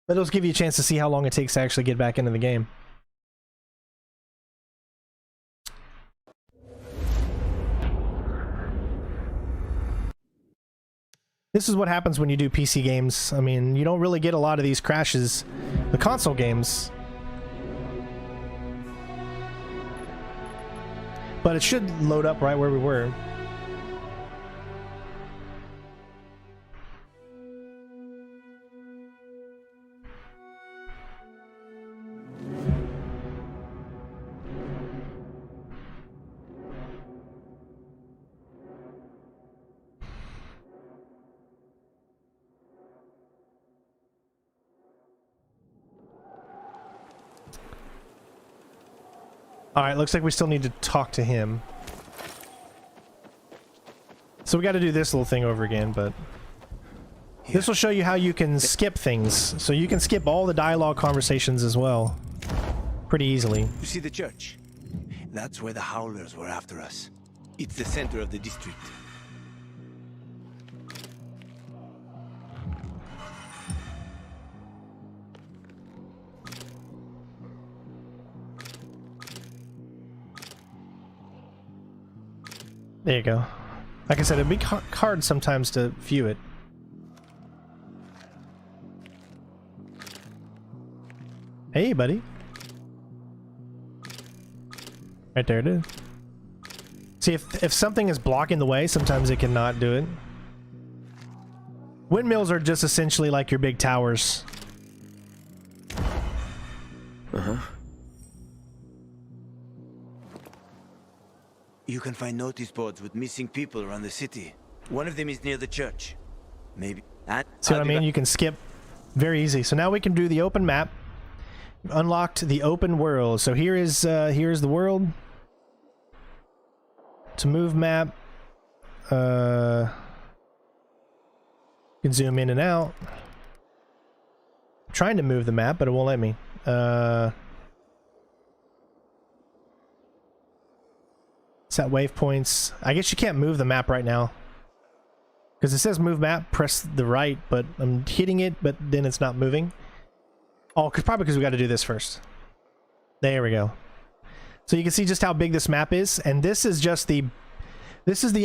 A: But it'll give you a chance to see how long it takes to actually get back into the game. This is what happens when you do PC games. I mean, you don't really get a lot of these crashes. The console games. But it should load up right where we were. Alright, looks like we still need to talk to him. So we got to do this little thing over again, but... This will show you how you can skip things. So you can skip all the dialogue conversations as well. Pretty easily.
L: You see the church? That's where the Howlers were after us. It's the center of the district.
A: There you go. Like I said, it'd be hard sometimes to view it. Hey, buddy. Right there it is. See, if something is blocking the way, sometimes it cannot do it. Windmills are just essentially like your big towers.
L: You can find notice boards with missing people around the city. One of them is near the church. Maybe.
A: See what I mean? You can skip very easy. So now we can do the open map. Unlocked the open world. So here's the world. To move map. You can zoom in and out. I'm trying to move the map, but it won't let me. Set waypoints. I guess you can't move the map right now. Because it says move map, press the right, but I'm hitting it, but then it's not moving. Oh, probably because we got to do this first. There we go. So you can see just how big this map is, and this is just the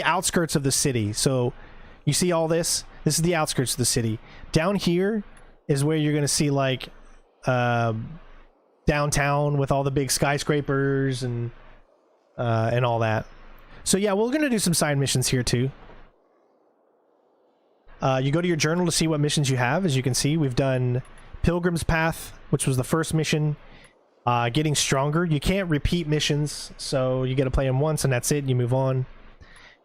A: outskirts of the city. So you see all this? This is the outskirts of the city. Down here is where you're going to see like downtown with all the big skyscrapers and all that. So yeah, we're going to do some side missions here too. You go to your journal to see what missions you have. As you can see, we've done Pilgrim's Path, which was the first mission. Getting stronger. You can't repeat missions, so you got to play them once and that's it. You move on.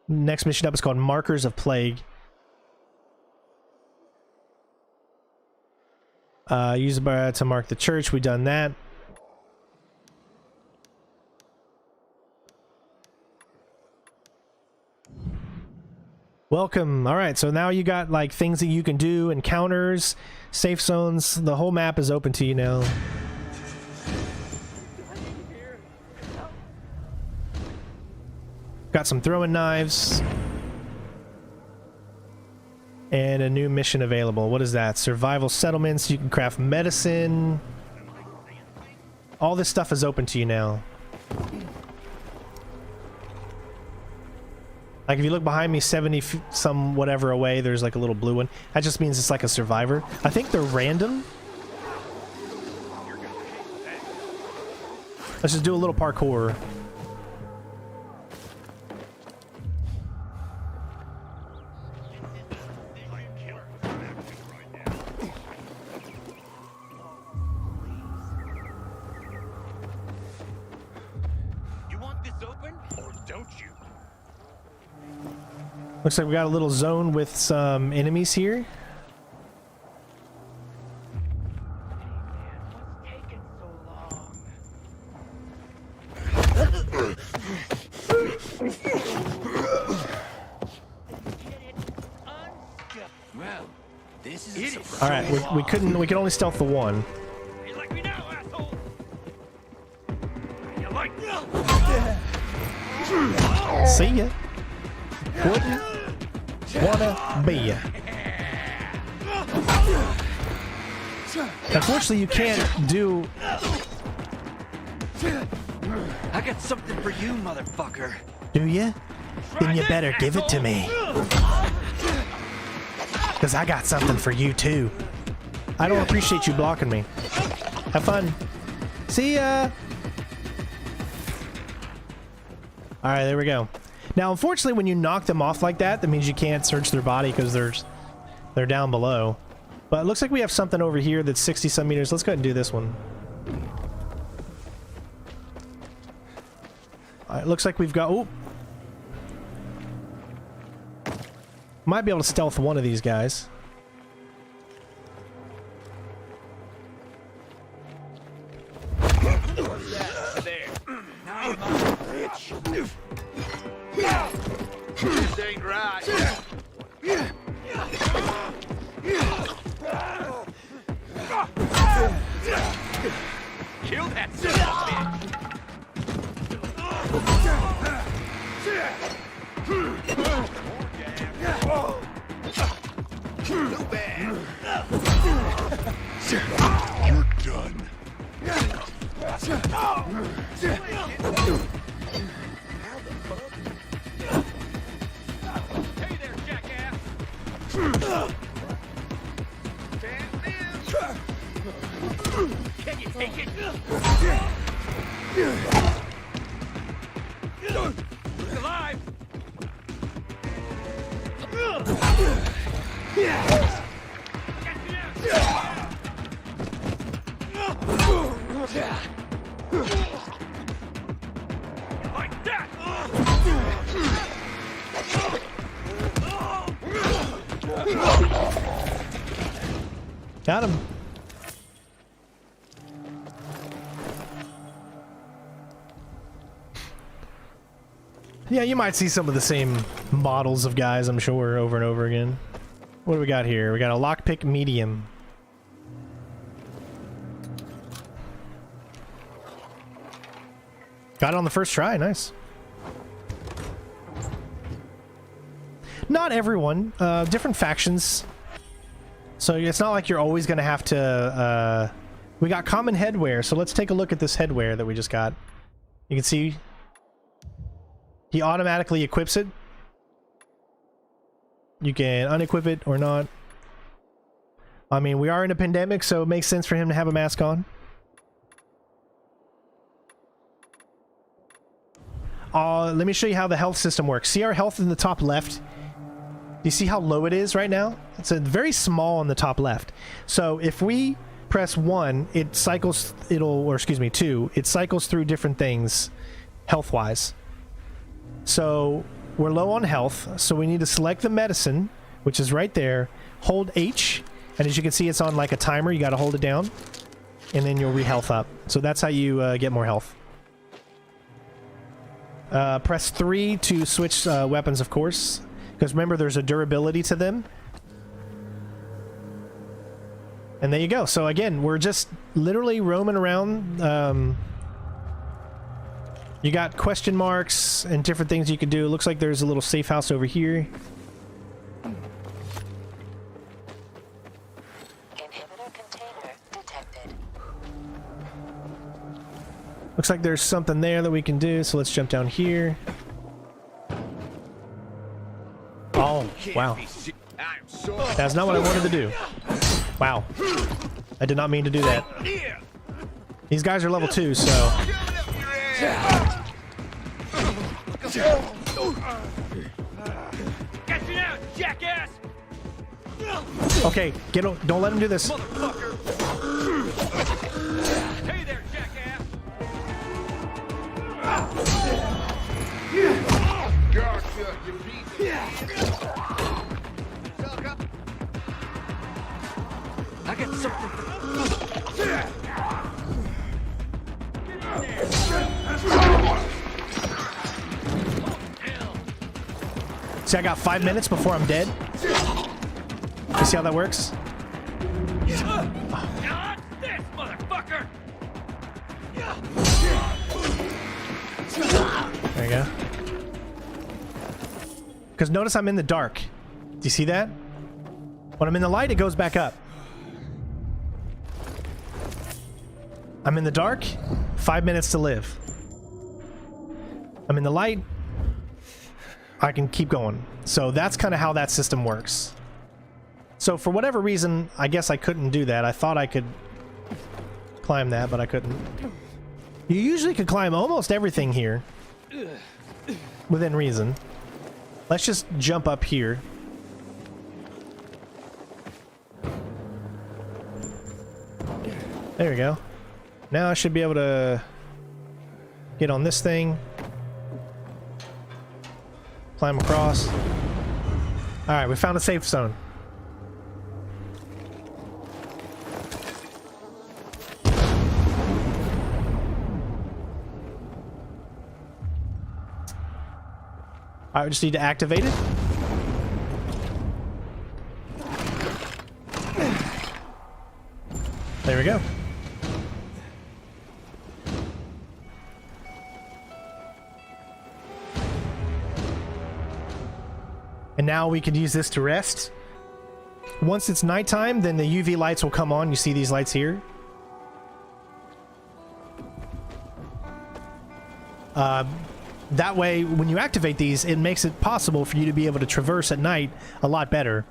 A: Next mission up is called Markers of Plague. Use it to mark the church. We've done that. Welcome. All right, so now you got like things that you can do, encounters, safe zones. The whole map is open to you now. Got some throwing knives. And a new mission available. What is that? Survival settlements. You can craft medicine. All this stuff is open to you now. Like if you look behind me 70 some whatever away, there's like a little blue one. That just means it's like a survivor. I think they're random. Let's just do a little parkour. Looks like we got a little zone with some enemies here.
J: Well, this is
A: all right, we could only stealth the one.
J: You like me now, asshole? You like
A: See ya. Wouldn't wanna be ya. Unfortunately, you can't do.
J: I got something for you, motherfucker.
A: Do you? Then you better give it to me. Because I got something for you, too. I don't appreciate you blocking me. Have fun. See ya! Alright, there we go. Now, unfortunately, when you knock them off like that, that means you can't search their body because they're down below. But it looks like we have something over here that's 60-some meters. Let's go ahead and do this one. It looks like we've got... Oh! Might be able to stealth one of these guys.
J: This ain't right. Kill that son of a Too bad. You're done. Hey there, jackass. Can you take it? He's alive. Like that.
A: Got him. Yeah, you might see some of the same models of guys, I'm sure, over and over again. What do we got here? We got a lockpick medium. Got it on the first try, nice. Not everyone, different factions. So it's not like you're always gonna have to, we got common headwear, so let's take a look at this headwear that we just got. You can see he automatically equips it. You can unequip it or not. I mean, we are in a pandemic, so it makes sense for him to have a mask on. Let me show you how the health system works. See our health in the top left? Do you see how low it is right now? It's a very small on the top left. So if we press 1, it cycles, or excuse me, 2, it cycles through different things health-wise. So we're low on health, so we need to select the medicine, which is right there, hold H, and as you can see, it's on like a timer. You got to hold it down, and then you'll re-health up. So that's how you get more health. Press 3 to switch weapons, of course, Because remember, there's a durability to them. And there you go. So again, we're just literally roaming around. You got question marks and different things you can do. It looks like there's a little safe house over here.
Q: Inhibitor container detected.
A: Looks like there's something there that we can do. So let's jump down here. Oh, wow. That's not what I wanted to do. Wow. I did not mean to do that. These guys are level 2, so...
J: Get you now, jackass!
A: Okay, don't let him do this.
J: Hey there, jackass! Gotcha, you beat I got something for...
A: See, I got 5 minutes before I'm dead. You see how that works?
J: Now this motherfucker!
A: There you go. Because notice I'm in the dark. Do you see that? When I'm in the light, it goes back up. I'm in the dark, 5 minutes to live. I'm in the light, I can keep going. So that's kind of how that system works. So for whatever reason, I guess I couldn't do that. I thought I could climb that, but I couldn't. You usually could climb almost everything here within reason. Let's just jump up here. There we go. Now I should be able to get on this thing. Climb across. Alright, we found a safe zone. I just need to activate it. There we go. And now we can use this to rest. Once it's nighttime, then the UV lights will come on. You see these lights here? That way, when you activate these, it makes it possible for you to be able to traverse at night a lot better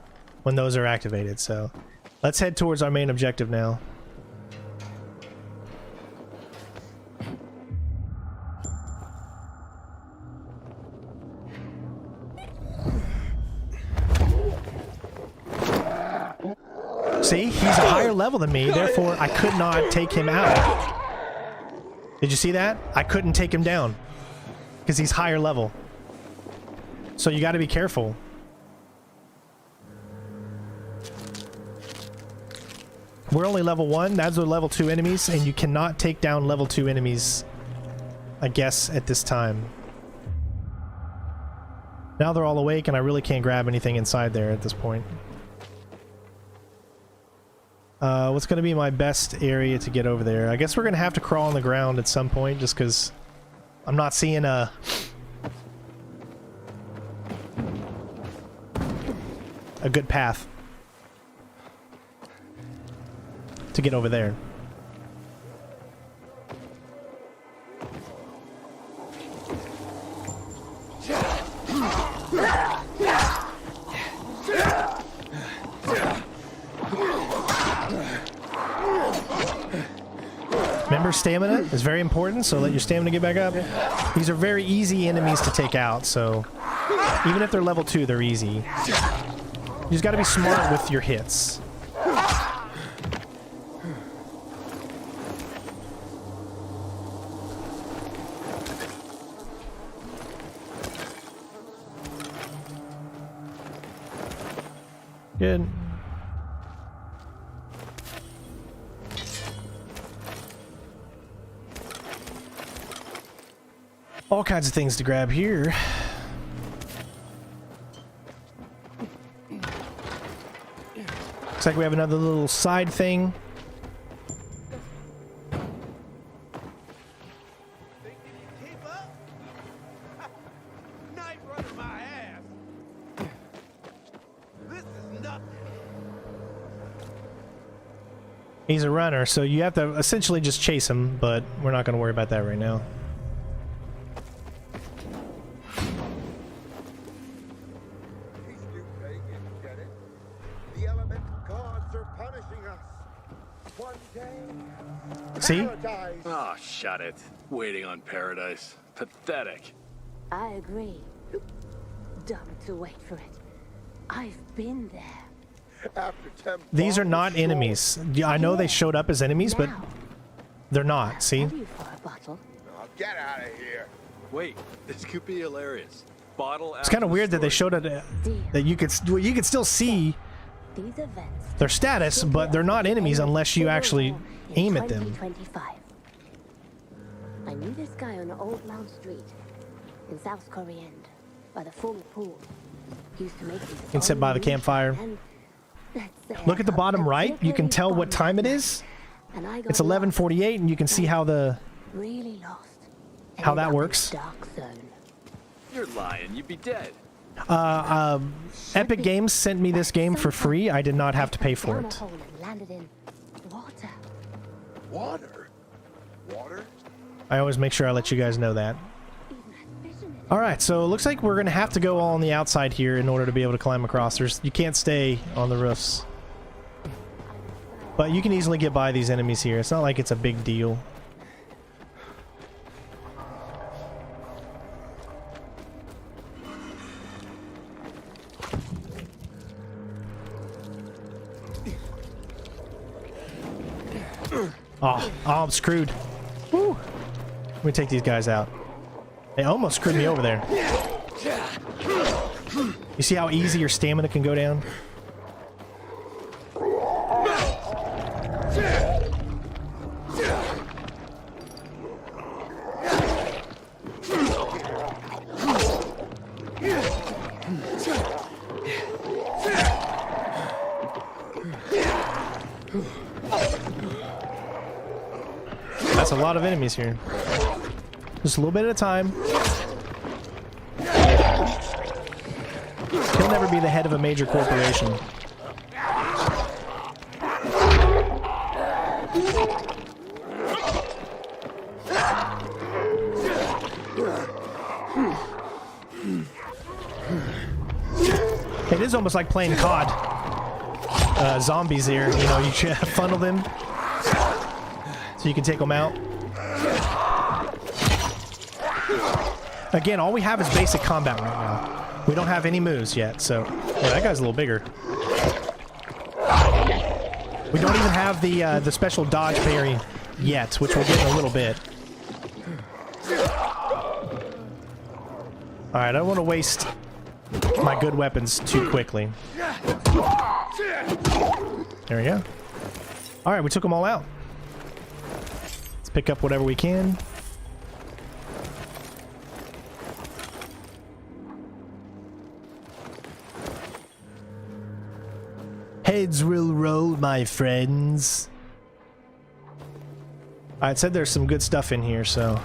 A: when those are activated. So let's head towards our main objective now. See, he's a higher level than me, therefore I could not take him out. Did you see that? I couldn't take him down because he's higher level. So you got to be careful. We're only level 1. Those are level 2 enemies, and you cannot take down level 2 enemies, I guess, at this time. Now they're all awake, and I really can't grab anything inside there at this point. What's going to be my best area to get over there? I guess we're going to have to crawl on the ground at some point, just because I'm not seeing a good path to get over there. Remember, stamina is very important, so let your stamina get back up. These are very easy enemies to take out, so even if they're level 2, they're easy. You just gotta be smart with your hits. Good. All kinds of things to grab here. Looks like we have another little side thing. He's a runner, so you have to essentially just chase him, but we're not going to worry about that right now. See?
R: Oh, shut it. Waiting on paradise. Pathetic.
E: I agree. Dumb to wait for it. I've been there.
A: These are not enemies. I know they showed up as enemies, but they're not. See?
R: Get out of here. Wait, this could be hilarious. Bottle.
A: It's kind of weird that they showed it that you could still see their status, but they're not enemies unless you actually aim at them.
E: I knew this guy on Old Mount Street in South Korea by the former pool. He used to make these.
A: You can sit by the campfire. Look at the bottom right. You can tell what time it is. It's 11:48, and you can see how that works.
R: You're lying. You'd be dead.
A: Epic Games sent me this game for free. I did not have to pay for it.
J: Water?
A: I always make sure I let you guys know that. Alright, so it looks like we're going to have to go on the outside here in order to be able to climb across. You can't stay on the roofs. But you can easily get by these enemies here. It's not like it's a big deal. Oh, I'm screwed. Woo. Let me take these guys out. They almost screwed me over there. You see how easy your stamina can go down? That's a lot of enemies here. Just a little bit at a time. He'll never be the head of a major corporation. It is almost like playing COD. Zombies here, you know, you funnel them so you can take them out. Again, all we have is basic combat right now. We don't have any moves yet, so... Yeah, that guy's a little bigger. We don't even have the special dodge parry yet, which we'll get in a little bit. Alright, I don't want to waste my good weapons too quickly. There we go. Alright, we took them all out. Let's pick up whatever we can. Heads will roll, my friends. I said there's some good stuff in here, so...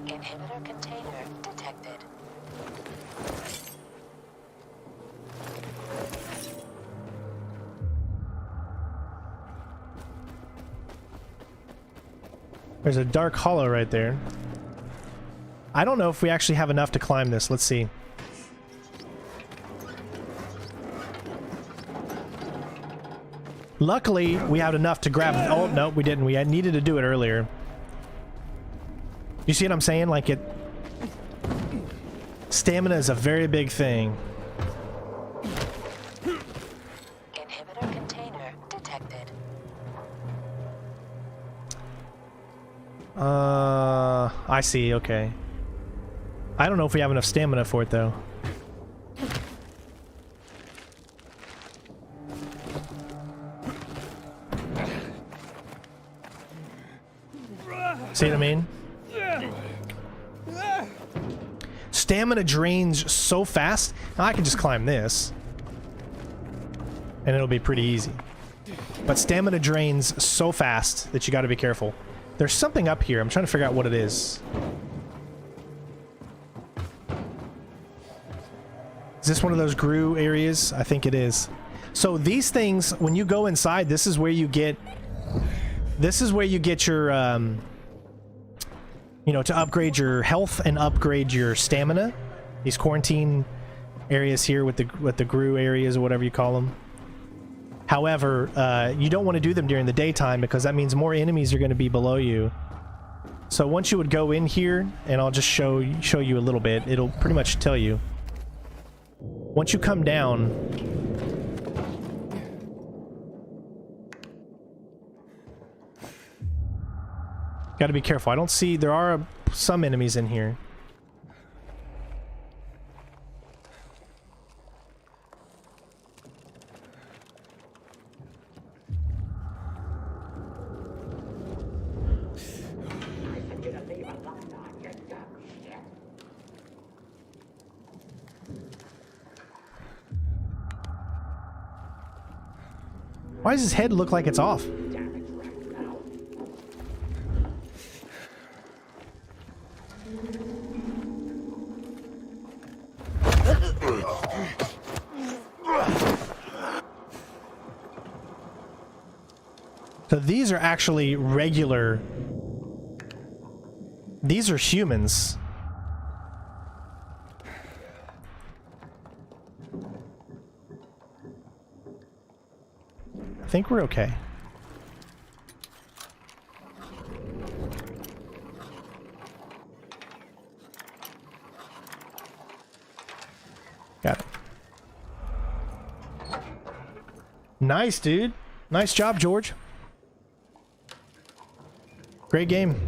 Q: Inhibitor container detected.
A: There's a dark hollow right there. I don't know if we actually have enough to climb this. Let's see. Luckily, we had enough to grab... Oh, no, we didn't. We needed to do it earlier. You see what I'm saying? Like it... Stamina is a very big thing.
Q: Inhibitor container detected.
A: I see, okay. I don't know if we have enough stamina for it, though. See what I mean? Stamina drains so fast. Now I can just climb this. And it'll be pretty easy. But stamina drains so fast that you gotta be careful. There's something up here. I'm trying to figure out what it is. Is this one of those GRU areas? I think it is. So these things, when you go inside, this is where you get... This is where you get your, you know, to upgrade your health and upgrade your stamina. These quarantine areas here with the GRU areas or whatever you call them. However, you don't want to do them during the daytime because that means more enemies are going to be below you. So once you would go in here, and I'll just show you a little bit, it'll pretty much tell you. Once you come down, gotta be careful. I don't see... There are some enemies in here. Why does his head look like it's off? So these are actually regular... These are humans. I think we're okay. Got it. Nice, dude. Nice job, George. Great game.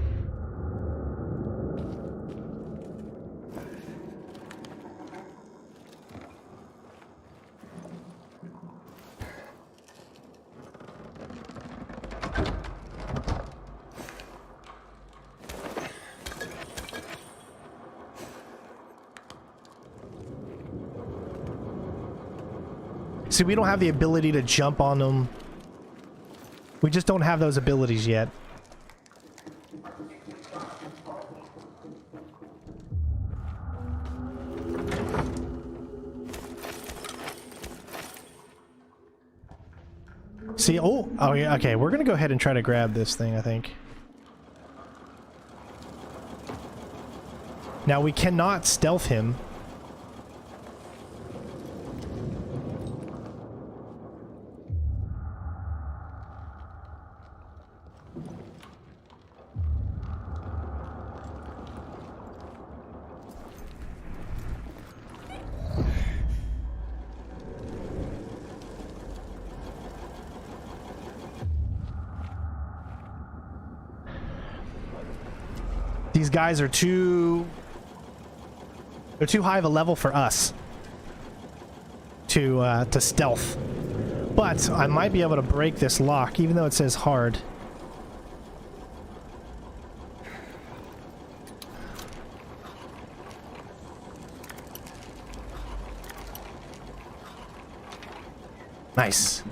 A: See, we don't have the ability to jump on them. We just don't have those abilities yet. See, oh yeah, okay, we're gonna go ahead and try to grab this thing, I think. Now, we cannot stealth him. These guys are too... They're too high of a level for us to stealth. But I might be able to break this lock, even though it says hard. Nice.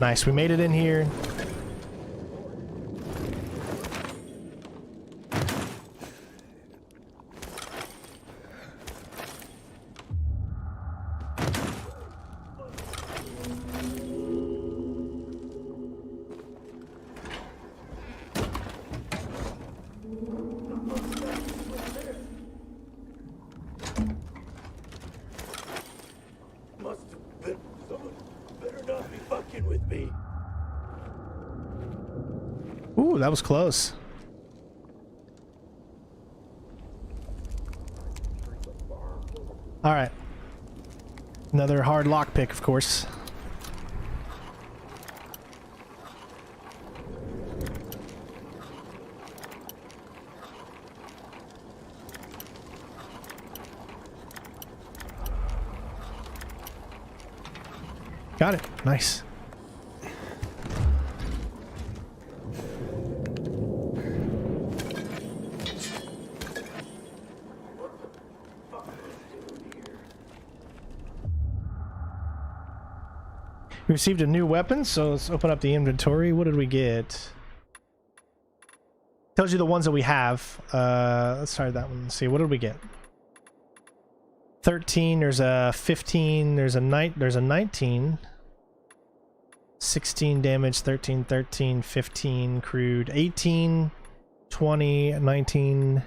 A: Nice, we made it in here. Ooh, that was close. All right. Another hard lockpick, of course. Got it. Nice. We received a new weapon, so let's open up the inventory. What did we get? Tells you the ones that we have. Let's try that one. Let's see, what did we get? 13, there's a 15, there's a 19. 16 damage, 13, 13, 15 crude, 18, 20, 19.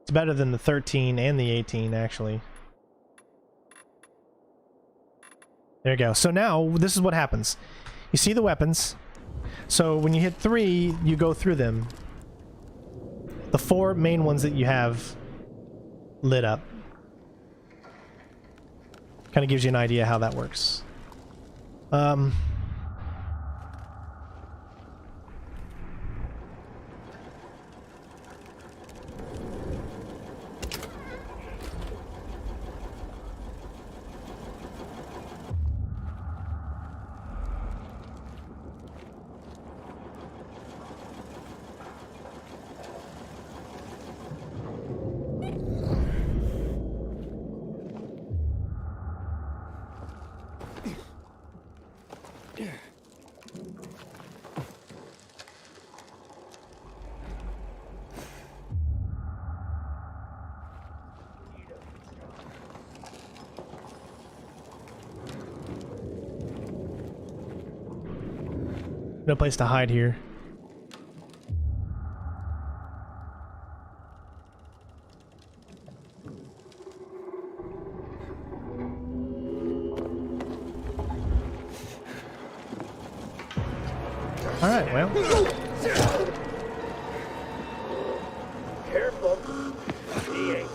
A: It's better than the 13 and the 18, actually. There you go. So now, this is what happens. You see the weapons. So when you hit 3, you go through them. The 4 main ones that you have lit up. Kind of gives you an idea how that works. No place to hide here. All right, well.
J: Careful. He ain't.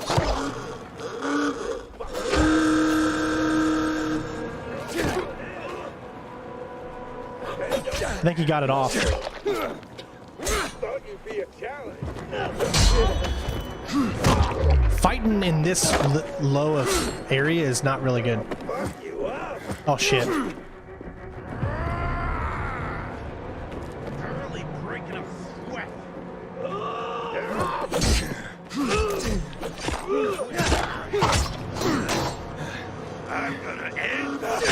A: I think he got it off.
J: Thought you'd be a challenge.
A: Fighting in this low of area is not really good. Oh shit.
J: Early breaking a sweat. I'm gonna end up.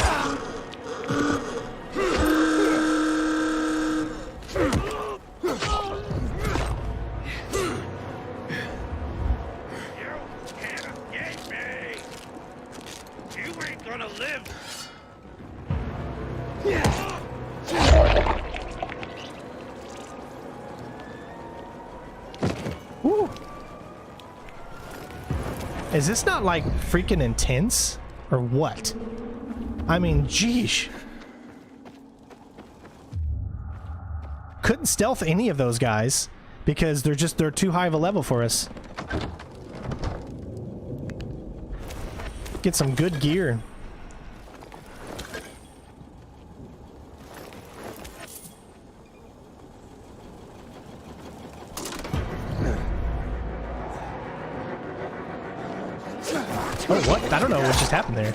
A: Is this not like freaking intense or what? I mean, geesh. Couldn't stealth any of those guys because they're too high of a level for us. Get some good gear. Oh, what? I don't know what just happened there.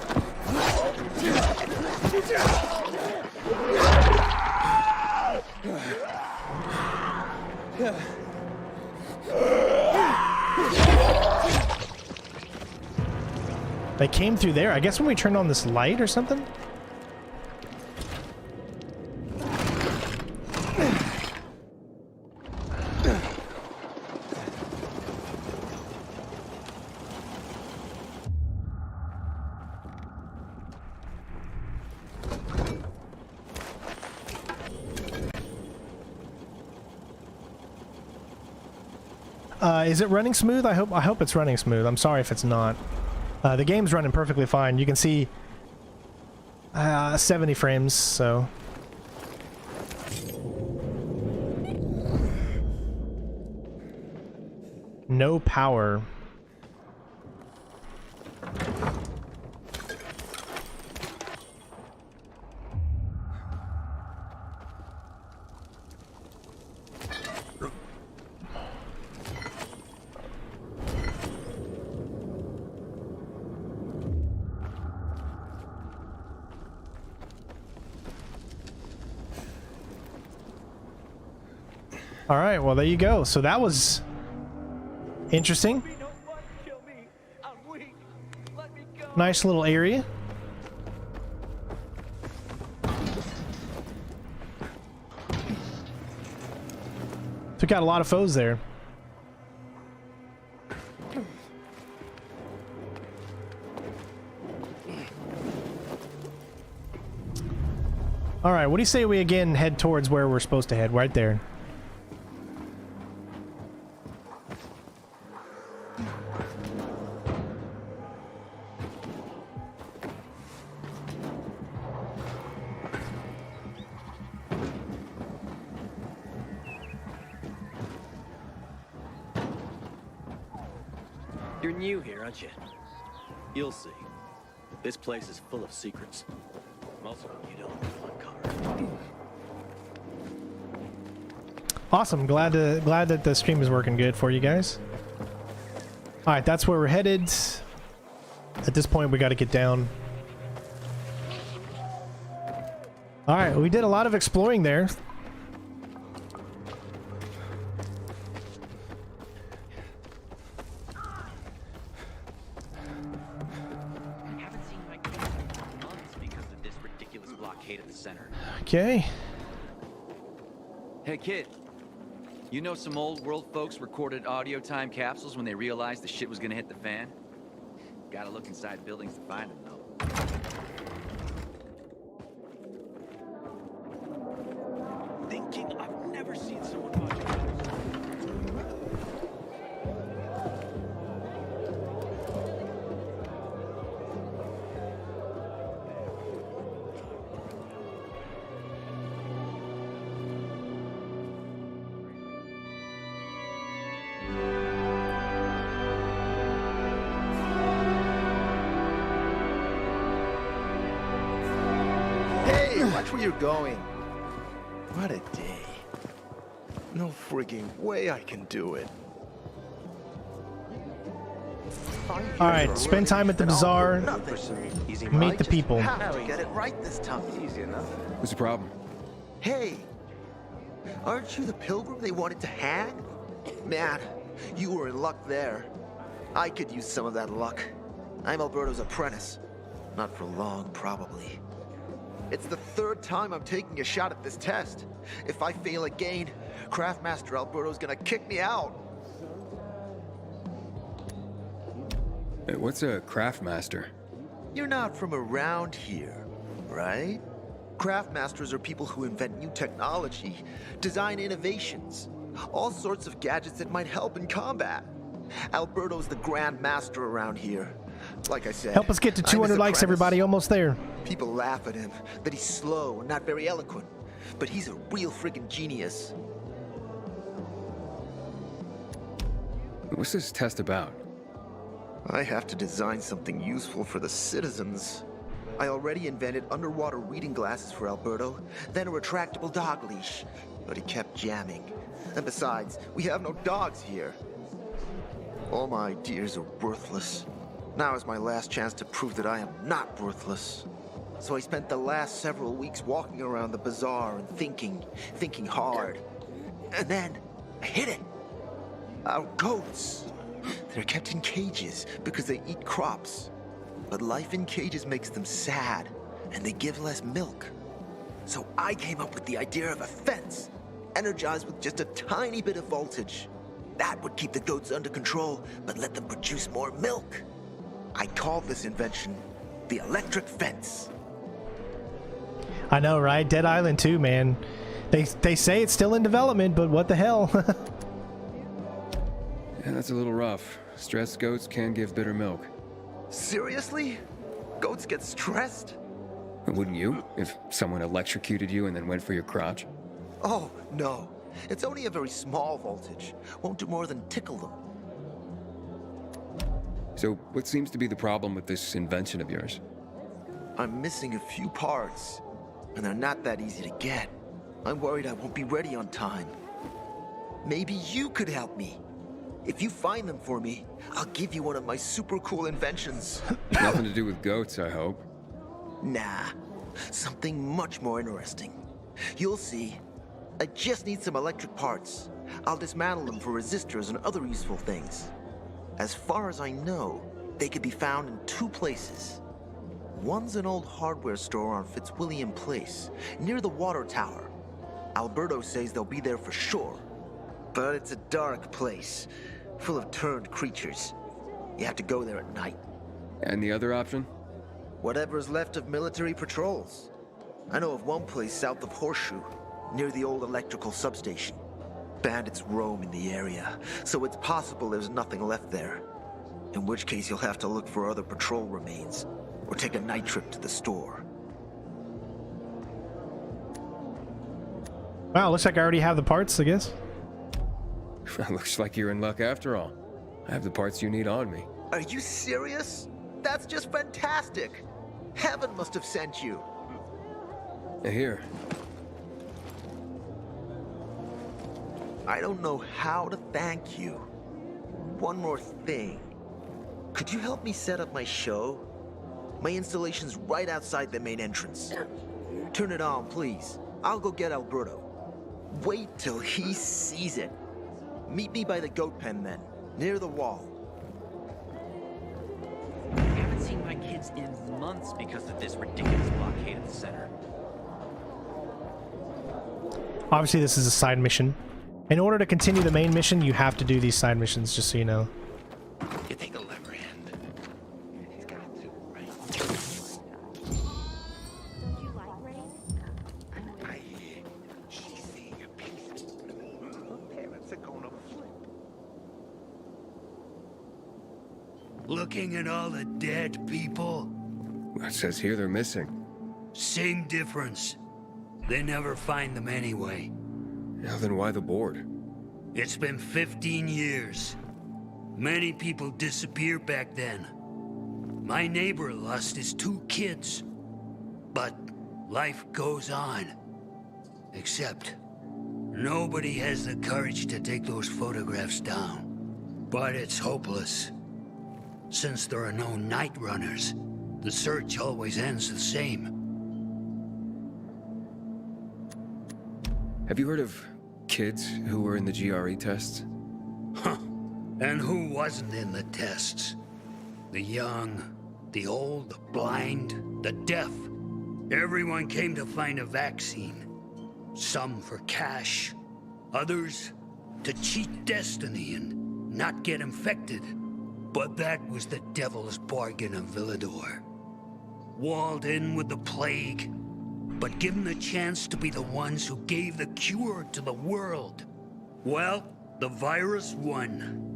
A: They came through there. I guess when we turned on this light or something? Is it running smooth? I hope it's running smooth. I'm sorry if it's not. The game's running perfectly fine. You can see 70 frames, so... No power. All right, well, there you go. So that was interesting.
J: Kill me. I'm weak. Let me
A: Nice little area. Took out a lot of foes there. All right, what do you say we again head towards where we're supposed to head? Right there.
S: You're new here, aren't you? You'll see. This place is full of secrets. Most of them you don't uncover.
A: Awesome. Glad that the stream is working good for you guys. All right, that's where we're headed. At this point, we got to get down. All right, we did a lot of exploring there. Okay.
T: Hey kid, you know some old world folks recorded audio time capsules when they realized the shit was gonna hit the fan? Gotta look inside buildings to find them though.
S: Thinking I've never seen someone watch.
H: Watch where you're going. What a day. No frigging way I can do it.
A: Alright, spend time at the bazaar. Meet the people.
H: Have to get it right this time. Easy enough.
C: What's the problem?
H: Hey, aren't you the pilgrim they wanted to hang? Man, you were in luck there. I could use some of that luck. I'm Alberto's apprentice. Not for long, probably. It's the third time I'm taking a shot at this test. If I fail again, Craftmaster Alberto's gonna kick me out.
C: What's a Craftmaster?
H: You're not from around here, right? Craftmasters are people who invent new technology, design innovations, all sorts of gadgets that might help in combat. Alberto's the Grand Master around here. Like I said,
A: help us get to 200 likes, everybody. Almost there.
H: People laugh at him, that he's slow and not very eloquent. But he's a real friggin' genius.
C: What's this test about?
H: I have to design something useful for the citizens. I already invented underwater reading glasses for Alberto, then a retractable dog leash. But he kept jamming. And besides, we have no dogs here. All my ideas are worthless. Now is my last chance to prove that I am not worthless. So I spent the last several weeks walking around the bazaar and thinking hard. And then I hit it. Our goats. They're kept in cages because they eat crops. But life in cages makes them sad, and they give less milk. So I came up with the idea of a fence, energized with just a tiny bit of voltage. That would keep the goats under control, but let them produce more milk. I called this invention the electric fence.
A: I know, right? Dead Island 2, man. They say it's still in development, but what the hell?
C: Yeah, that's a little rough. Stressed goats can give bitter milk.
H: Seriously? Goats get stressed?
C: Wouldn't you, if someone electrocuted you and then went for your crotch?
H: Oh, no. It's only a very small voltage. Won't do more than tickle them.
C: So, what seems to be the problem with this invention of yours?
H: I'm missing a few parts, and they're not that easy to get. I'm worried I won't be ready on time. Maybe you could help me. If you find them for me, I'll give you one of my super cool inventions.
C: Nothing to do with goats, I hope.
H: Nah, something much more interesting. You'll see. I just need some electric parts. I'll dismantle them for resistors and other useful things. As far as I know, They could be found in two places. One's an old hardware store on Fitzwilliam Place, near the water tower. Alberto says they'll be there for sure. But it's a dark place, full of turned creatures. You have to go there at night.
C: And the other option?
H: Whatever's left of military patrols. I know of one place south of Horseshoe, near the old electrical substation. Bandits roam in the area, so it's possible there's nothing left there. In which case you'll have to look for other patrol remains, or take a night trip to the store.
A: Wow, looks like I already have the parts, I guess.
C: Looks like you're in luck after all. I have the parts you need on me.
H: Are you serious? That's just fantastic! Heaven must have sent you.
C: Here.
H: I don't know how to thank you. One more thing. Could you help me set up my show? My installation's right outside the main entrance. Turn it on, please. I'll go get Alberto. Wait till he sees it. Meet me by the goat pen then, near the wall.
S: I haven't seen my kids in months because of this ridiculous blockade of the center.
A: Obviously, this is a side mission. In order to continue the main mission, you have to do these side missions, just so you know.
S: You take the lever hand. He's got to, right?
E: Don't you like rain?
J: I hear she's seeing a piece. Her parents are gonna flip.
I: Looking at all the dead people?
C: It says here they're missing.
I: Same difference. They never find them anyway.
C: Now then why the board?
I: It's been 15 years. Many people disappeared back then. My neighbor lost his 2 kids. But life goes on. Except, nobody has the courage to take those photographs down. But it's hopeless. Since there are no night runners, the search always ends the same.
C: Have you heard of kids who were in the GRE tests?
I: Huh. And who wasn't in the tests? The young, the old, the blind, the deaf. Everyone came to find a vaccine. Some for cash, others to cheat destiny and not get infected. But that was the devil's bargain of Villador. Walled in with the plague, but given the chance to be the ones who gave the cure to the world. Well, the virus won.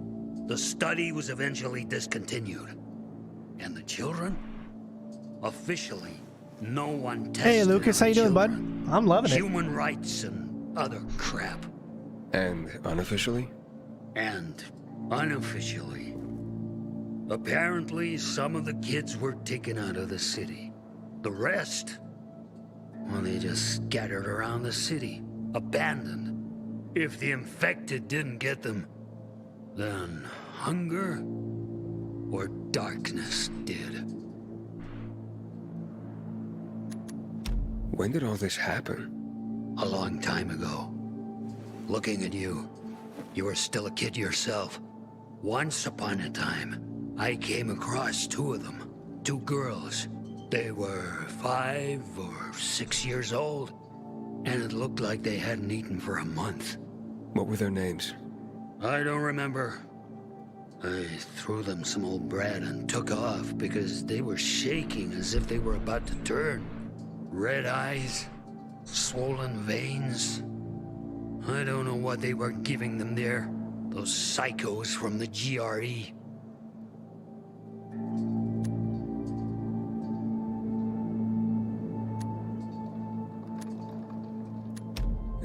I: The study was eventually discontinued. And the children? Officially, no one tested.
A: Hey Lucas, how you doing, bud? I'm loving it.
I: Human rights and other crap.
C: And unofficially?
I: And unofficially. Apparently, some of the kids were taken out of the city. The rest, well, they just scattered around the city, abandoned. If the infected didn't get them, then hunger or darkness did.
C: When did all this happen?
I: A long time ago. Looking at you, you were still a kid yourself. Once upon a time, I came across 2 of them. 2 girls. They were 5 or 6 years old, and it looked like they hadn't eaten for a month.
C: What were their names?
I: I don't remember. I threw them some old bread and took off because they were shaking as if they were about to turn. Red eyes, swollen veins. I don't know what they were giving them there. Those psychos from the GRE.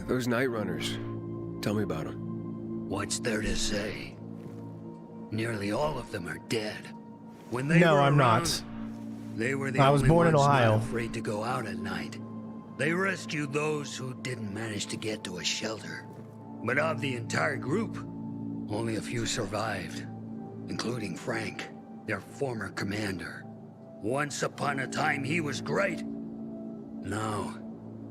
C: Those night runners. Tell me about them.
I: What's there to say? Nearly all of them are dead. When they
A: No,
I: were
A: I'm
I: around,
A: not.
I: They were the
A: I was
I: only
A: born in
I: ones
A: Ohio.
I: not afraid to go out at night. They rescued those who didn't manage to get to a shelter. But of the entire group, only a few survived, including Frank, their former commander. Once upon a time, he was great. Now,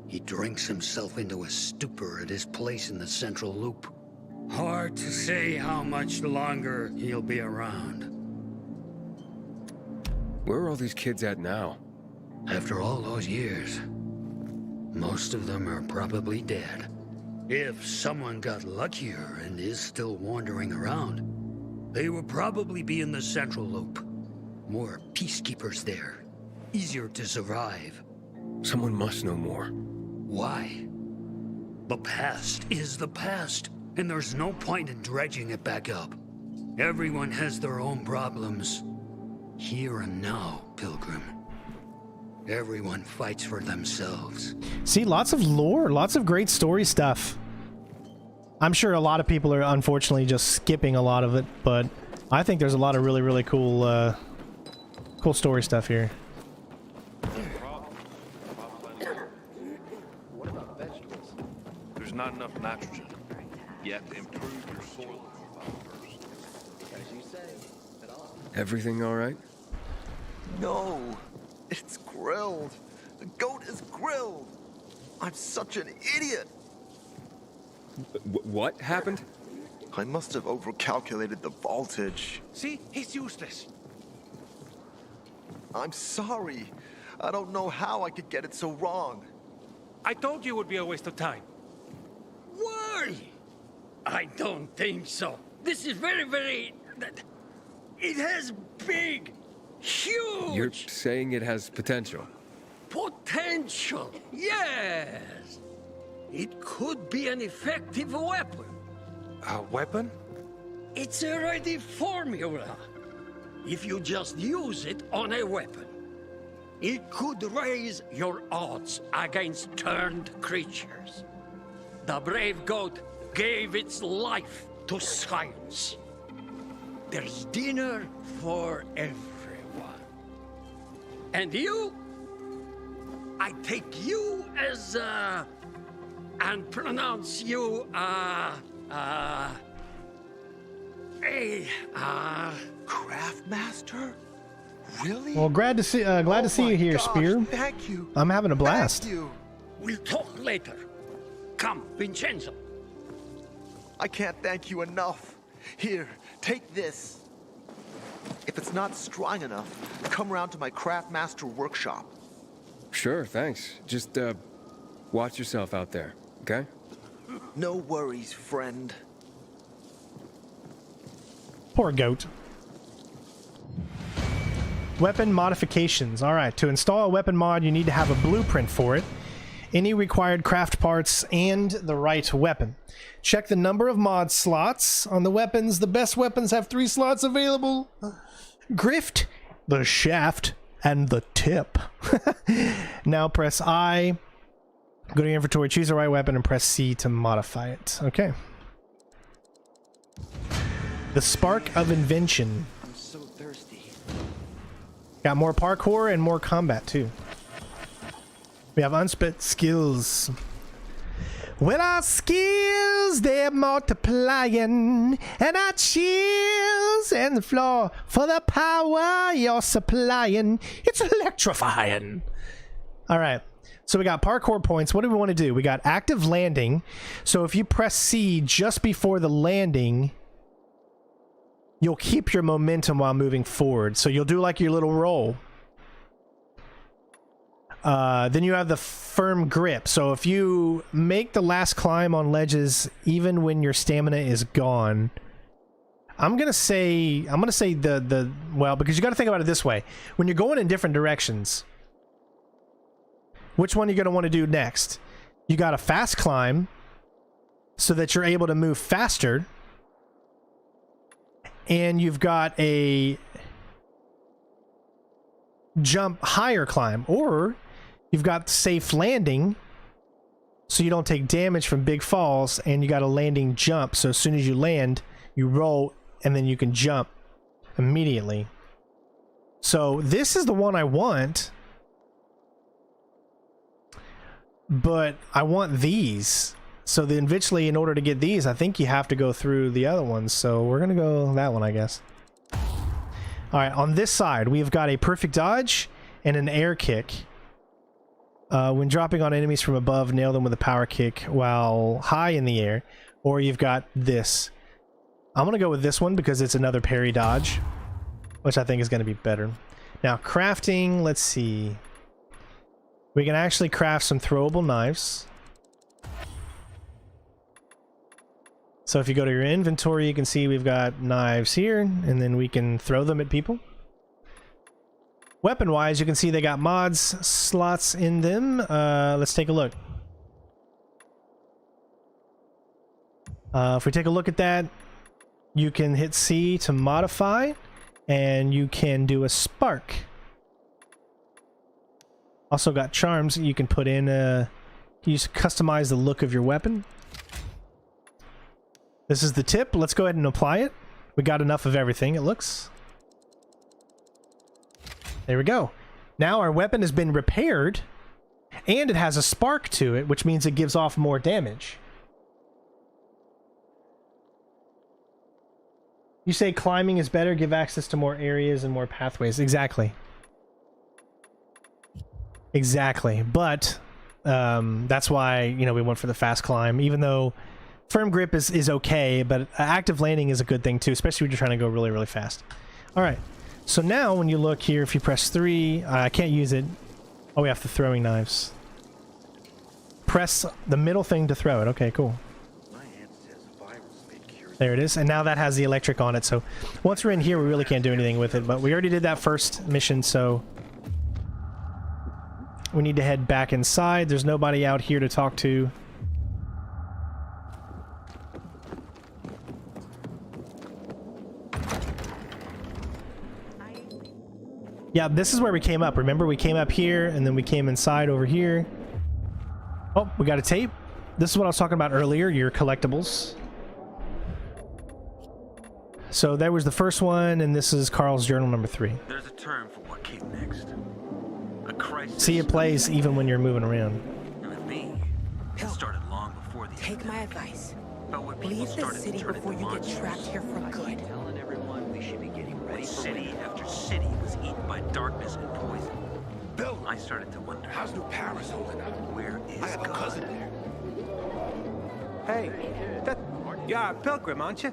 I: he drinks himself into a stupor at his place in the Central Loop. Hard to say how much longer he'll be around.
C: Where are all these kids at now?
U: After all those years, most of them are probably dead. If someone got luckier and is still wandering around, they will probably be in the Central Loop. More peacekeepers there. Easier to survive.
C: Someone must know more.
U: Why? The past is the past, and there's no point in dredging it back up. Everyone has their own problems. Here and now, Pilgrim. Everyone fights for themselves.
A: See, lots of lore, lots of great story stuff. I'm sure a lot of people are unfortunately just skipping a lot of it, but I think there's a lot of really, really cool, cool story stuff here.
S: What about vegetables? There's not enough nitrogen. You have to improve your soil first. As you say, at all.
C: Everything all right?
H: No, it's grilled. The goat is grilled. I'm such an idiot.
C: What happened?
H: I must have overcalculated the voltage.
I: See? He's useless.
H: I'm sorry. I don't know how I could get it so wrong.
I: I told you it would be a waste of time.
U: Why? I don't think so. This is very... It has big, huge...
C: You're saying it has potential?
U: Potential, yes. It could be an effective weapon.
I: A weapon?
U: It's a ready formula. If you just use it on a weapon, it could raise your odds against turned creatures. The brave goat gave its life to science. There's dinner for everyone. And you? I take you as, and pronounce you,
H: Craftmaster? Really?
A: Well, glad to see you here,
H: gosh,
A: Spear.
H: Thank you.
A: I'm having a blast.
H: Thank you.
U: We'll talk later. Come, Vincenzo.
H: I can't thank you enough. Here, take this. If it's not strong enough, come around to my Craftmaster workshop.
C: Sure, thanks. Just, watch yourself out there, okay?
H: No worries, friend.
A: Poor goat. Weapon modifications. Alright, to install a weapon mod, you need to have a blueprint for it, any required craft parts, and the right weapon. Check the number of mod slots on the weapons. The best weapons have 3 slots available. Grift, the shaft, and the tip. Now press I, go to your inventory, choose the right weapon, and press C to modify it. Okay. The Spark of Invention.
J: I'm so thirsty.
A: Got more parkour and more combat too. We have unspent skills. Well, our skills, they're multiplying, and our chills and the floor for the power you're supplying. It's electrifying. All right. So we got parkour points. What do we want to do? We got active landing. So if you press C just before the landing, you'll keep your momentum while moving forward. So you'll do like your little roll. Then you have the firm grip. So if you make the last climb on ledges, even when your stamina is gone, I'm gonna say well, because you got to think about it this way: when you're going in different directions, which one are you gonna want to do next? You got a fast climb, so that you're able to move faster, and you've got a jump higher climb, or you've got safe landing, so you don't take damage from big falls, and you got a landing jump, so as soon as you land, you roll, and then you can jump immediately. So this is the one I want, but I want these. So then eventually, in order to get these, I think you have to go through the other ones, so we're gonna go that one, I guess. Alright, on this side, we've got a perfect dodge and an air kick. When dropping on enemies from above, nail them with a power kick while high in the air. Or you've got this. I'm going to go with this one because it's another parry dodge, which I think is going to be better. Now, crafting, let's see. We can actually craft some throwable knives. So if you go to your inventory, you can see we've got knives here, and then we can throw them at people. Weapon-wise, you can see they got mods slots in them. Let's take a look. If we take a look at that, you can hit C to modify, and you can do a spark. Also got charms you can put in. You just customize the look of your weapon. This is the tip. Let's go ahead and apply it. We got enough of everything, it looks. There we go. Now our weapon has been repaired, and it has a spark to it, which means it gives off more damage. You say climbing is better, give access to more areas and more pathways. Exactly. Exactly. But that's why, you know, we went for the fast climb, even though firm grip is okay, but active landing is a good thing too, especially when you're trying to go really, really fast. All right. So now when you look here, if you press 3, I can't use it. Oh, we have the throwing knives. Press the middle thing to throw it. Okay, cool. There it is, and now that has the electric on it, so once we're in here we really can't do anything with it, but we already did that first mission, so we need to head back inside. There's nobody out here to talk to. Yeah, this is where we came up. Remember, we came up here, and then we came inside over here. Oh, we got a tape. This is what I was talking about earlier, your collectibles. So there was the first one, and this is Carl's journal number 3.
B: There's a term for what came next. A crisis.
A: See, it plays even when you're moving around.
B: And with me, it started long before the
V: Take my advice.
B: But when people
V: Leave the
B: started
V: city
B: turning
V: before you get trapped here for good.
B: Telling everyone we should be getting ready. City after city was eaten by darkness and poison.
J: Bill,
B: I started to wonder.
J: How's New Paris holding up?
B: Where is
J: I have
B: God?
J: a cousin there.
I: Hey, you're a pilgrim, aren't you?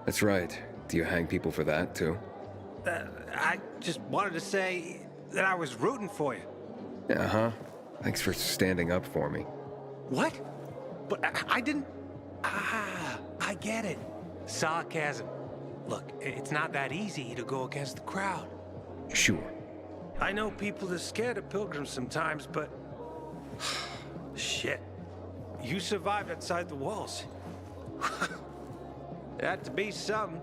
C: That's right. Do you hang people for that, too?
I: I just wanted to say that I was rooting for you.
C: Uh-huh. Thanks for standing up for me.
I: What? But I didn't... Ah, I get it. Sarcasm. Look, it's not that easy to go against the crowd.
C: Sure.
I: I know people are scared of pilgrims sometimes, but... Shit. You survived outside the walls. It had to be something.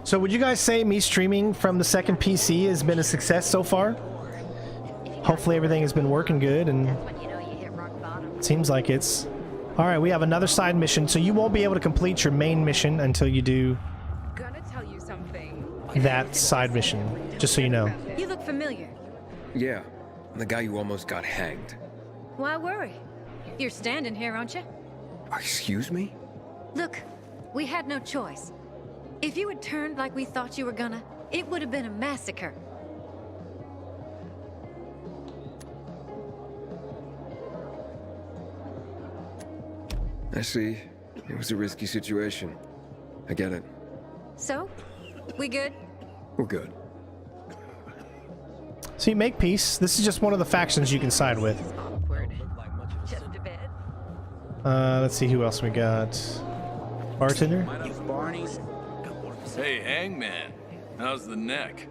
A: So would you guys say me streaming from the second PC has been a success so far? Hopefully everything has been working good, and it seems like it's... Alright, we have another side mission, so you won't be able to complete your main mission until you do
F: Gonna tell you something.
A: that side mission, just so you know.
E: You look familiar.
C: Yeah, I'm the guy who almost got hanged.
E: Why worry? You're standing here, aren't you?
C: Excuse me?
E: Look, we had no choice. If you had turned like we thought you were gonna, it would have been a massacre.
C: I see. It was a risky situation. I get it.
E: So, we good?
C: We're good.
A: So you make peace. This is just one of the factions you can side with.
F: Just a bit.
A: Let's see who else we got. Bartender?
S: Hey, Hangman. How's the neck?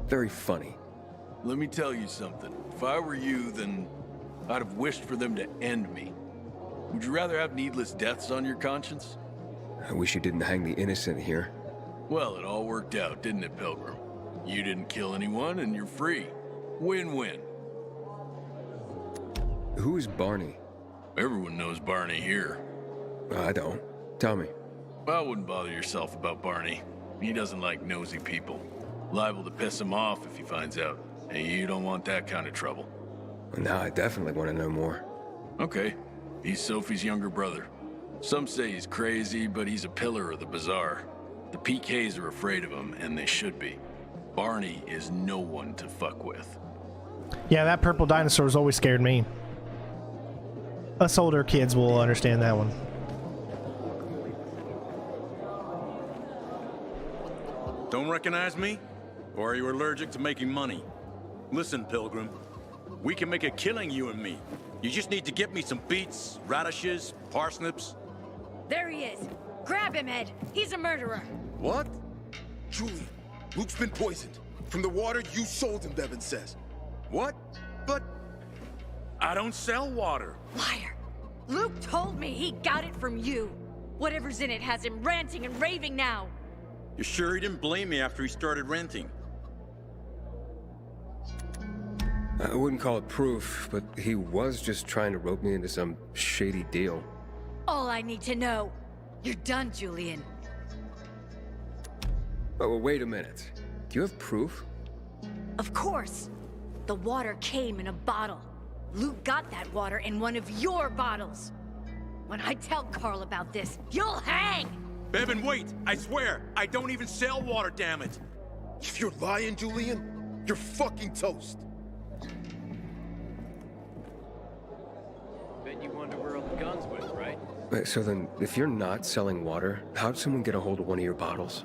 C: Very funny.
S: Let me tell you something. If I were you, then I'd have wished for them to end me. Would you rather have needless deaths on your conscience?
C: I wish you didn't hang the innocent here.
S: Well, it all worked out, didn't it, Pilgrim? You didn't kill anyone, and you're free. Win-win.
C: Who is Barney?
S: Everyone knows Barney here.
C: I don't. Tell me.
S: I wouldn't bother yourself about Barney. He doesn't like nosy people. Liable to piss him off if he finds out. And you don't want that kind of trouble.
C: Now I definitely want to know more.
S: Okay. He's Sophie's younger brother. Some say he's crazy, but he's a pillar of the bazaar. The PKs are afraid of him, and they should be. Barney is no one to fuck with.
A: Yeah, that purple dinosaur's always scared me. Us older kids will understand that one.
D: Don't recognize me? Or are you allergic to making money? Listen, Pilgrim. We can make a killing, you and me. You just need to get me some beets, radishes, parsnips.
G: There he is. Grab him, Ed. He's a murderer.
D: What?
J: Julian, Luke's been poisoned. From the water you sold him, Devin says.
D: What? But I don't sell water.
G: Liar. Luke told me he got it from you. Whatever's in it has him ranting and raving now.
D: You sure he didn't blame me after he started renting?
C: I wouldn't call it proof, but he was just trying to rope me into some shady deal.
G: All I need to know. You're done, Julian.
C: Oh, well, wait a minute. Do you have proof?
G: Of course. The water came in a bottle. Luke got that water in one of your bottles. When I tell Carl about this, you'll hang!
D: Bevan, wait! I swear, I don't even sell water, damn it!
J: If you're lying, Julian, you're fucking toast.
T: Bet you wonder where all the guns went, right?
C: Wait, so then, if you're not selling water, how'd someone get a hold of one of your bottles?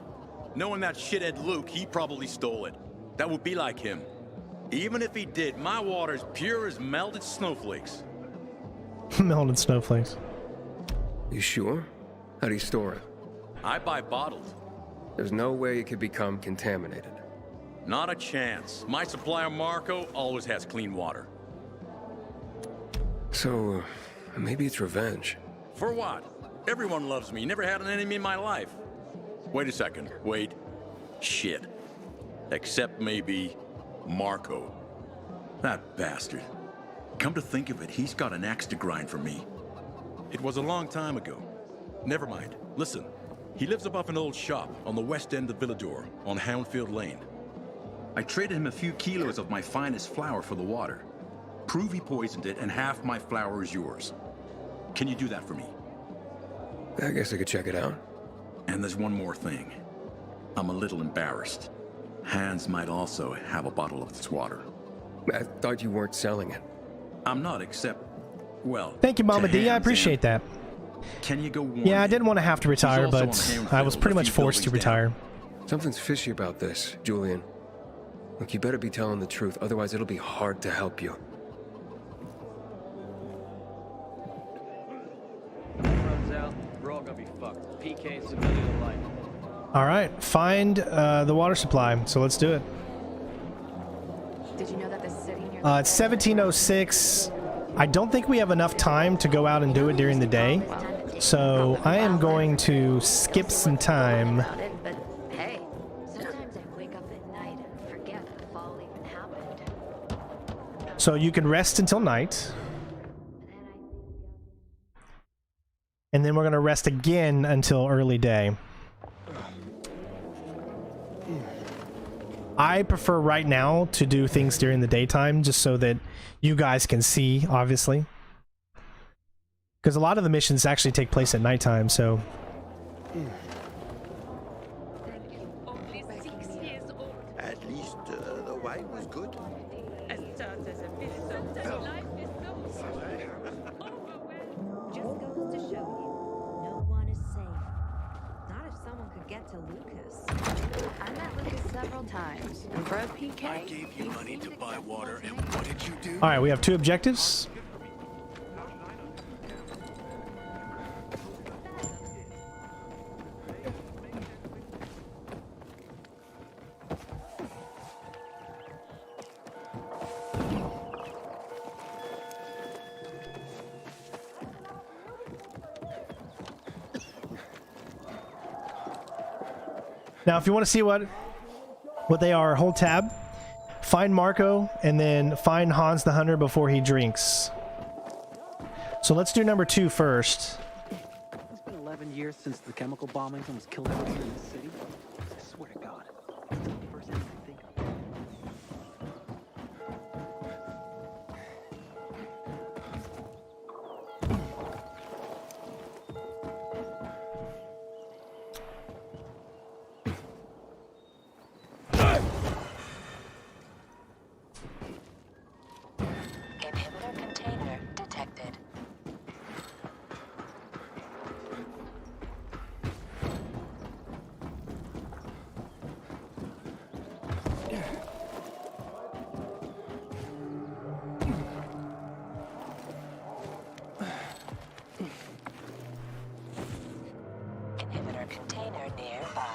D: Knowing that shithead Luke, he probably stole it. That would be like him. Even if he did, my water's pure as melted snowflakes.
A: Melted snowflakes.
C: You sure? How do you store it?
D: I buy bottled.
C: There's no way it could become contaminated.
D: Not a chance. My supplier Marco always has clean water.
C: So, maybe it's revenge.
D: For what? Everyone loves me. Never had an enemy in my life. Wait a second. Wait. Shit. Except maybe Marco. That bastard. Come to think of it, he's got an axe to grind for me. It was a long time ago. Never mind. Listen. He lives above an old shop on the west end of Villador, on Houndfield Lane. I traded him a few kilos of my finest flour for the water. Prove he poisoned it, and half my flour is yours. Can you do that for me?
C: I guess I could check it out.
D: And there's one more thing. I'm a little embarrassed. Hans might also have a bottle of this water.
C: I thought you weren't selling it.
D: I'm not, except, well...
A: Thank you, Mama D. I appreciate that.
D: Can you go warn
A: Yeah, I didn't want to have to retire, but I was pretty much forced to retire.
C: Something's fishy about this, Julian. Look, you better be telling the truth, otherwise it'll be hard to help you.
T: Runs out, we're all gonna be fucked. PK and civilian alike.
A: Alright, find the water supply, so let's do it.
M: Did you know that the city near
A: It's 1706. I don't think we have enough time to go out and do it during the day, so I am going to skip some time.
E: But hey, sometimes I wake up at night and forget the fall even happened.
A: So you can rest until night. And then we're going to rest again until early day. I prefer right now to do things during the daytime just so that you guys can see, obviously. Because a lot of the missions actually take place at nighttime, so...
H: At least the wine was good.
E: Just goes to show you, no one is safe. Not if someone could get to Lucas. I met Lucas several times, and for a PK,
J: I gave you money to buy water, and what did you do?
A: Alright, we have 2 objectives. Now, if you want to see what they are, hold tab, find Marco, and then find Hans the Hunter before he drinks. So let's do number 2 first.
W: It's been 11 years since the chemical bombings almost killed everyone in the city. I swear to God, it's the first thing I think of.
Q: Inhibitor container detected. container nearby.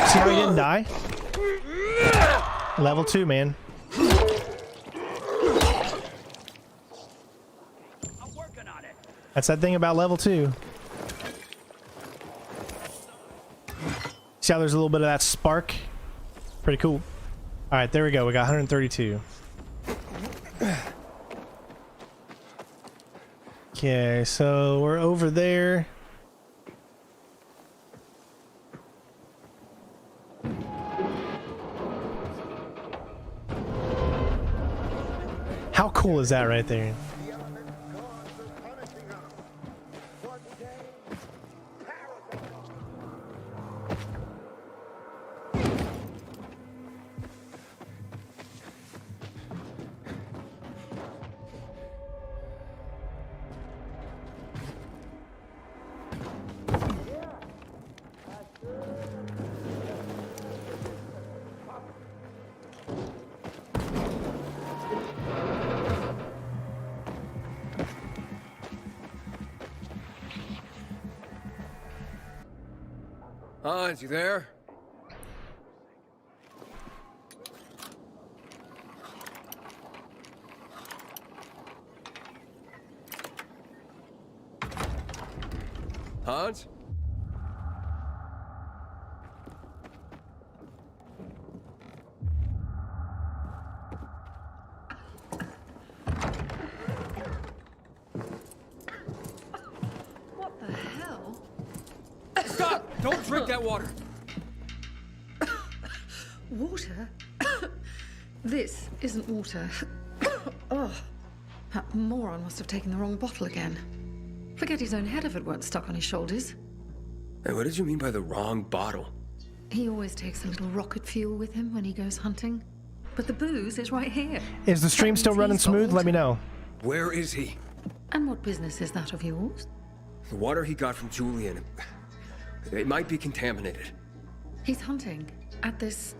A: See how he didn't die? Level 2, man. That's that thing about level 2. See how there's a little bit of that spark? Pretty cool. Alright, there we go. We got 132. Okay, so we're over there. How cool is that right there?
C: Hans, you there? Hans?
M: What the hell?
C: Stop! Don't drink that water!
M: Water? This isn't water. Oh, that moron must have taken the wrong bottle again. Forget his own head if it weren't stuck on his shoulders.
C: Hey, what did you mean by the wrong bottle?
M: He always takes a little rocket fuel with him when he goes hunting. But the booze is right here.
A: Is the stream still running smooth? Let me know.
C: Where is he?
M: And what business is that of yours?
C: The water he got from Julian. It might be contaminated.
M: He's hunting at this,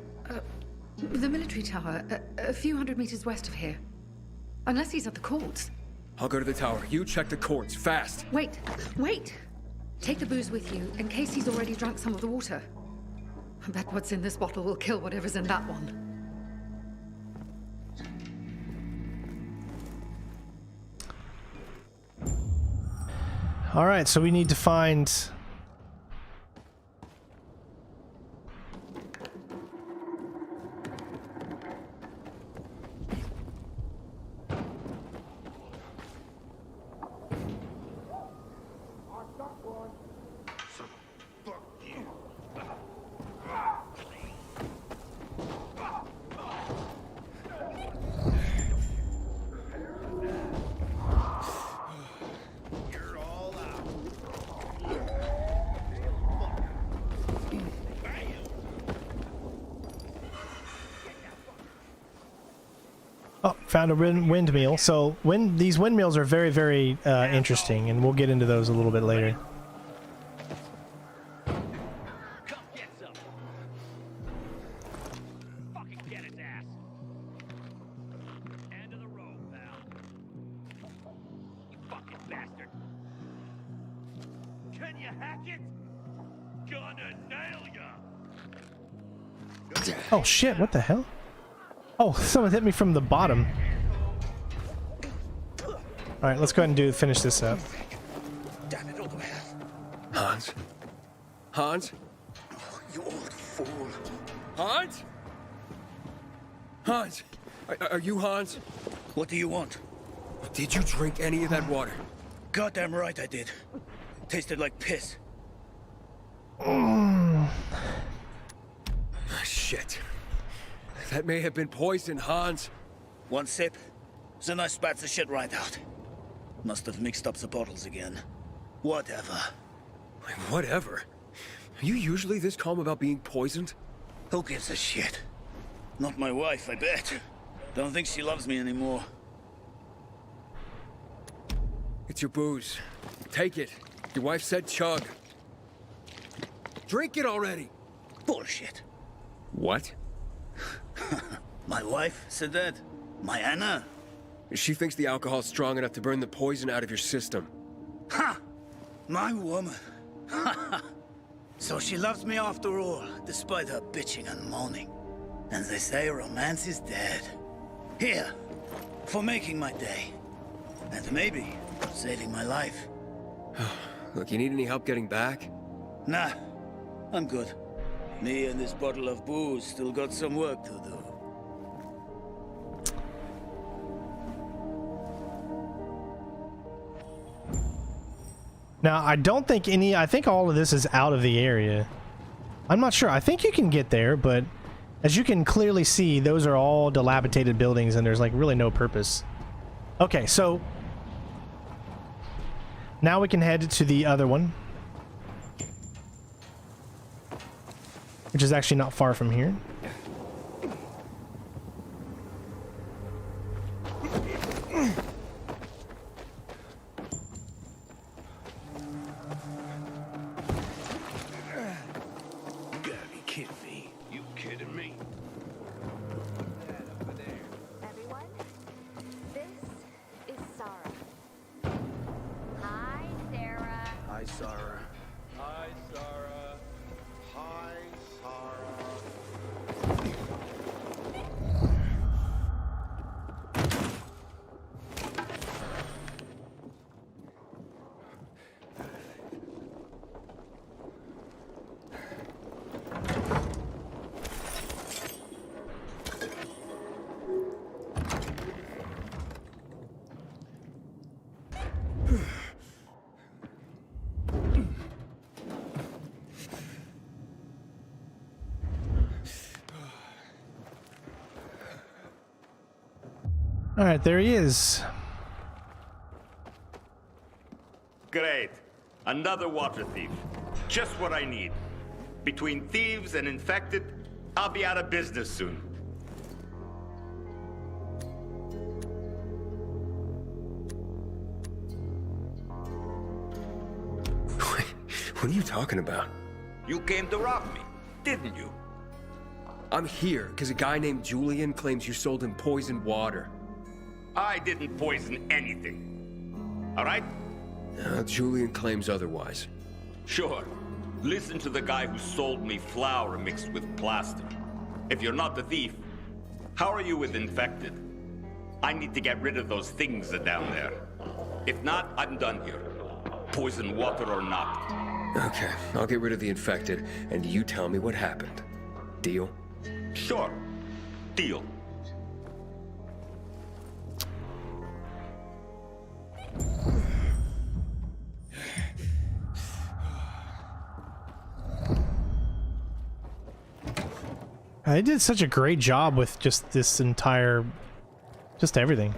M: the military tower, a few hundred meters west of here. Unless he's at the courts.
C: I'll go to the tower. You check the courts, fast.
M: Wait, wait! Take the booze with you, in case he's already drunk some of the water. I bet what's in this bottle will kill whatever's in that one.
A: Alright, so we need to find... Oh, found a windmill. So these windmills are very, very interesting, and we'll get into those a little bit later.
J: Can you hack it? Gonna nail ya!
A: Oh shit, what the hell? Oh, someone hit me from the bottom. Alright, let's go ahead and finish this up.
J: Damn it, all the way.
C: Hans? Hans?
J: Oh, you old fool.
C: Hans? Hans? Are you Hans?
J: What do you want?
C: Did you drink any of that water?
J: Goddamn right I did. Tasted like piss.
C: Shit. That may have been poison, Hans.
J: One sip, then I spat the shit right out. Must have mixed up the bottles again. Whatever.
C: Whatever? Are you usually this calm about being poisoned?
N: Who gives a shit? Not my wife, I bet. Don't think she loves me anymore.
C: It's your booze. Take it. Your wife said chug. Drink it already!
N: Bullshit.
C: What?
N: My wife said that? My Anna?
C: She thinks the alcohol's strong enough to burn the poison out of your system.
N: Ha! My woman. So she loves me after all, despite her bitching and moaning. And they say romance is dead. Here, for making my day. And maybe saving my life.
C: Look, you need any help getting back?
N: Nah, I'm good. Me and this bottle of booze still got some work to do.
A: Now, I don't think I think all of this is out of the area. I'm not sure. I think you can get there, but as you can clearly see, those are all dilapidated buildings and there's like really no purpose. Okay, so now we can head to the other one, which is actually not far from here. All right, there he is.
O: Great. Another water thief. Just what I need. Between thieves and infected, I'll be out of business soon.
C: What are you talking about?
O: You came to rob me, didn't you?
C: I'm here because a guy named Julian claims you sold him poisoned water.
O: I didn't poison anything. All right?
C: Julian claims otherwise.
O: Sure. Listen to the guy who sold me flour mixed with plaster. If you're not the thief, how are you with infected? I need to get rid of those things down there. If not, I'm done here. Poison water or not.
C: Okay, I'll get rid of the infected, and you tell me what happened. Deal?
O: Sure. Deal.
A: They did such a great job with just this entire, just everything.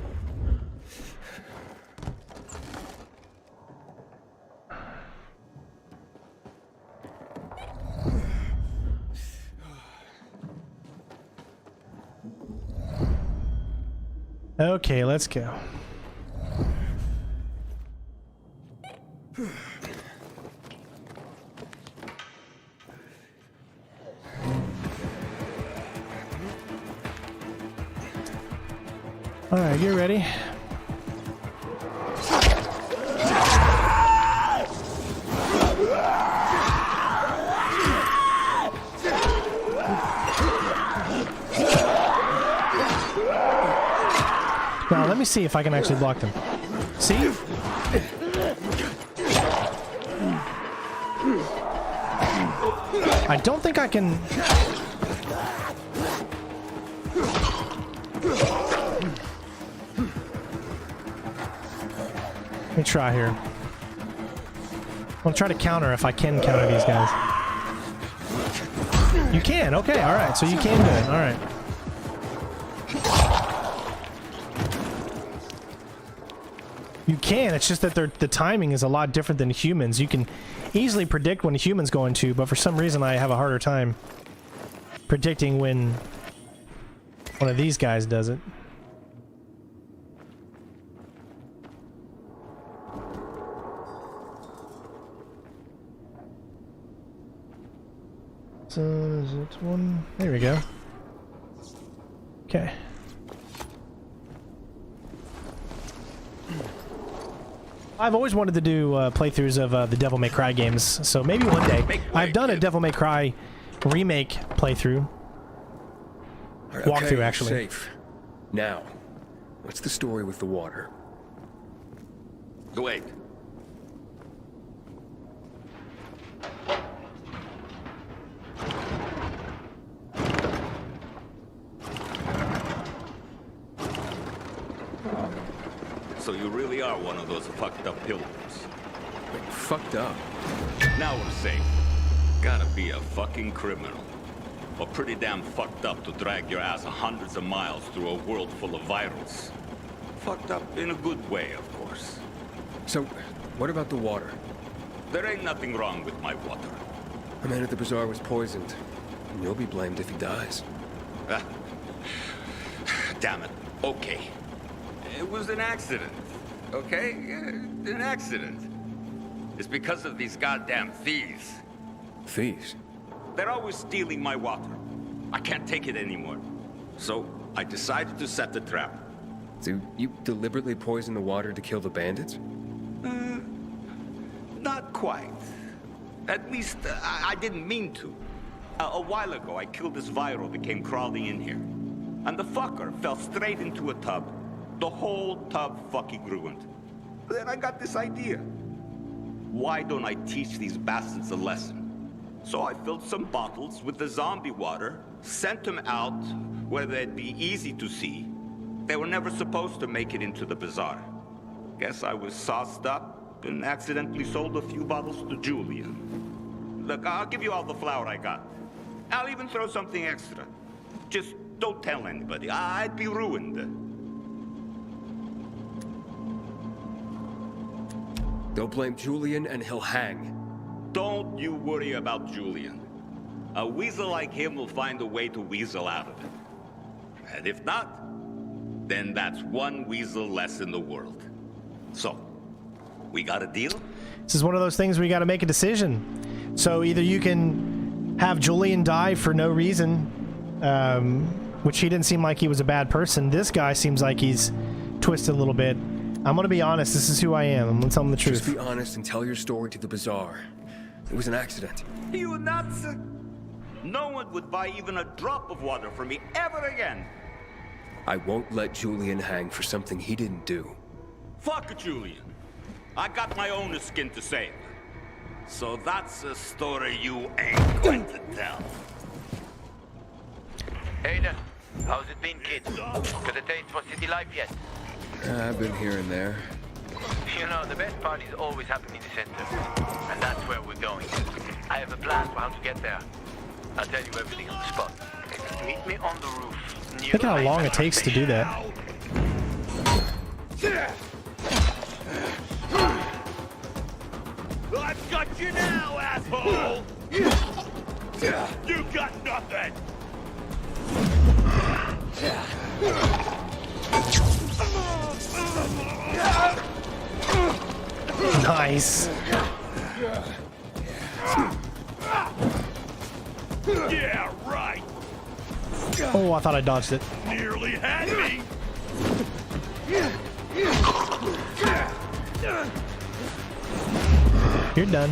A: Okay, let's go. All right, get ready. Now, let me see if I can actually block them. See? I don't think I can... Let me try here. I'll try to counter if I can counter these guys. You can, okay, alright, so you can do it, alright. You can, it's just that the timing is a lot different than humans. You can easily predict when a human's going to, but for some reason I have a harder time predicting when one of these guys does it. So, is it one? There we go. Okay. I've always wanted to do playthroughs of the Devil May Cry games, so maybe one day. I've done a Devil May Cry remake playthrough. Walkthrough, actually.
C: Safe. Now, what's the story with the water?
O: Wait. So you really are one of those fucked up pilgrims.
C: Fucked up?
O: Now we're safe. Gotta be a fucking criminal. Or pretty damn fucked up to drag your ass hundreds of miles through a world full of virals. Fucked up in a good way, of course.
C: So, what about the water?
O: There ain't nothing wrong with my water.
C: A man at the bazaar was poisoned. And you'll be blamed if he dies.
O: Damn it. Okay. It was an accident. Okay? An accident. It's because of these goddamn thieves.
C: Thieves?
O: They're always stealing my water. I can't take it anymore. So, I decided to set the trap.
C: So, you deliberately poisoned the water to kill the bandits?
O: Not quite. At least, I didn't mean to. A while ago, I killed this viral that came crawling in here. And the fucker fell straight into a tub. The whole tub fucking ruined. Then I got this idea. Why don't I teach these bastards a lesson? So I filled some bottles with the zombie water, sent them out where they'd be easy to see. They were never supposed to make it into the bazaar. Guess I was sauced up and accidentally sold a few bottles to Julian. Look, I'll give you all the flour I got. I'll even throw something extra. Just don't tell anybody. I'd be ruined.
C: They'll blame Julian and he'll hang.
O: Don't you worry about Julian. A weasel like him will find a way to weasel out of it. And if not, then that's one weasel less in the world. So, we got a deal?
A: This is one of those things where you got to make a decision. So either you can have Julian die for no reason, which he didn't seem like he was a bad person. This guy seems like he's twisted a little bit. I'm gonna be honest, this is who I am. I'm gonna tell him the truth.
C: Just be honest and tell your story to the bazaar. It was an accident.
O: You nuts? No one would buy even a drop of water from me ever again.
C: I won't let Julian hang for something he didn't do.
O: Fuck Julian. I got my own skin to save. So that's a story you ain't going to tell.
K: Aiden, how's it been, kid? Got a taste for city life yet?
C: I've been here and there.
K: You know, the best parties always happen in the center. And that's where we're going. I have a plan for how to get there. I'll tell you everything on the spot. Meet me on the roof.
A: Look how long it takes to do that.
J: I've got you now, asshole! You got nothing!
A: Nice.
J: Yeah, right!
A: Oh, I thought I dodged it.
J: Nearly had me!
A: You're done.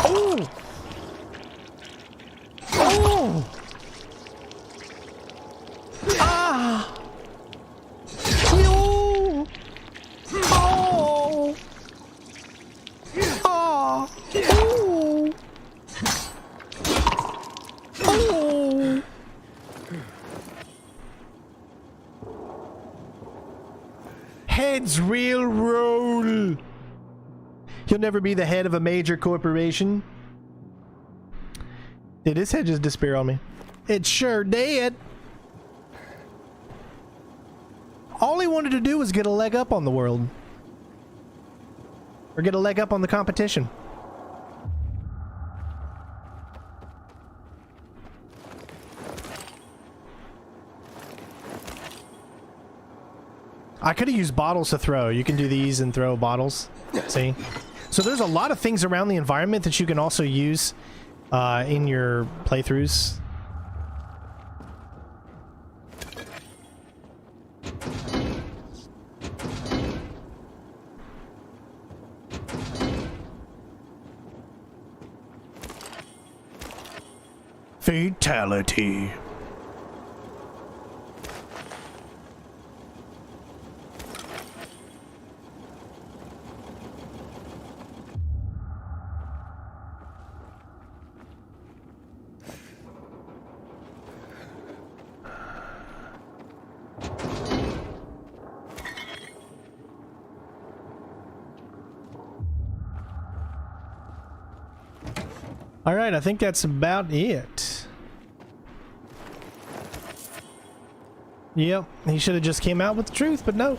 A: Oh! Oh! Ah! No! Oh! Oh! Oh! Oh! Heads will roll. He'll never be the head of a major corporation. Did his head just disappear on me? It sure did. All he wanted to do was get a leg up on the world. Or get a leg up on the competition. I could have used bottles to throw. You can do these and throw bottles. See? So there's a lot of things around the environment that you can also use in your playthroughs. Fatality. All right, I think that's about it. Yep, he should have just came out with the truth, but no.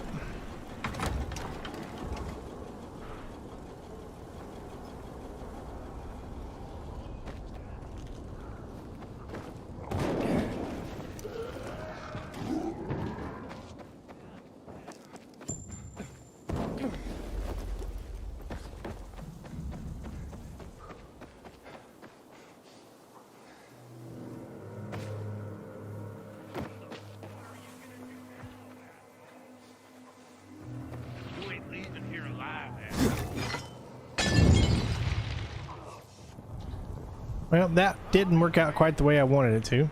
A: Well, that didn't work out quite the way I wanted it to.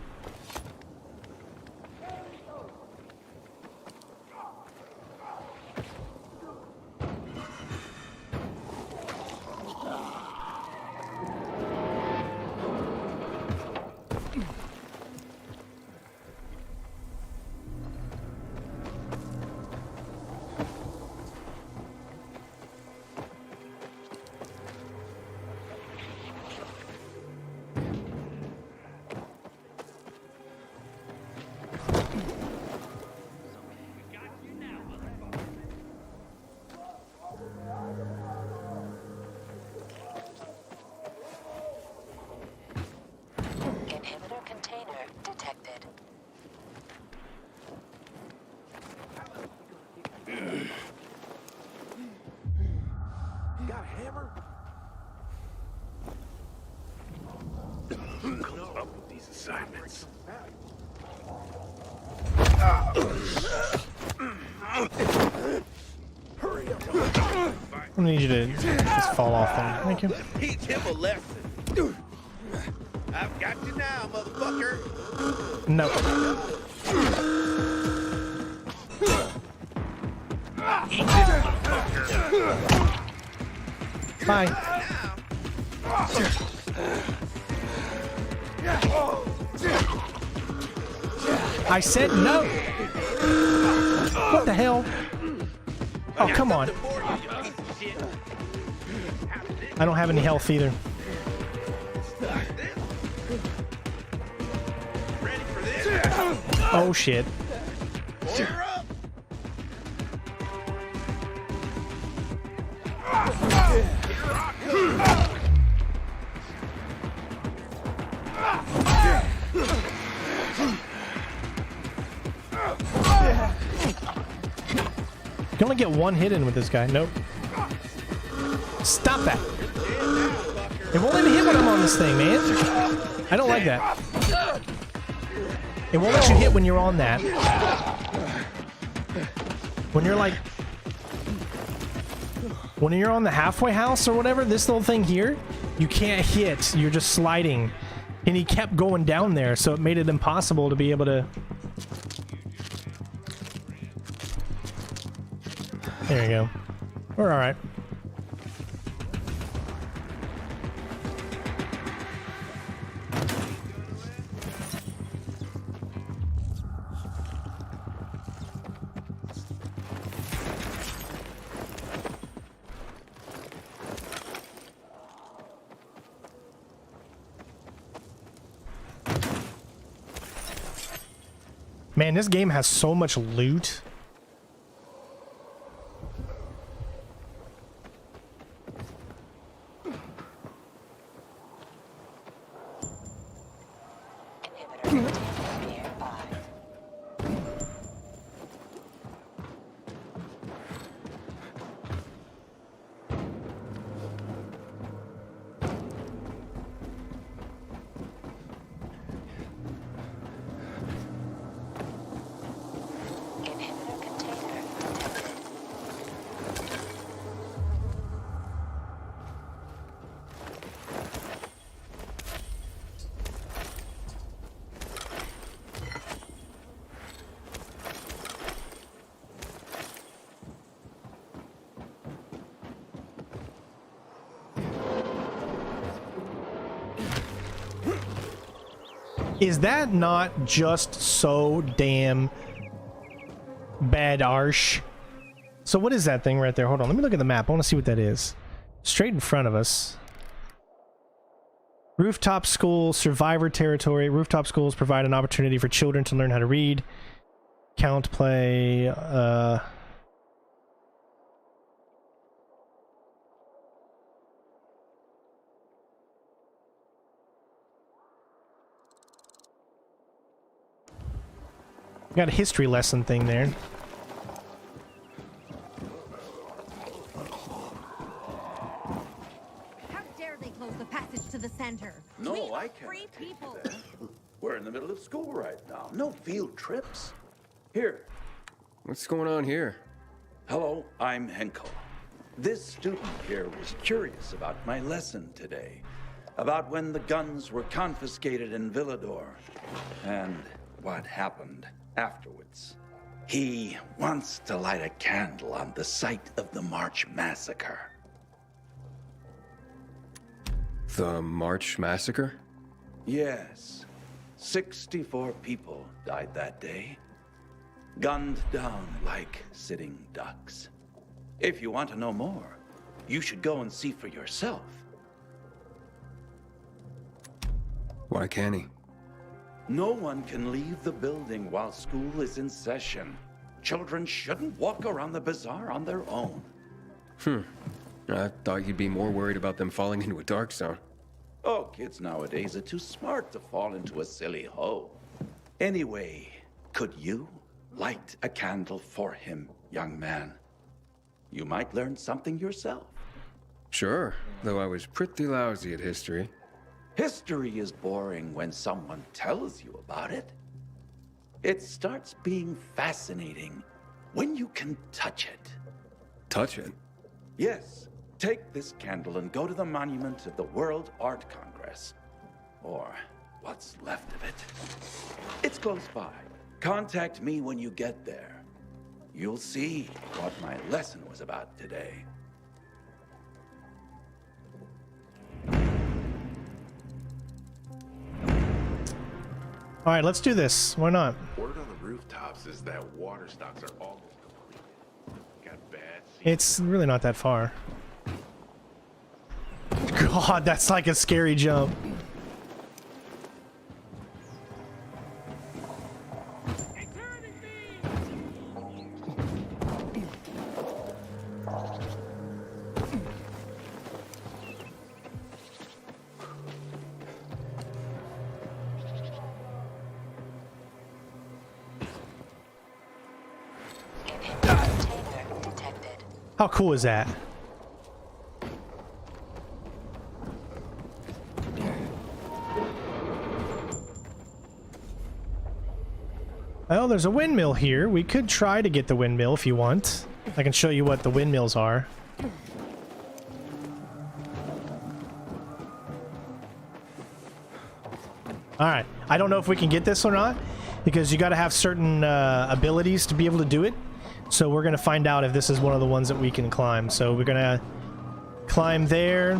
Q: Inhibitor container detected.
J: Got a hammer? Who comes up with these assignments? Hurry up.
A: I need you to just fall off there. Thank you.
J: Teach him a lesson. I've got you now, motherfucker.
A: No. Bye. I said no. What the hell? Oh, come on. I don't have any health either. Oh shit. You only get one hit in with this guy. Nope. Stop that. It won't let me hit when I'm on this thing, man. I don't like that. It won't let you hit when you're on that. When you're like... When you're on the halfway house or whatever, this little thing here, you can't hit. You're just sliding. And he kept going down there, so it made it impossible to be able to... There you go. We're alright. Man, this game has so much loot. Is that not just so damn bad arsh? So what is that thing right there? Hold on, let me look at the map. I want to see what that is. Straight in front of us. Rooftop school, survivor territory. Rooftop schools provide an opportunity for children to learn how to read, count, play, got a history lesson thing there.
E: How dare they close the passage to the center?
D: No,
E: We
D: I
E: are
D: can't
E: free
D: take
E: people.
D: that. We're in the middle of school right now. No field trips. Here.
C: What's going on here?
D: Hello, I'm Henkel. This student here was curious about my lesson today. About when the guns were confiscated in Villador. And what happened afterwards. He wants to light a candle on the site of the March Massacre.
C: The March Massacre?
D: Yes. 64 people died that day. Gunned down like sitting ducks. If you want to know more, you should go and see for yourself.
C: Why can't he?
D: No one can leave the building while school is in session. Children shouldn't walk around the bazaar on their own.
C: I thought you'd be more worried about them falling into a dark zone.
D: Oh, kids nowadays are too smart to fall into a silly hole. Anyway, could you light a candle for him, young man? You might learn something yourself.
C: Sure, though I was pretty lousy at history.
D: History is boring when someone tells you about it. It starts being fascinating when you can touch it.
C: Touch it?
D: Yes. Take this candle and go to the monument of the World Art Congress. Or what's left of it. It's close by. Contact me when you get there. You'll see what my lesson was about today.
A: All right, let's do this. Why not?
L: Word on the rooftops is that water stocks are almost completed. Got bad.
A: It's really not that far. God, that's like a scary jump. How cool is that? Well, there's a windmill here. We could try to get the windmill if you want. I can show you what the windmills are. Alright, I don't know if we can get this or not, because you gotta have certain abilities to be able to do it. So we're gonna find out if this is one of the ones that we can climb. So we're gonna climb there,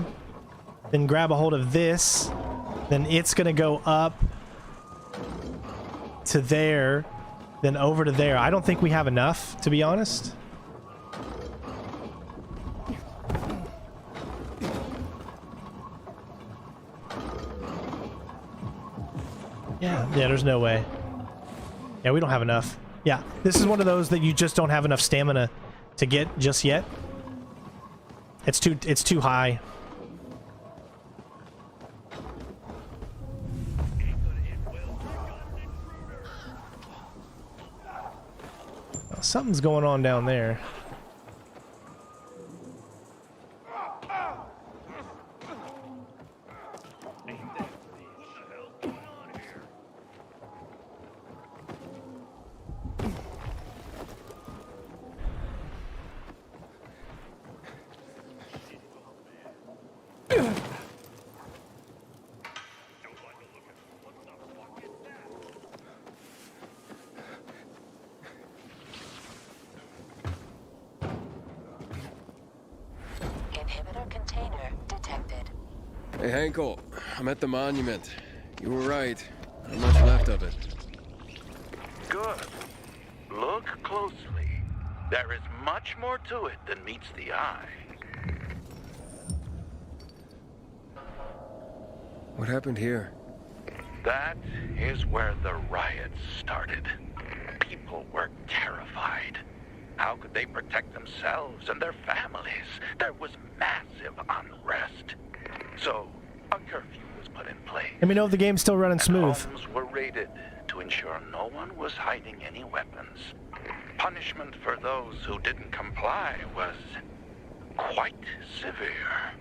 A: then grab a hold of this, then it's gonna go up to there, then over to there. I don't think we have enough, to be honest. Yeah, there's no way. Yeah, we don't have enough. Yeah, this is one of those that you just don't have enough stamina to get just yet. It's too high. Well, something's going on down there.
C: Hey, Henkel, I'm at the monument. You were right. Not much left of it.
K: Good. Look closely. There is much more to it than meets the eye.
C: What happened here?
K: That is where the riots started. People were terrified. How could they protect themselves and their families? There was massive unrest. So, a curfew was put in place.
A: Let me know if the game's still running smooth.
K: Homes were raided to ensure no one was hiding any weapons. Punishment for those who didn't comply was quite severe.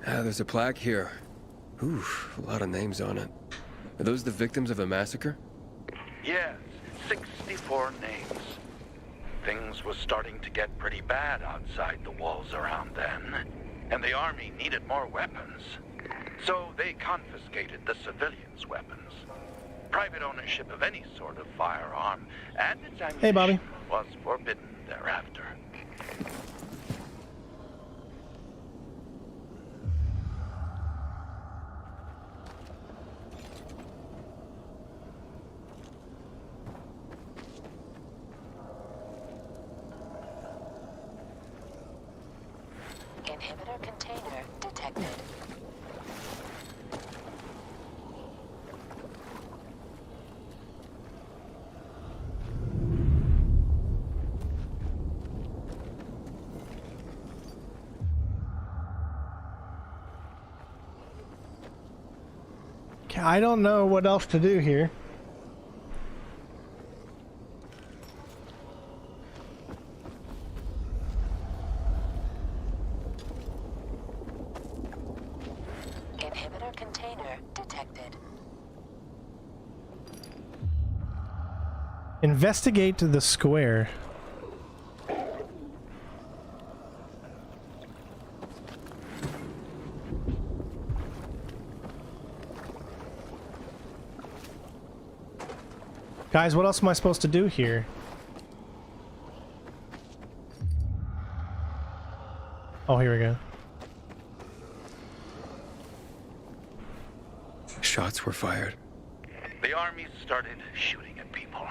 C: Ah, there's a plaque here. Ooh, a lot of names on it. Are those the victims of a massacre?
K: Yes, 64 names. Things was starting to get pretty bad outside the walls around then, and the army needed more weapons. So they confiscated the civilians' weapons. Private ownership of any sort of firearm and its ammunition was forbidden thereafter.
Q: Inhibitor container detected.
A: I don't know what else to do here.
Q: Inhibitor container detected.
A: Investigate the square. Guys, what else am I supposed to do here? Oh, here we go.
C: Shots were fired.
K: The army started shooting at people.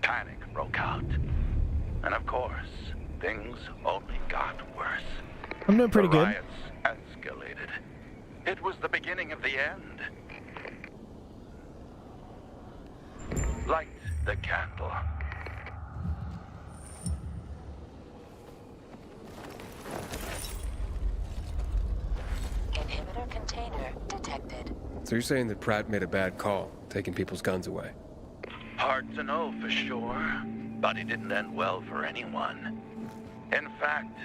K: Panic broke out. And of course, things only got worse.
A: I'm doing pretty
K: the
A: good.
K: Riots escalated. It was the beginning of the end. Light the candle.
Q: Inhibitor container detected.
C: So you're saying that Pratt made a bad call, taking people's guns away?
K: Hard to know for sure, but it didn't end well for anyone. In fact,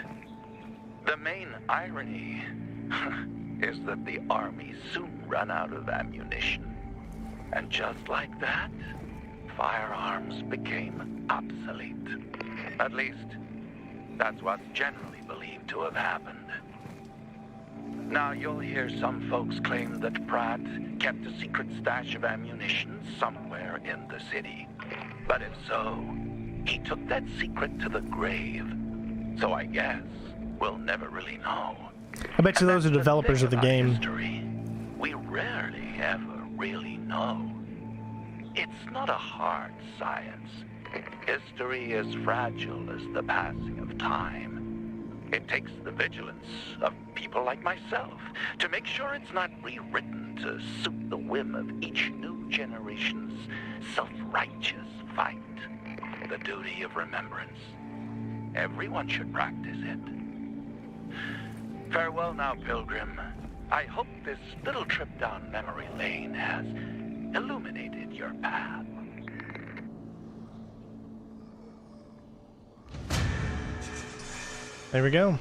K: the main irony is that the army soon ran out of ammunition. And just like that, firearms became obsolete. At least, that's what's generally believed to have happened. Now, you'll hear some folks claim that Pratt kept a secret stash of ammunition somewhere in the city. But if so, he took that secret to the grave. So I guess we'll never really know.
A: I bet you those are developers of the game.
K: History, we rarely ever really know. It's not a hard science. History is fragile as the passing of time. It takes the vigilance of people like myself to make sure it's not rewritten to suit the whim of each new generation's self-righteous fight. The duty of remembrance. Everyone should practice it. Farewell now, Pilgrim. I hope this little trip down memory lane has illuminated your path.
A: There we go.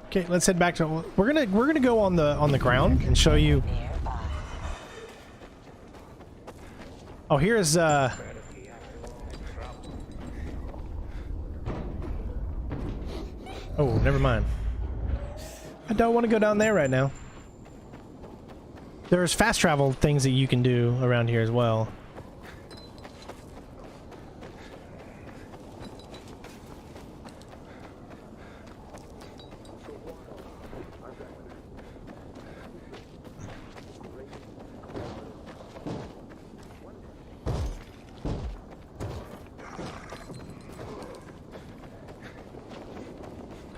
A: Okay, let's head back to. We're gonna go on the ground and show you. Oh, never mind. I don't want to go down there right now. There's fast travel things that you can do around here as well.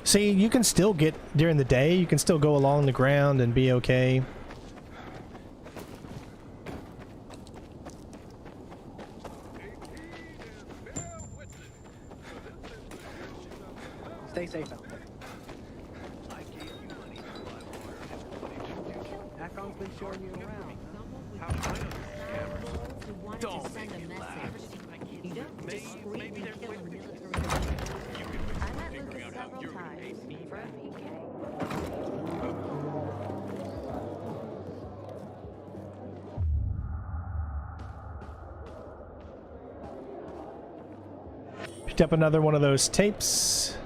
A: See, you can still get during the day, you can still go along the ground and be okay.
W: Stay safe out there. Akon's been showing you around.
E: Don't send a message. You don't discreetly kill a military man. I met Lucas several times for a PK.
A: Picked up another one of those tapes.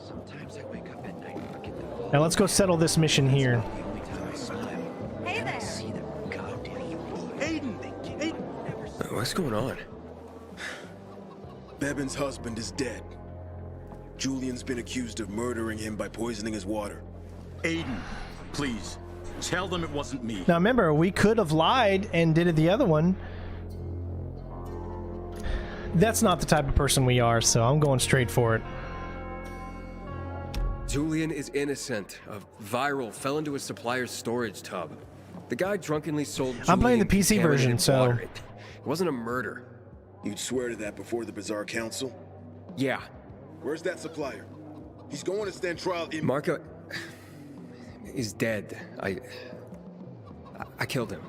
T: Sometimes I wake up at night and forget the
A: Now let's go settle this mission here.
E: Hey there.
C: What's going on?
J: Bevan's husband is dead. Julian's been accused of murdering him by poisoning his water.
D: Aiden, please, tell them it wasn't me.
A: Now remember, we could have lied and did it the other one. That's not the type of person we are, so I'm going straight for it.
C: Julian is innocent. A viral fell into a supplier's storage tub. The guy drunkenly sold Julian
A: I'm playing the PC version, so
C: water. It wasn't a murder.
J: You'd swear to that before the Bazaar Council?
C: Yeah.
J: Where's that supplier? He's going to stand trial in...
C: Marco is dead. I killed him.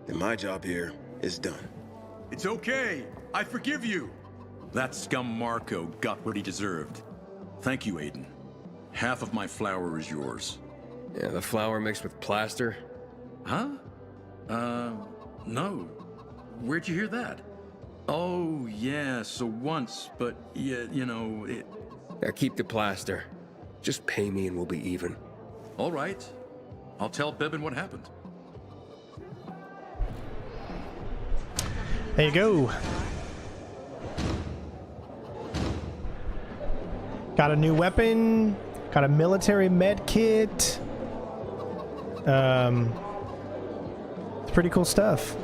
J: And my job here is done.
D: It's okay. I forgive you. That scum Marco got what he deserved. Thank you, Aiden. Half of my flour is yours.
C: Yeah, the flour mixed with plaster.
D: Huh? No. Where'd you hear that? Oh, yeah, so once, but yeah, you know, it...
C: Yeah, keep the plaster. Just pay me and we'll be even.
D: All right. I'll tell Bevan what happened.
A: there you go. Got a new weapon. Got a military med kit. It's pretty cool stuff.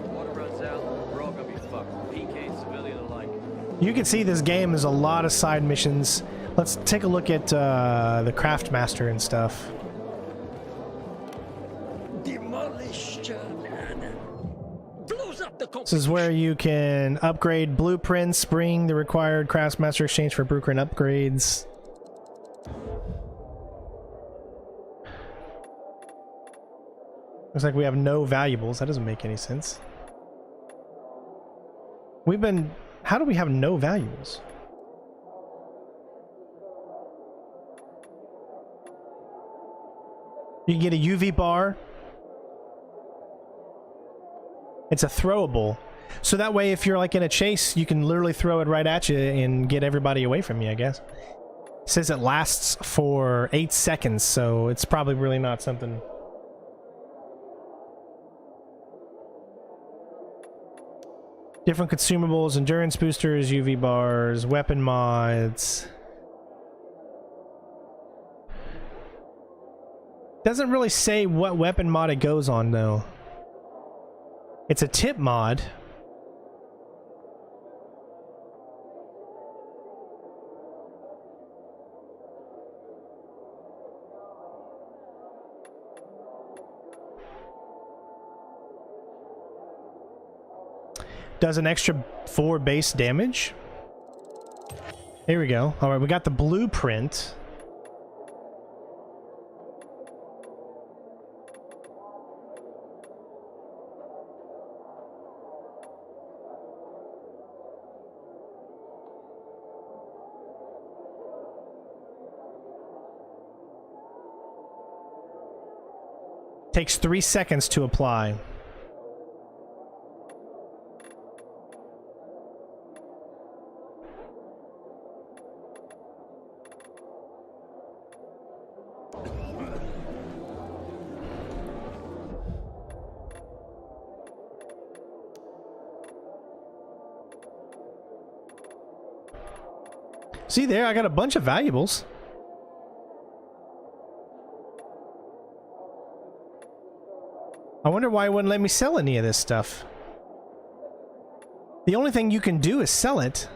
T: Water runs out, we're all gonna be fucked. PK, civilian alike.
A: You can see this game is a lot of side missions. Let's take a look at the Craftmaster and stuff.
B: Demolished man. Blows up the
A: This is where you can upgrade blueprints, bring the required Craftmaster exchange for blueprint upgrades. Looks like we have no valuables. That doesn't make any sense. How do we have no valuables? You can get a UV bar. It's a throwable. So that way, if you're like in a chase, you can literally throw it right at you and get everybody away from you, I guess. It says it lasts for 8 seconds, so it's probably really not something... Different consumables, endurance boosters, UV bars, weapon mods. Doesn't really say what weapon mod it goes on, though. It's a tip mod. Does an extra 4 base damage. Here we go. Alright, we got the blueprint. Takes 3 seconds to apply. See there, I got a bunch of valuables. I wonder why it wouldn't let me sell any of this stuff. The only thing you can do is sell it.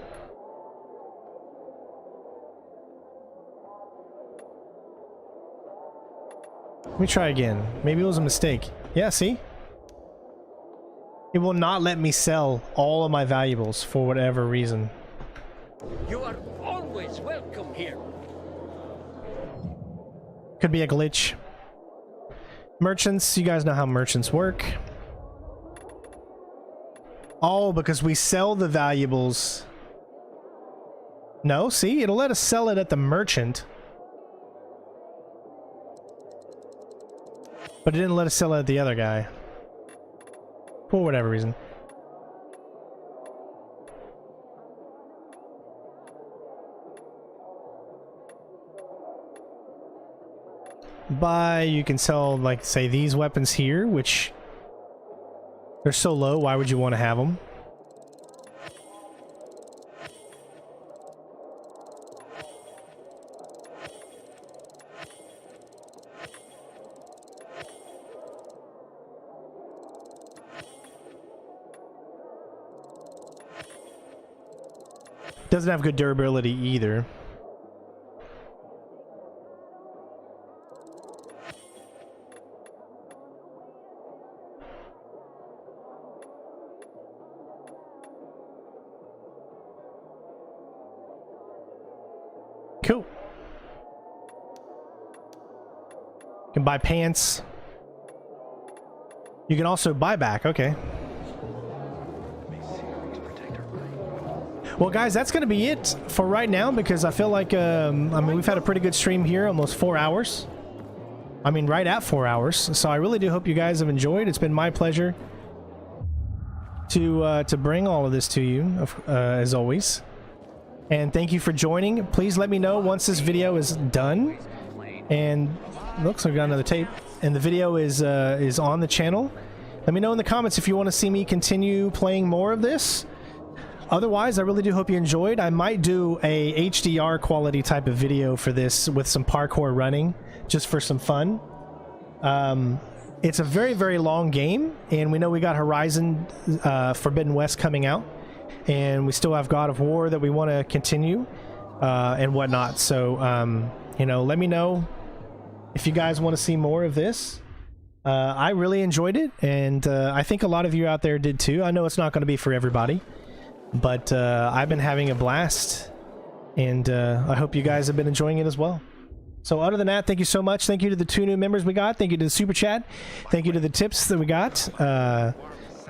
A: Let me try again. Maybe it was a mistake. Yeah, see? It will not let me sell all of my valuables for whatever reason.
P: You are always welcome here.
A: Could be a glitch. Merchants, you guys know how merchants work. Oh, because we sell the valuables. No, see? It'll let us sell it at the merchant. But it didn't let us sell it at the other guy. For whatever reason. Buy, you can sell, like, say, these weapons here, which they're so low, why would you want to have them? Doesn't have good durability either. Cool. You can buy pants. You can also buy back. Okay. Well, guys, that's going to be it for right now because I feel like, I mean, we've had a pretty good stream here, almost 4 hours. I mean, right at 4 hours. So I really do hope you guys have enjoyed. It's been my pleasure to bring all of this to you, as always. And thank you for joining. Please let me know once this video is done. And looks like I got another tape. And the video is on the channel. Let me know in the comments if you want to see me continue playing more of this. Otherwise, I really do hope you enjoyed. I might do a HDR quality type of video for this with some parkour running, just for some fun. It's a very, very long game, and we know we got Horizon Forbidden West coming out, and we still have God of War that we want to continue, and whatnot. So, you know, let me know if you guys want to see more of this. I really enjoyed it, and I think a lot of you out there did too. I know it's not going to be for everybody. But I've been having a blast, and I hope you guys have been enjoying it as well. So other than that, thank you so much. Thank you to the 2 new members we got. Thank you to the Super Chat. Thank you to the tips that we got.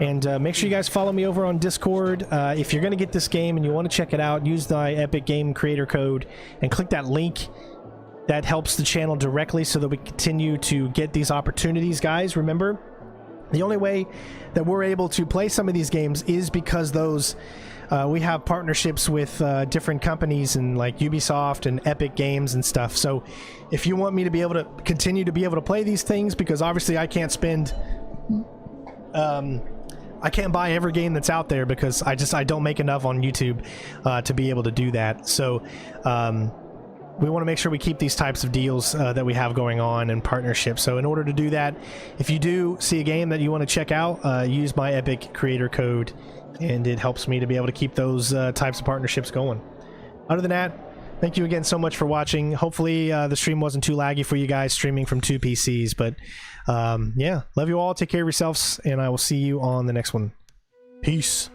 A: And make sure you guys follow me over on Discord. If you're going to get this game and you want to check it out, use my Epic Game Creator Code and click that link. That helps the channel directly so that we continue to get these opportunities, guys. Remember, the only way that we're able to play some of these games is because those we have partnerships with different companies and like Ubisoft and Epic Games and stuff. So if you want me to be able to continue to be able to play these things, because obviously I can't spend I can't buy every game that's out there because I don't make enough on YouTube to be able to do that. So we want to make sure we keep these types of deals that we have going on and partnerships. So in order to do that, if you do see a game that you want to check out, use my Epic Creator Code, and it helps me to be able to keep those types of partnerships going. Other than that, thank you again so much for watching. Hopefully the stream wasn't too laggy for you guys streaming from 2 PCs, but yeah, love you all. Take care of yourselves, and I will see you on the next one. Peace.